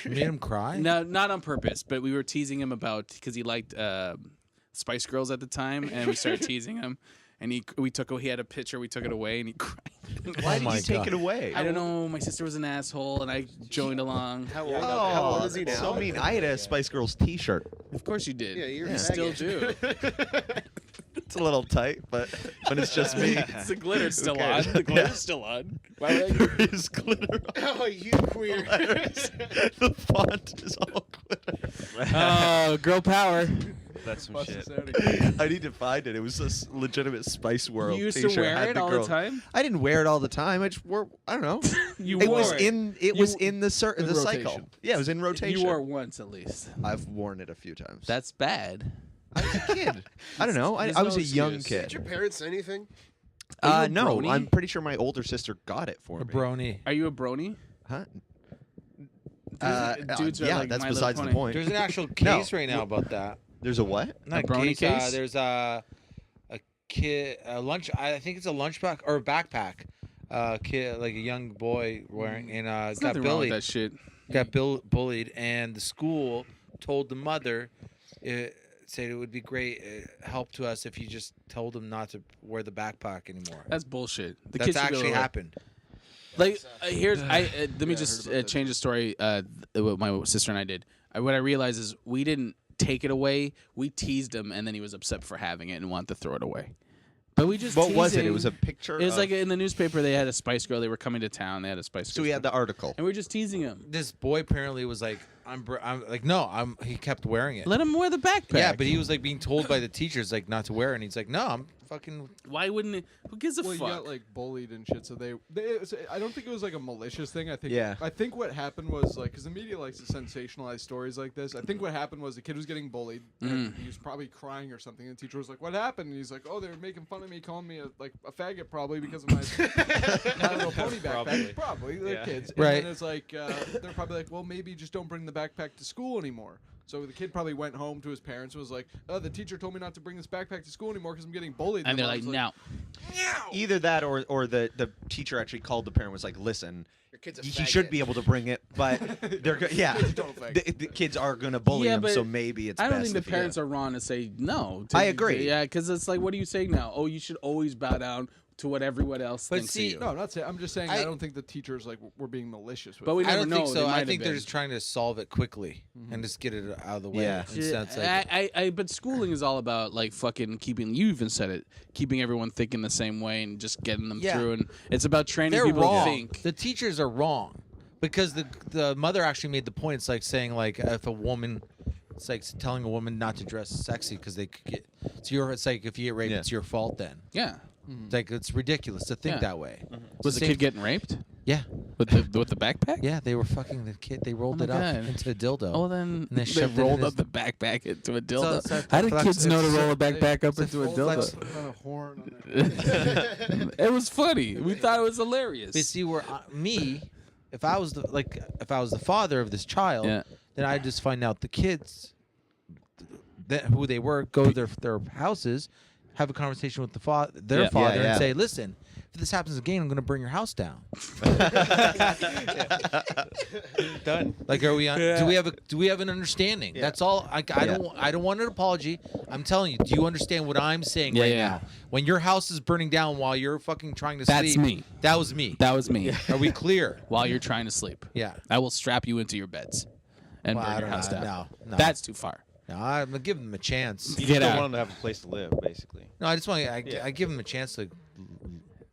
Made him cry? No, not on purpose, but we were teasing him about because he liked Spice Girls at the time, and we started teasing him. And he had a picture, we took it away, and he cried. Why Oh did my you take God. it away? I don't know. My sister was an asshole, and I joined along. How old is he now? So mean. I had a Spice Girls T-shirt. Of course you did. Yeah, you're you a still faggot. do. It's a little tight, but when it's just me, It's the glitter's still cares? on. The glitter's Yeah. still on. there is glitter on Oh, you queer. letters. The font is all glitter. Oh, girl power. That's some Bust shit. this out again. I need to find it. It was this legitimate Spice World You used T-shirt. to wear had it the all girl- the time. I didn't wear it all the time. I just wore. I don't know. You it wore was it. in. It You- was in the in the cycle. rotation. Yeah, it was in rotation. You wore it once at least. I've worn it a few times. That's bad. I was a kid. I don't know. There's I was no a young excuse. Did your kid. parents say anything? Are you a No, brony? I'm pretty sure my older sister got it for A me. brony. Are you a brony? Huh? Dudes are yeah, like that's My Little besides the Pony. point. There's an actual No. case right now about that. There's a what? Not brony case? There's a kid, a lunch. I think it's a lunchbox or a backpack. Kid, like a young boy wearing, and There's got nothing wrong with bullied. that shit. Got bullied, and the school told the mother, said it would be great help to us if you just told him not to wear the backpack anymore. That's bullshit. The That's kids should be actually able to- happened. Like here's let me I just heard about that change the story. What my sister and I did. What I realized is we didn't take it away. We teased him, and then he was upset for having it and wanted to throw it away. But we just What was it? It teasing- was a picture. It was of- like in the newspaper. They had a Spice Girl. They were coming to town. They had a Spice Girl. so we had the article. and we were just teasing him. This boy apparently was like, I'm like, no, he kept wearing it. Let him wear the backpack. Yeah, but he was like being told by the teachers like not to wear it, and he's like, no, I'm fucking. why wouldn't it? Who gives a Well, fuck? you got like bullied and shit. So I don't think it was like a malicious thing. I think. Yeah. I think what happened was like, because the media likes to sensationalize stories like this. I think what happened was the kid was getting bullied. And he was probably crying or something. And the teacher was like, "What happened?" And he's like, "Oh, they were making fun of me, calling me a faggot, probably because of my My Little Pony backpack. Probably they're Yeah. kids." Right. And then it's like they're probably like, "Well, maybe just don't bring the backpack to school anymore." So the kid probably went home to his parents and was like, "Oh, the teacher told me not to bring this backpack to school anymore because I'm getting bullied." and the they're like, mom's no. Either that, or the teacher actually called the parent. Was like, listen, Your kid's a he should faggot. be able to bring it, but they're yeah. Kids don't faggot. The kids are gonna bully Yeah, him, but so maybe it's. I don't best think the if he- parents are wrong to say no. I agree. Yeah, because it's like, what are you saying now? Oh, you should always bow down to what everyone else But thinks see- of you. No, I'm not saying. I'm just saying. I- I don't think the teachers like were being malicious with. But we it. I never don't know. think They so. might I have think they're been. just trying to solve it quickly and just get it out of the way. Yeah. Instead, it's like, But schooling is all about like fucking keeping. You even said it, keeping everyone thinking the same way and just getting them Yeah. through. And it's about training they're people wrong. to think. The teachers are wrong because the mother actually made the point. It's like saying like if a woman, it's like telling a woman not to dress sexy because they could get. It's like if you get raped, Yeah. it's your fault then. Yeah. It's like it's ridiculous to think Yeah. that way. Was the Same- kid getting raped Yeah, with the backpack? yeah, they were fucking the kid. They rolled my it up God. into a dildo. Oh, then And they they shoved it in rolled his- up the backpack into a dildo. it's a How do flex- kids know to it's roll a- a backpack up It's a into a full dildo? flex on a horn on it. It was funny. We thought it was hilarious. But see, where me, if I was the father of this child, Yeah. then I just find out the kids, who they were, go to their houses, have a conversation with their Yeah. father, Yeah, yeah. and say, "Listen, if this happens again, I'm going to bring your house down." Done. Like, are we? Do we have an understanding? Yeah. That's all. I don't want an apology. I'm telling you. Do you understand what I'm saying Yeah, right yeah. now? When your house is burning down while you're fucking trying to That's sleep, me. That was me. That was me. Are we clear? While you're trying to sleep. Yeah. I will strap you into your beds and Well, I burn your don't house know. down. No. That's too far. No, I'm gonna give them a chance. You Get just don't out. want them to have a place to live, basically. No, I just want Yeah. I give them a chance to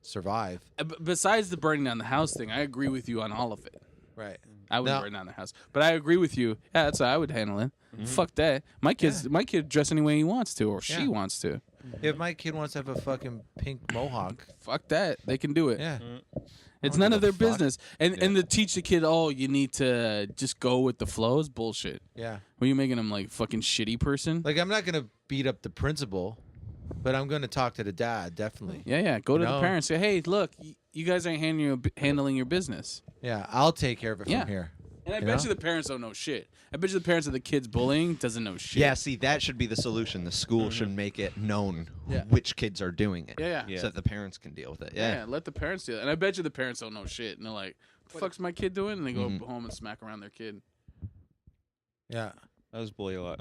survive. Besides the burning down the house thing, I agree with you on all of it. Right. I wouldn't No. burn down the house, but I agree with you. Yeah, that's how I would handle it. Fuck that. My kid dress any way he wants to, or she Yeah. wants to. If my kid wants to have a fucking pink mohawk, Fuck that. They can do it. yeah. It's I don't none give of their a fuck. business. And to teach the kid, oh, you need to just go with the flow is bullshit. Yeah. Were you making him like fucking shitty person? Like I'm not gonna beat up the principal, but I'm gonna talk to the dad, definitely. Yeah. Go to the No. parents. Say, hey, look, you guys ain't handling your business. Yeah, I'll take care of it Yeah. from here. And I You bet know? you the parents don't know shit. I bet you the parents of the kids bullying doesn't know shit. Yeah, see, that should be the solution. The school should make it known Yeah. which kids are doing it. Yeah. Yeah. So that the parents can deal with it. Yeah, Yeah. let the parents do it. And I bet you the parents don't know shit. And they're like, the fuck's my kid doing? And they go Mhm. home and smack around their kid. Yeah. I was bullied a lot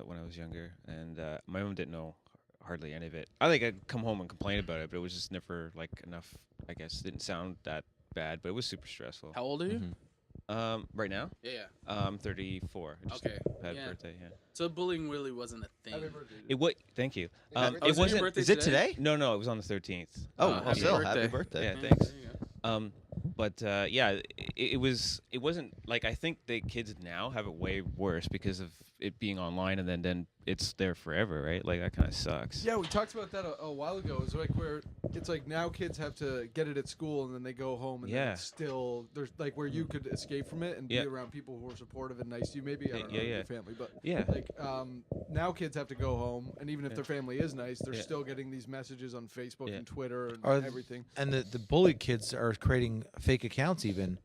when I was younger, and my mom didn't know hardly any of it. I think I'd come home and complain about it, but it was just never like enough. I guess it didn't sound that bad, but it was super stressful. How old are you? Right now, Yeah. I'm 34. I just Okay. had Yeah. a birthday. Yeah. So bullying really wasn't a thing. Happy birthday. It what? Thank you. Happy It birthday. Was it your wasn't. birthday Is it today? No, it was on the 13th. Oh, happy still birthday. happy birthday. Yeah, Yeah, thanks. there you go. But yeah, it wasn't like I think the kids now have it way worse because of it being online, and then it's there forever, right? Like that kind of sucks. Yeah, we talked about that a while ago. It's like where it's like now kids have to get it at school and then they go home and then Yeah. it's still there's like where you could escape from it and Yeah. be around people who are supportive and nice to you. Maybe I don't know Yeah. your family, but Yeah. like now kids have to go home and even if their family is nice, they're Yeah. still getting these messages on Facebook Yeah. and Twitter and Are everything. And the bullied kids are creating fake accounts even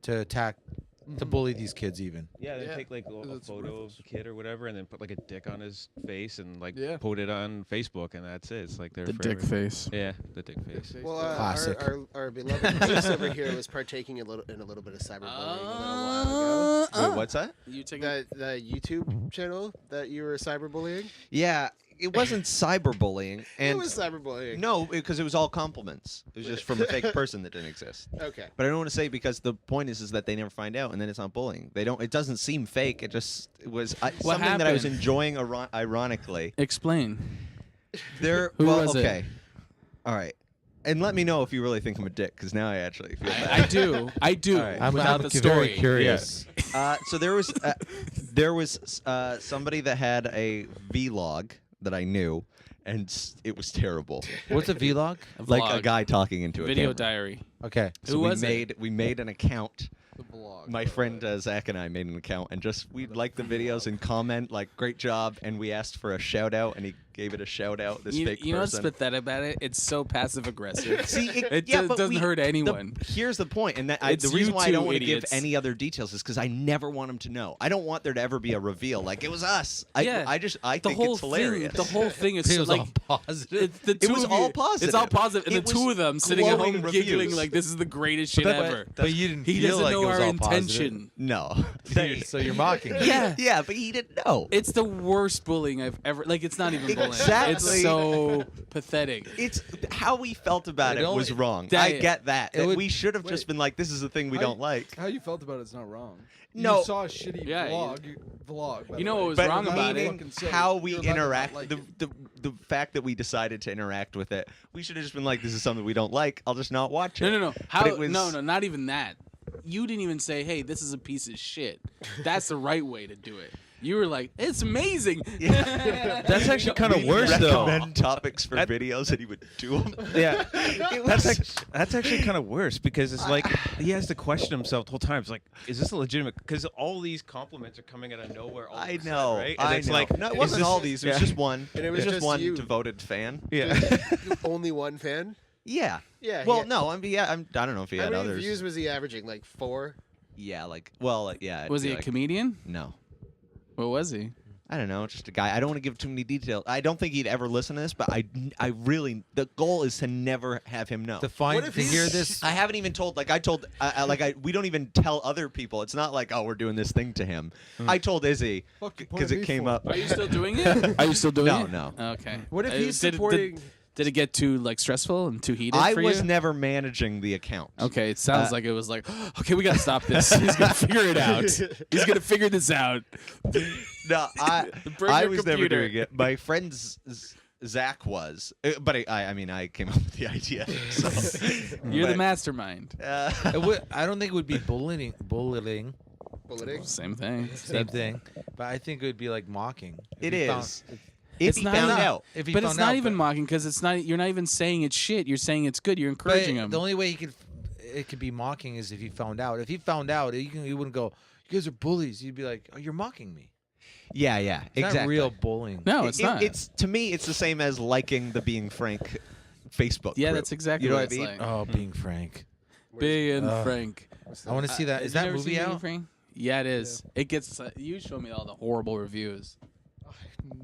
to attack, to bully these kids even. Yeah, they Yeah. take like a That's photo ruthless. of the kid or whatever, and then put like a dick on his face and like Yeah. put it on Facebook, and that's it. It's like they're The dick forever. face. Yeah, the dick face. Well, Classic. our beloved niece over here was partaking in a little bit of cyberbullying a little while ago. Wait, what's that? You taking The YouTube channel that you were cyberbullying. Yeah, it wasn't cyberbullying, It and was cyberbullying. no, because it was all compliments. It was just from a fake person that didn't exist. Okay. But I don't want to say because the point is that they never find out, and then it's not bullying. They don't. It doesn't seem fake. It was something that I was happened? enjoying ironically. Explain. There. Who well, was it? okay. All right. And let me know if you really think I'm a dick, because now I actually feel bad. I do. I do. All right. I'm Without the very story. curious. So there was somebody that had a vlog that I knew, and it was terrible. What's a vlog? Like a Vlog. guy talking into a Video camera. diary. Okay. So Who we was it? made an account. The vlog. My friend Zach and I made an account, and we'd like the videos and comment like great job, and we asked for a shout out, and he gave it a shout out. This fake You know what's person. pathetic about it? It's so passive aggressive. See, It yeah, do- but doesn't hurt anyone. Here's the point, and the It's reason you why I two don't want to give idiots. any other details is because I never want them to know. I don't want there to ever be a reveal like it was us. Yeah. I the think whole it's hilarious. thing. The whole thing is It so, was like all positive. it's the It two was of all you- positive. It's all positive, and It the two was of them sitting at home glowing giggling reviews. like this is the greatest shit But- ever. But you didn't He feel doesn't like know it was our all positive. intention. No, So you're mocking. me. Yeah. yeah, but he didn't know. It's the worst bullying I've ever. Like, it's not even bullying. Exactly. It's so pathetic. It's how we felt about It it was only- wrong. that- I get that. it would- We should have just been like, "This is the thing we How- don't like." How you felt about it's not wrong. No. You saw a shitty Yeah, vlog. by You the know way. what was But wrong about it? meaning Fucking say, how we you're allowed to not interact, like the, it. the fact that we decided to interact with it, we should have just been like, "This is something we don't like. I'll just not watch it." No. How? it was- No, not even that. You didn't even say, "Hey, this is a piece of shit." That's the right way to do it. You were like, "It's amazing." That's actually kind of We'd worse, though. recommend topics for videos, and he would do them. Yeah, It that's was- that's actually kind of worse because it's like he has to question himself the whole time. It's like, is this a legitimate? Because all these compliments are coming out of nowhere. All of I a sudden, know. right? And I it's know. like, No, it is wasn't this- all these. It was yeah. just one. And it was just one you. devoted fan. Yeah. Only one fan. Yeah. Yeah. Well, he- no. I mean, yeah. I don't know if he How had many others. views was he averaging? Like 4. Yeah. Like. Well. Yeah. it'd Was be he a like- comedian? No. What was he? I don't know, just a guy. I don't want to give too many details. I don't think he'd ever listen to this, but I really, the goal is to never have him know. To find What if to he's- hear this. I haven't even told, we don't even tell other people. It's not like, oh, we're doing this thing to him. I told Izzy Fuck you because pointed it me came for? up. Are you still doing it? Are you still doing No, it? no. Okay. What if he's did supporting? Did it get too like stressful and too heated I for was you? never managing the account. Okay, it sounds Uh, like it was like, okay, we gotta stop this. He's gonna figure it out. He's gonna figure this out. No, Bring I your was never computer. doing it. My friend Zach was, but I mean, I came up with the idea. So. You're the But, mastermind. I don't think it would be bullying. Bulleting? Same thing. Same thing. But I think it would be like mocking. It If he is. If It's he not- found not- out. If he But found it's not out, even but- mocking because it's not. You're not even saying it's shit. You're saying it's good. You're but encouraging him. The only way it could be mocking is if he found out. If he found out, he wouldn't go, "You guys are bullies." He'd be like, "Oh, you're mocking me." Yeah, yeah, It's exactly. not real bullying. No, it's not. It's to me, it's the same as liking the Being Frank Facebook. yeah, group. that's exactly You know what what I it's mean? like. Oh, being frank. Big and Ugh. Frank. I want to see that. Have Is you that never movie seen Big and out? Frank? Yeah, it is. It gets. You showed me all the horrible reviews.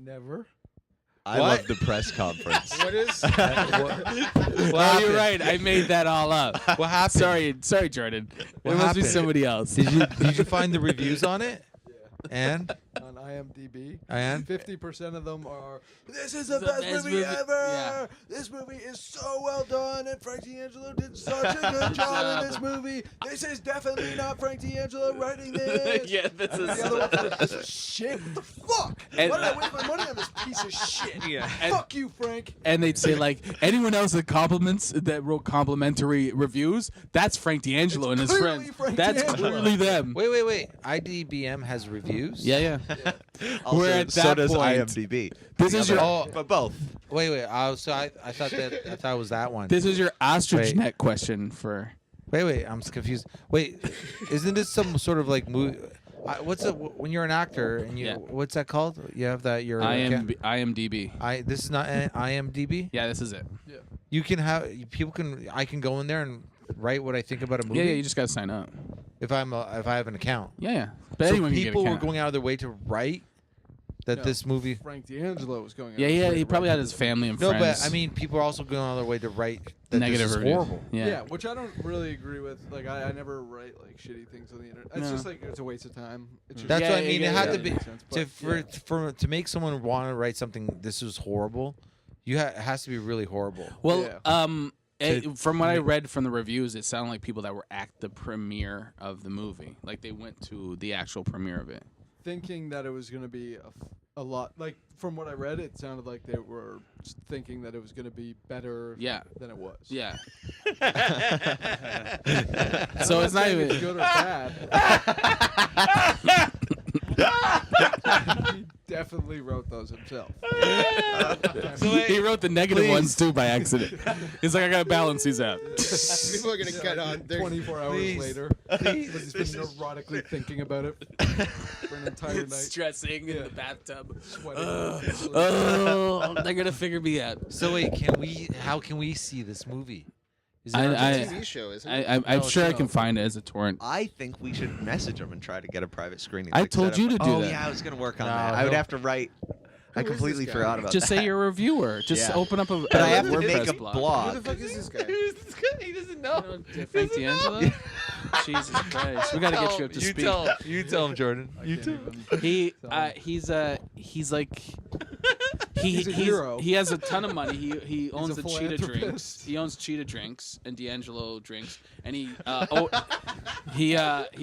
Never. I What? love the press conference. What is? Oh, you're right. I made that all up. What happened? Sorry, Jordan. What it must be happened? somebody else. Did you find the reviews on it? And On IMDb. And? 50% of them are, this is the The best best movie movie- ever! yeah. This movie is so well done, and Frank D'Angelo did such a good job in this movie. This is definitely not Frank D'Angelo writing this. yeah, this And is. the other one's like, this is shit. What the fuck? And- Why did I waste my money on this piece of shit? Yeah. Fuck you, Frank. And they'd say like anyone else that compliments that wrote complimentary reviews, that's Frank D'Angelo and his clearly friends. Frank That's D'Angelo. clearly them. wait. IDBM has reviews. Yeah. Also, We're at so that does point. IMDb. This is your. Oh, But both. wait. So I thought it was that one. This is your ostrich Wait. neck question for. Wait. I'm confused. Wait, isn't this some sort of like movie? What's it when you're an actor and you? Yeah. What's that called? You have that. You're. IMDb. This is not IMDb. Yeah, this is it. You can have people can. I can go in there and write what I think about a movie. Yeah, you just gotta sign up. if I have an account. Yeah. But So anyone can get people a were account. going out of their way to write that No, this movie. Frank D'Angelo was going. Yeah, out of his yeah. way He to probably write had his it. family and No, friends. but I mean, people are also going on their way to write that negative this is reviews. horrible. Yeah. Yeah, which I don't really agree with. Like, I never write like shitty things on the internet. It's No. just like it's a waste of time. It's just, That's Yeah, what I yeah, mean. yeah, It had yeah. to be makes sense, to but, yeah. to make someone want to write something. This is horrible. It has to be really horrible. Well, Yeah. from what I read from the reviews, it sounded like people that were at the premiere of the movie, like they went to the actual premiere of it. thinking that it was going to be a lot. Like from what I read, it sounded like they were thinking that it was going to be better. Yeah. Than it was. Yeah. I'm So it's not saying even it's good or bad. He definitely wrote those himself. He wrote the negative ones too by accident. He's like, I gotta balance these out. People are gonna get on. They're 24 hours Please. later, he's been neurotically thinking about it for an entire night. Stressing in the bathtub. Sweating. Oh, they're gonna figure me out. So wait, how can we see this movie? Is it I- on it's I- a TV show, isn't it? I'm No, sure I no. can find it as a torrent. I think we should message him and try to get a private screening. I like, told set you up- to do oh, that. yeah, I was gonna work on No, that. I would he'll- have to write. I Who is completely this guy? forgot about Just that. say you're a reviewer. Just Yeah. open up a. But I have to WordPress make a Who blog. the fuck is this guy? He doesn't know. Frank D'Angelo. Jesus Christ, we gotta get you up to speed. You tell him, Jordan. I can't even- He's like He's a hero. He has a ton of money. He owns a the Cheetah drinks. philanthropist. He owns Cheetah drinks and D'Angelo drinks, and he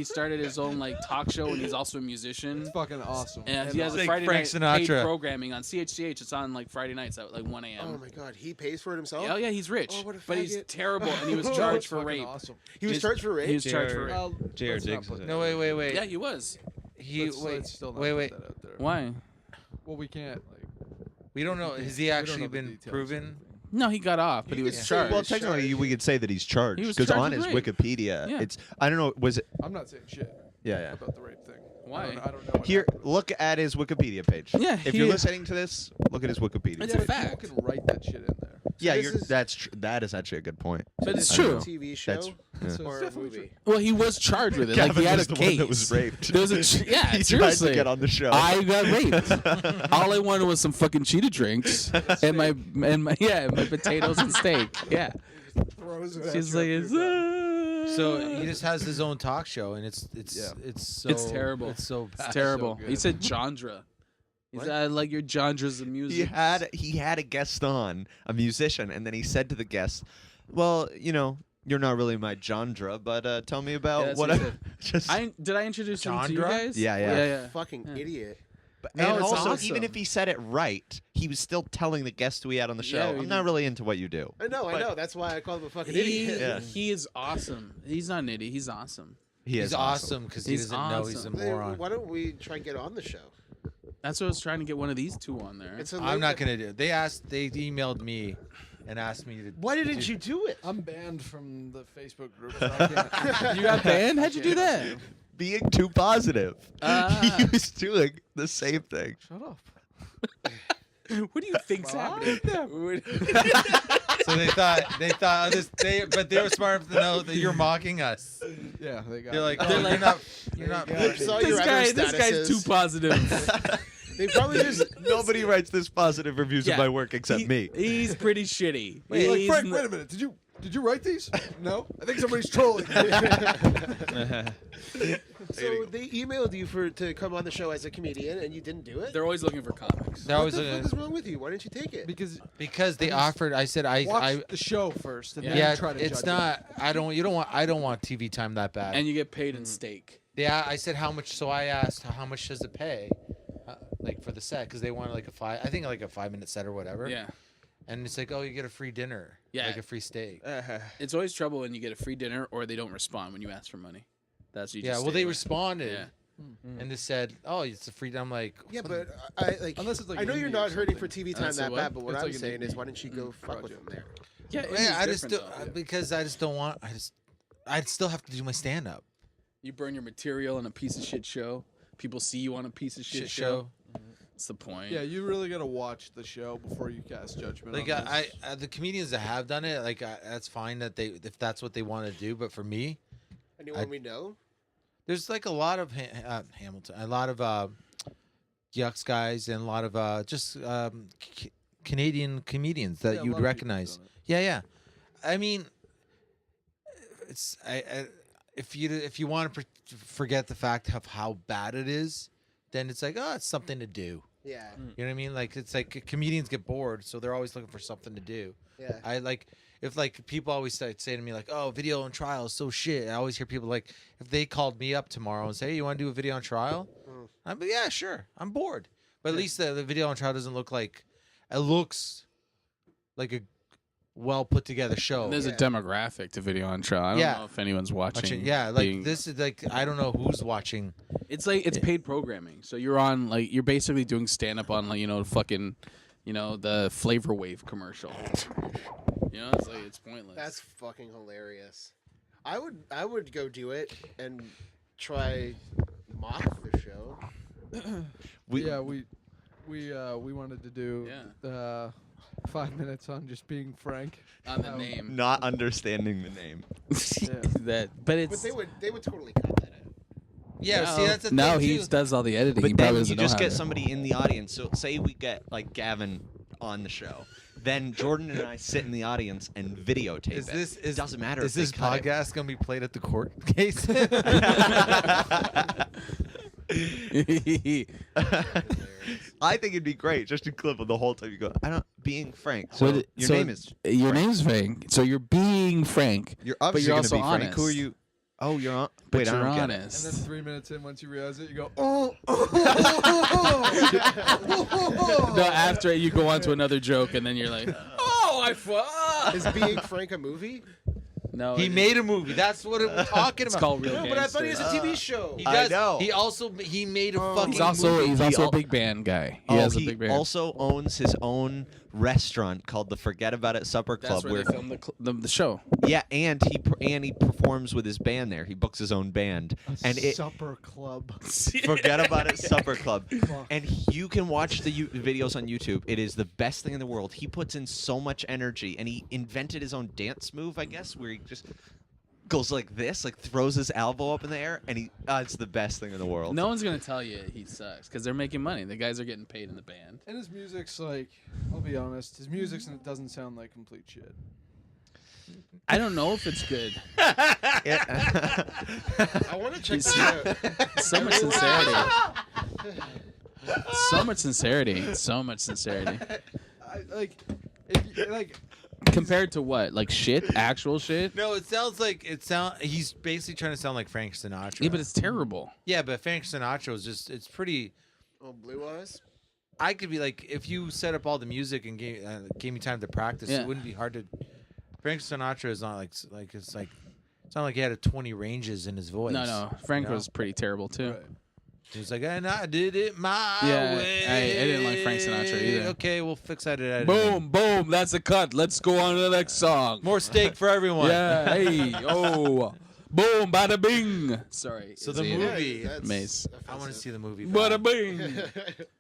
started his own like talk show, and he's also a musician. It's fucking awesome. And he has a like Friday Frank night paid Sinatra. programming on CHCH. It's on like Friday nights at like 1 a.m. Oh my god, he pays for it himself. Oh yeah, he's rich, Oh, what a but he's faggot. terrible, and he was It's charged for fucking rape. Awesome. He was charged for rape. He was charged for rape. Well, J.R. let's not Diggs put is that- No, wait. Yeah, he was. let's still not wait. put that out there. Why? Well, we can't. Like, We don't know. Has he we don't actually know the been details of proven? No, he got off, but he You was could say- charged. Well, He's technically, charged. we could say that he's charged He was because charged on with his rape. Wikipedia, Yeah. it's I don't know, was it? I'm not saying shit Yeah. about the rape thing. Why? I don't know what Here, happened. look at his Wikipedia page. Yeah, If you're he- listening to this, look at his Wikipedia. It's page. a fact. People can write that shit in there. Yeah, this is- that is actually a good point. But it's Is this true. a TV show That's- yeah. So or it's a definitely movie? Well, he was charged with it. Like he had was a the case. one that was raped. There was a yeah, he tried seriously. to get on the show. I got raped. All I wanted was some fucking cheetah drinks and my potatoes and steak. Yeah. Throws it at She's you like, after it's, you're done. So he just has his own talk show, and it's so It's terrible. It's so bad. It's terrible. so He good. said Jandra. He What? said, I like your Jandra's of music. he had a guest on, a musician, and then he said to the guest, "Well, you're not really my genre, but tell me about that's what what he I said. just." Did I introduce him to you Jandra? guys? Yeah, yeah. yeah. Fucking Yeah. idiot. No, and it's also, awesome. even if he said it right, he was still telling the guest we had on the show, Yeah, "I'm not really into what you do." I know. But- That's why I called him a fucking He, idiot. Yeah. he is awesome. He's not an idiot. He's awesome. He He's is awesome because he He's doesn't know he's a awesome. moron. Why don't we try and get on the show? That's what I was trying to get one of these two on there. It's a I'm not link- gonna do it. They emailed me and asked me to. Why didn't you do it? I'm banned from the Facebook group. So I can't. You got banned? How'd you do that? Being too positive. Ah. He was doing the same thing. Shut up. What do you think's happening? So they thought this. But they were smart enough to know that you're mocking us. Yeah, they got. They're like, me. oh, like- you're not. They saw this your other this guy's too statuses. positive. They probably just. Nobody writes this positive reviews Yeah. of my work except me. He's pretty shitty. Wait, like, He's Frank, n- wait a minute. Did you write these? No, I think somebody's trolling. So they emailed you to come on the show as a comedian, and you didn't do it. They're always looking for comics. That What was the fuck is wrong with you? Why didn't you take it? because they offered. I said watch I. the show first and Yeah. then Yeah, try to it's judge not. I don't. You don't want. I don't want TV time that bad. And you get paid in steak. Yeah, I said how much. So I asked how much does it pay, like for the set, because they wanted like I think like a 5-minute set or whatever. Yeah. And it's like, oh, you get a free dinner. Yeah. Like a free steak. It's always trouble when you get a free dinner or they don't respond when you ask for money. That's you. Yeah. Just Well, stay they away. responded. Yeah. And they said, oh, it's a free. I'm like, Yeah, but I like. Unless it's like I know you're indie or not hurting for something. TV time That's a that what? bad, but what It's I'm like an saying is, indie why didn't you go fuck with project. them there? Yeah. yeah, I Indies just different, don't though. because I just don't want. I'd still have to do my stand up You burn your material on a piece of shit show. People see you on a piece of shit show. That's the point. Yeah, you really gotta watch the show before you cast judgment. Like on this. I the comedians that have done it, like that's fine that they if that's what they want to do. But for me, Anyone we know? there's like a lot of Hamilton, a lot of Yucks guys and a lot of just Canadian comedians that Yeah, a you'd lot of people recognize. done it. Yeah. I mean, it's if you want to forget the fact of how bad it is, then it's like, oh, it's something to do. Yeah. You know what I mean? Like it's like comedians get bored, so they're always looking for something to do. Yeah. I like if like people always say to me like, oh, video on trial is so shit. I always hear people like if they called me up tomorrow and say, hey, you want to do a video on trial? I'm like, yeah, sure. I'm bored, but at least the video on trial doesn't look like it looks like a well put together show. There's a Yeah. demographic to video on trial. I don't Yeah. know if anyone's watching. Yeah, like being- this is like I don't know who's watching. It's like it's paid programming. So you're on like you're basically doing stand up on like fucking the Flavor Wave commercial. It's like it's pointless. That's fucking hilarious. I would go do it and try mock the show. We We wanted to do 5 minutes on just being frank. on the name. not understanding the name. But it's But they would totally cut that out. Yeah, see that's the no, thing he too. does all the editing. But he probably then doesn't you know just how get to. somebody in the audience. So say we get like Gavin on the show, then Jordan and I sit in the audience and videotape Is it. this is doesn't matter. Is if this they cut it. podcast gonna be played at the court case? I think it'd be great just to clip of the whole time you go. Being frank. So your name is. your name's Frank. So you're being frank. You're but obviously you're gonna also be frank. honest. Who are you? Oh, you're on. But Wait, you're I don't get it. And then honest. 3 minutes in, once you realize it, you go, No, after you go on to another joke and then you're like, oh, Is Being Frank a movie? no. He made a movie. That's what we're talking It's about. called Real No, but I thought he was a Gangster. TV show. He I does. know. He also made a fucking He's also movie. a big band guy. He has a big band. also owns his own restaurant called the Forget About It Supper Club. That's where they filmed the show. Yeah, and he performs with his band there. He books his own band, and it supper club. Forget About It Supper Club. And you can watch the videos on YouTube. It is the best thing in the world. He puts in so much energy, and he invented his own dance move, I guess, where he just goes like this, like throws his elbow up in the air, and it's the best thing in the world. No one's gonna tell you he sucks because they're making money. The guys are getting paid in the band. And his music's like, I'll be honest, his music doesn't sound like complete shit. I don't know if it's good. Yeah. I want to check that out. So much sincerity. So much sincerity. So much sincerity. Compared to what? Like shit? Actual shit? No, it sounds like he's basically trying to sound like Frank Sinatra. Yeah, but it's terrible. Yeah, but Frank Sinatra is just it's pretty. Oh, Blue Eyes. I could be like if you set up all the music and gave me time to practice, Yeah. it wouldn't be hard to. Frank Sinatra is not like it's not like he had 20 ranges in his voice. No. Frank No. was pretty terrible too. Right. He was like, and I did it my Yeah, way. I didn't like Frank Sinatra either. Okay, we'll fix that. Editing. Boom, boom. That's a cut. Let's go on to the next song. More steak for everyone. Yeah. Hey. Oh. Boom. Bada bing. Sorry. So it's the a- movie. that's Mace. I want to see the movie. Bada bad. bing.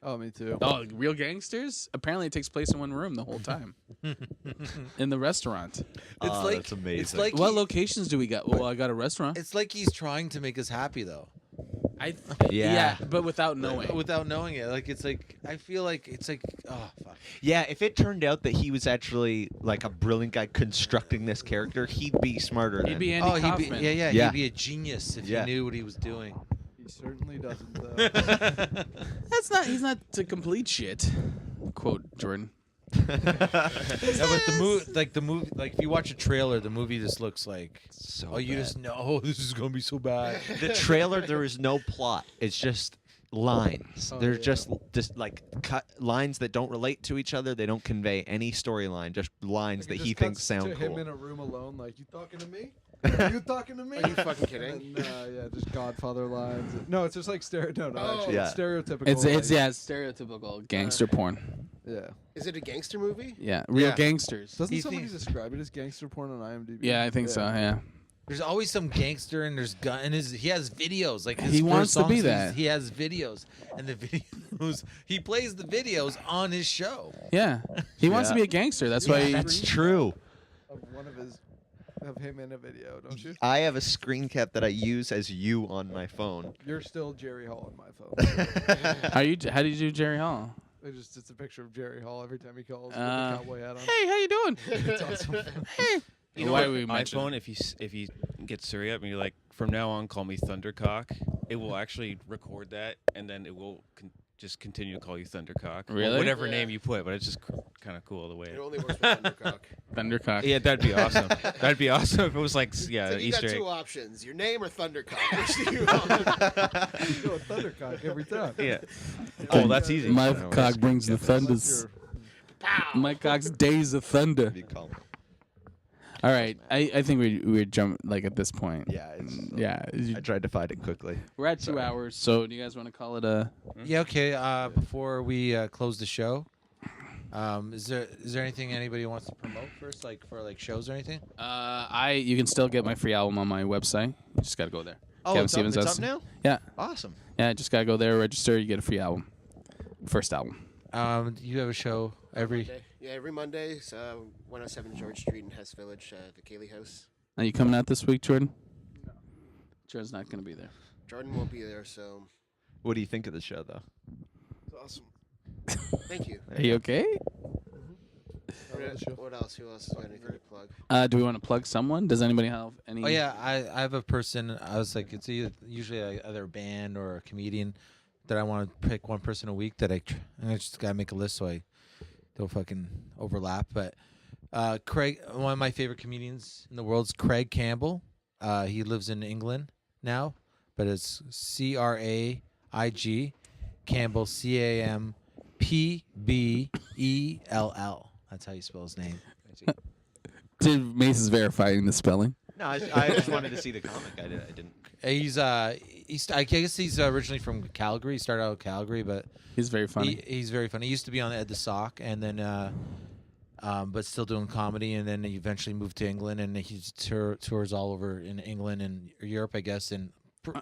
Oh, me too. Oh, Real Gangsters? Apparently, it takes place in one room the whole time. In the restaurant. It's like that's amazing. It's like What locations do we got? Well, I got a restaurant. it's like he's trying to make us happy though, Yeah, but without knowing. without knowing it. Like it's like I feel like it's like oh fuck. Yeah, if it turned out that he was actually like a brilliant guy constructing this character, he'd be smarter than He'd be Andy Oh, he'd be Kaufman. yeah. Yeah. He'd be a genius if Yeah. he knew what he was doing. He certainly doesn't, though. He's not to complete shit. Quote Jordan. Yeah, but the movie, like if you watch a trailer, the movie just looks like So oh, you bad. just know this is gonna be so bad. The trailer, there is no plot. It's just lines. Oh, They're yeah. just like cut lines that don't relate to each other. They don't convey any storyline. Just lines Like, it that he just thinks cuts sound to him cool. in a room alone, like, you talking to me? You talking to me? Are you fucking kidding? And then, yeah, just Godfather lines. No, it's just like actually, Yeah. it's stereotypical. It's like, stereotypical gangster porn. yeah. Is it a gangster movie? Yeah, Real Yeah. Gangsters. Doesn't He somebody thinks- describe it as gangster porn on IMDb? Yeah, I think so. Yeah. There's always some gangster and there's gun and he has videos like his He first wants to songs be is- that. He has videos and the videos he plays the videos on his show. Yeah. He wants to Yeah. be a gangster. That's why. That's true. Of one of his of him in a video, don't you? I have a screen cap that I use as you on my phone. You're still Jerry Hall on my phone. How you? How did you do Jerry Hall? It's a picture of Jerry Hall every time he calls with Uh, the cowboy hat on. Hey, how you doing? It's awesome. You know Why what? we mention- iPhone, if you get Siri up and you're like, from now on, call me Thundercock, it will actually record that, and then it will just continue to call you Thundercock. or Really? whatever Yeah. name you put, but it's just kind of cool the way. It only works with Thundercock. Thundercock. Yeah, that'd be awesome. That'd be awesome if it was like, yeah, So you Easter got egg. two options: your name or Thundercock. Which do you want? You go with Thundercock every time. Yeah. Oh, that's easy. My No, cock brings the Unless thunders. you're- My cock's days of thunder. Be calm. All right, I think we jump like at this point. Yeah, it's, Yeah, I tried to find it quickly. we're at 2 hours. So do you guys want to call it a? Yeah. Okay. Before we close the show, is there anything anybody wants to promote first, like for like shows or anything? You can still get my free album on my website. You just gotta go there. Oh, Kevin it's up, Stevens it's does. up now? Yeah, Awesome. yeah. Just gotta go there, register. You get a free album. First album. You have a show every. Monday. Yeah, every Monday. 107 George Street in Hess Village, the Cayley House. Are you coming out this week, Jordan? No. Jordan's not gonna be there. Jordan won't be there, so What do you think of the show, though? It's awesome. thank you. Are you okay? I love the show. What else? Who else has got anything to plug? Do we want to plug someone? Does anybody have any? Oh yeah, I have a person. I was like, it's usually either a band or a comedian that I want to pick one person a week that I just gotta make a list so I don't fucking overlap. But Craig, one of my favorite comedians in the world is Craig Campbell. He lives in England now, but it's Craig Campbell, CAMPBELL. That's how you spell his name. Did Mason's verifying the spelling? No, I just wanted to see the comic. I didn't. He's I guess he's originally from Calgary. He started out in Calgary, but He's very funny. he's very funny. He used to be on Ed the Sock, and then but still doing comedy, and then he eventually moved to England, and he tours all over in England and Europe, I guess, and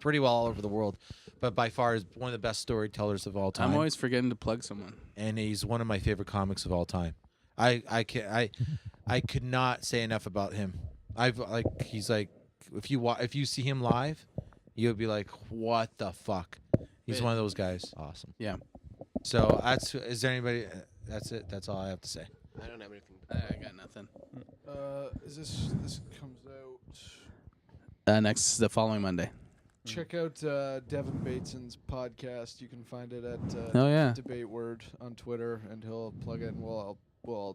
pretty well all over the world. But by far is one of the best storytellers of all time. I'm always forgetting to plug someone. And he's one of my favorite comics of all time. I could not say enough about him. He's like if you see him live, you'll be like, what the fuck? He's one of those guys. Awesome. Yeah. So is there anybody? That's it. That's all I have to say. I don't have anything. I got nothing. This comes out. The following Monday. Check out Devin Bateson's podcast. You can find it at Oh yeah. Debate Word on Twitter, and he'll plug it, and we'll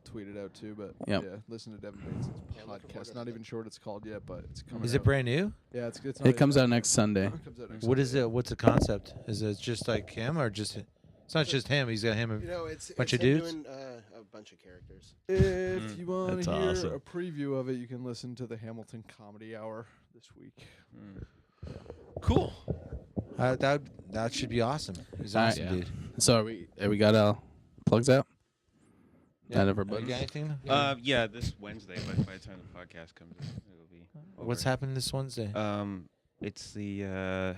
tweet it out too. But Yep. yeah, listen to Devin Bateson's Yeah, I'm looking forward podcast. to Not that. even sure what it's called yet, but it's coming. Is it out. brand new? Yeah, it's It comes out next Sunday. It comes out next What is Sunday. it? What's the concept? Is it just like him or just? It's not just him. He's got him. You know, it's Bunch it's of him dudes? doing a bunch of characters. If you want That's to hear awesome. a preview of it, you can listen to the Hamilton Comedy Hour this week. Cool. That should be awesome. He's All right, awesome, yeah. dude. So we got plugs out. Yeah. Out of everybody. You got anything? Yeah, this Wednesday, but by the time the podcast comes out, it'll be. What's over. happening this Wednesday? It's the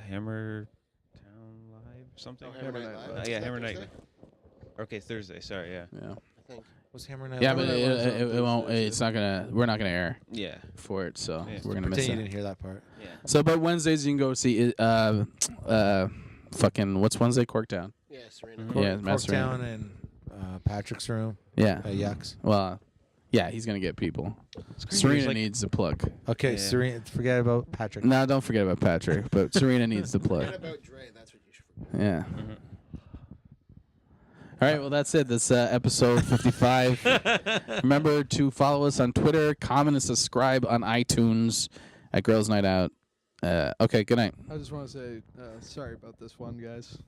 Hammer Town Live something. Oh, Hammer Night Night Live. Live. Is Yeah, that Hammer Night. Thursday? Okay, Thursday. Sorry, yeah. Yeah. I think. What's Hammer Night? Yeah, Live? but Hammer Night Live's on it won't. Thursday, It's not gonna. We're not gonna air Yeah, for it, so Yeah. we're gonna miss Pretend you it. didn't hear that part. yeah. So, but Wednesdays you can go see fucking what's Wednesday? Corktown. Yeah, Serena. Mhm. Yeah, Matt Serena. Corktown and Patrick's room. Yeah. Yucks. Well, yeah, he's gonna get people. crazy. Serena There's, like- needs the plug. Okay, Yeah. Serena. Forget about Patrick. No, don't forget about Patrick, but Serena needs the Forget plug. about Dre. That's what you should forget. Yeah. Mhm. All right, well, that's it. That's episode 55. Remember to follow us on Twitter, comment, and subscribe on iTunes at Girls Night Out. Okay, good night. I just want to say sorry about this one, guys.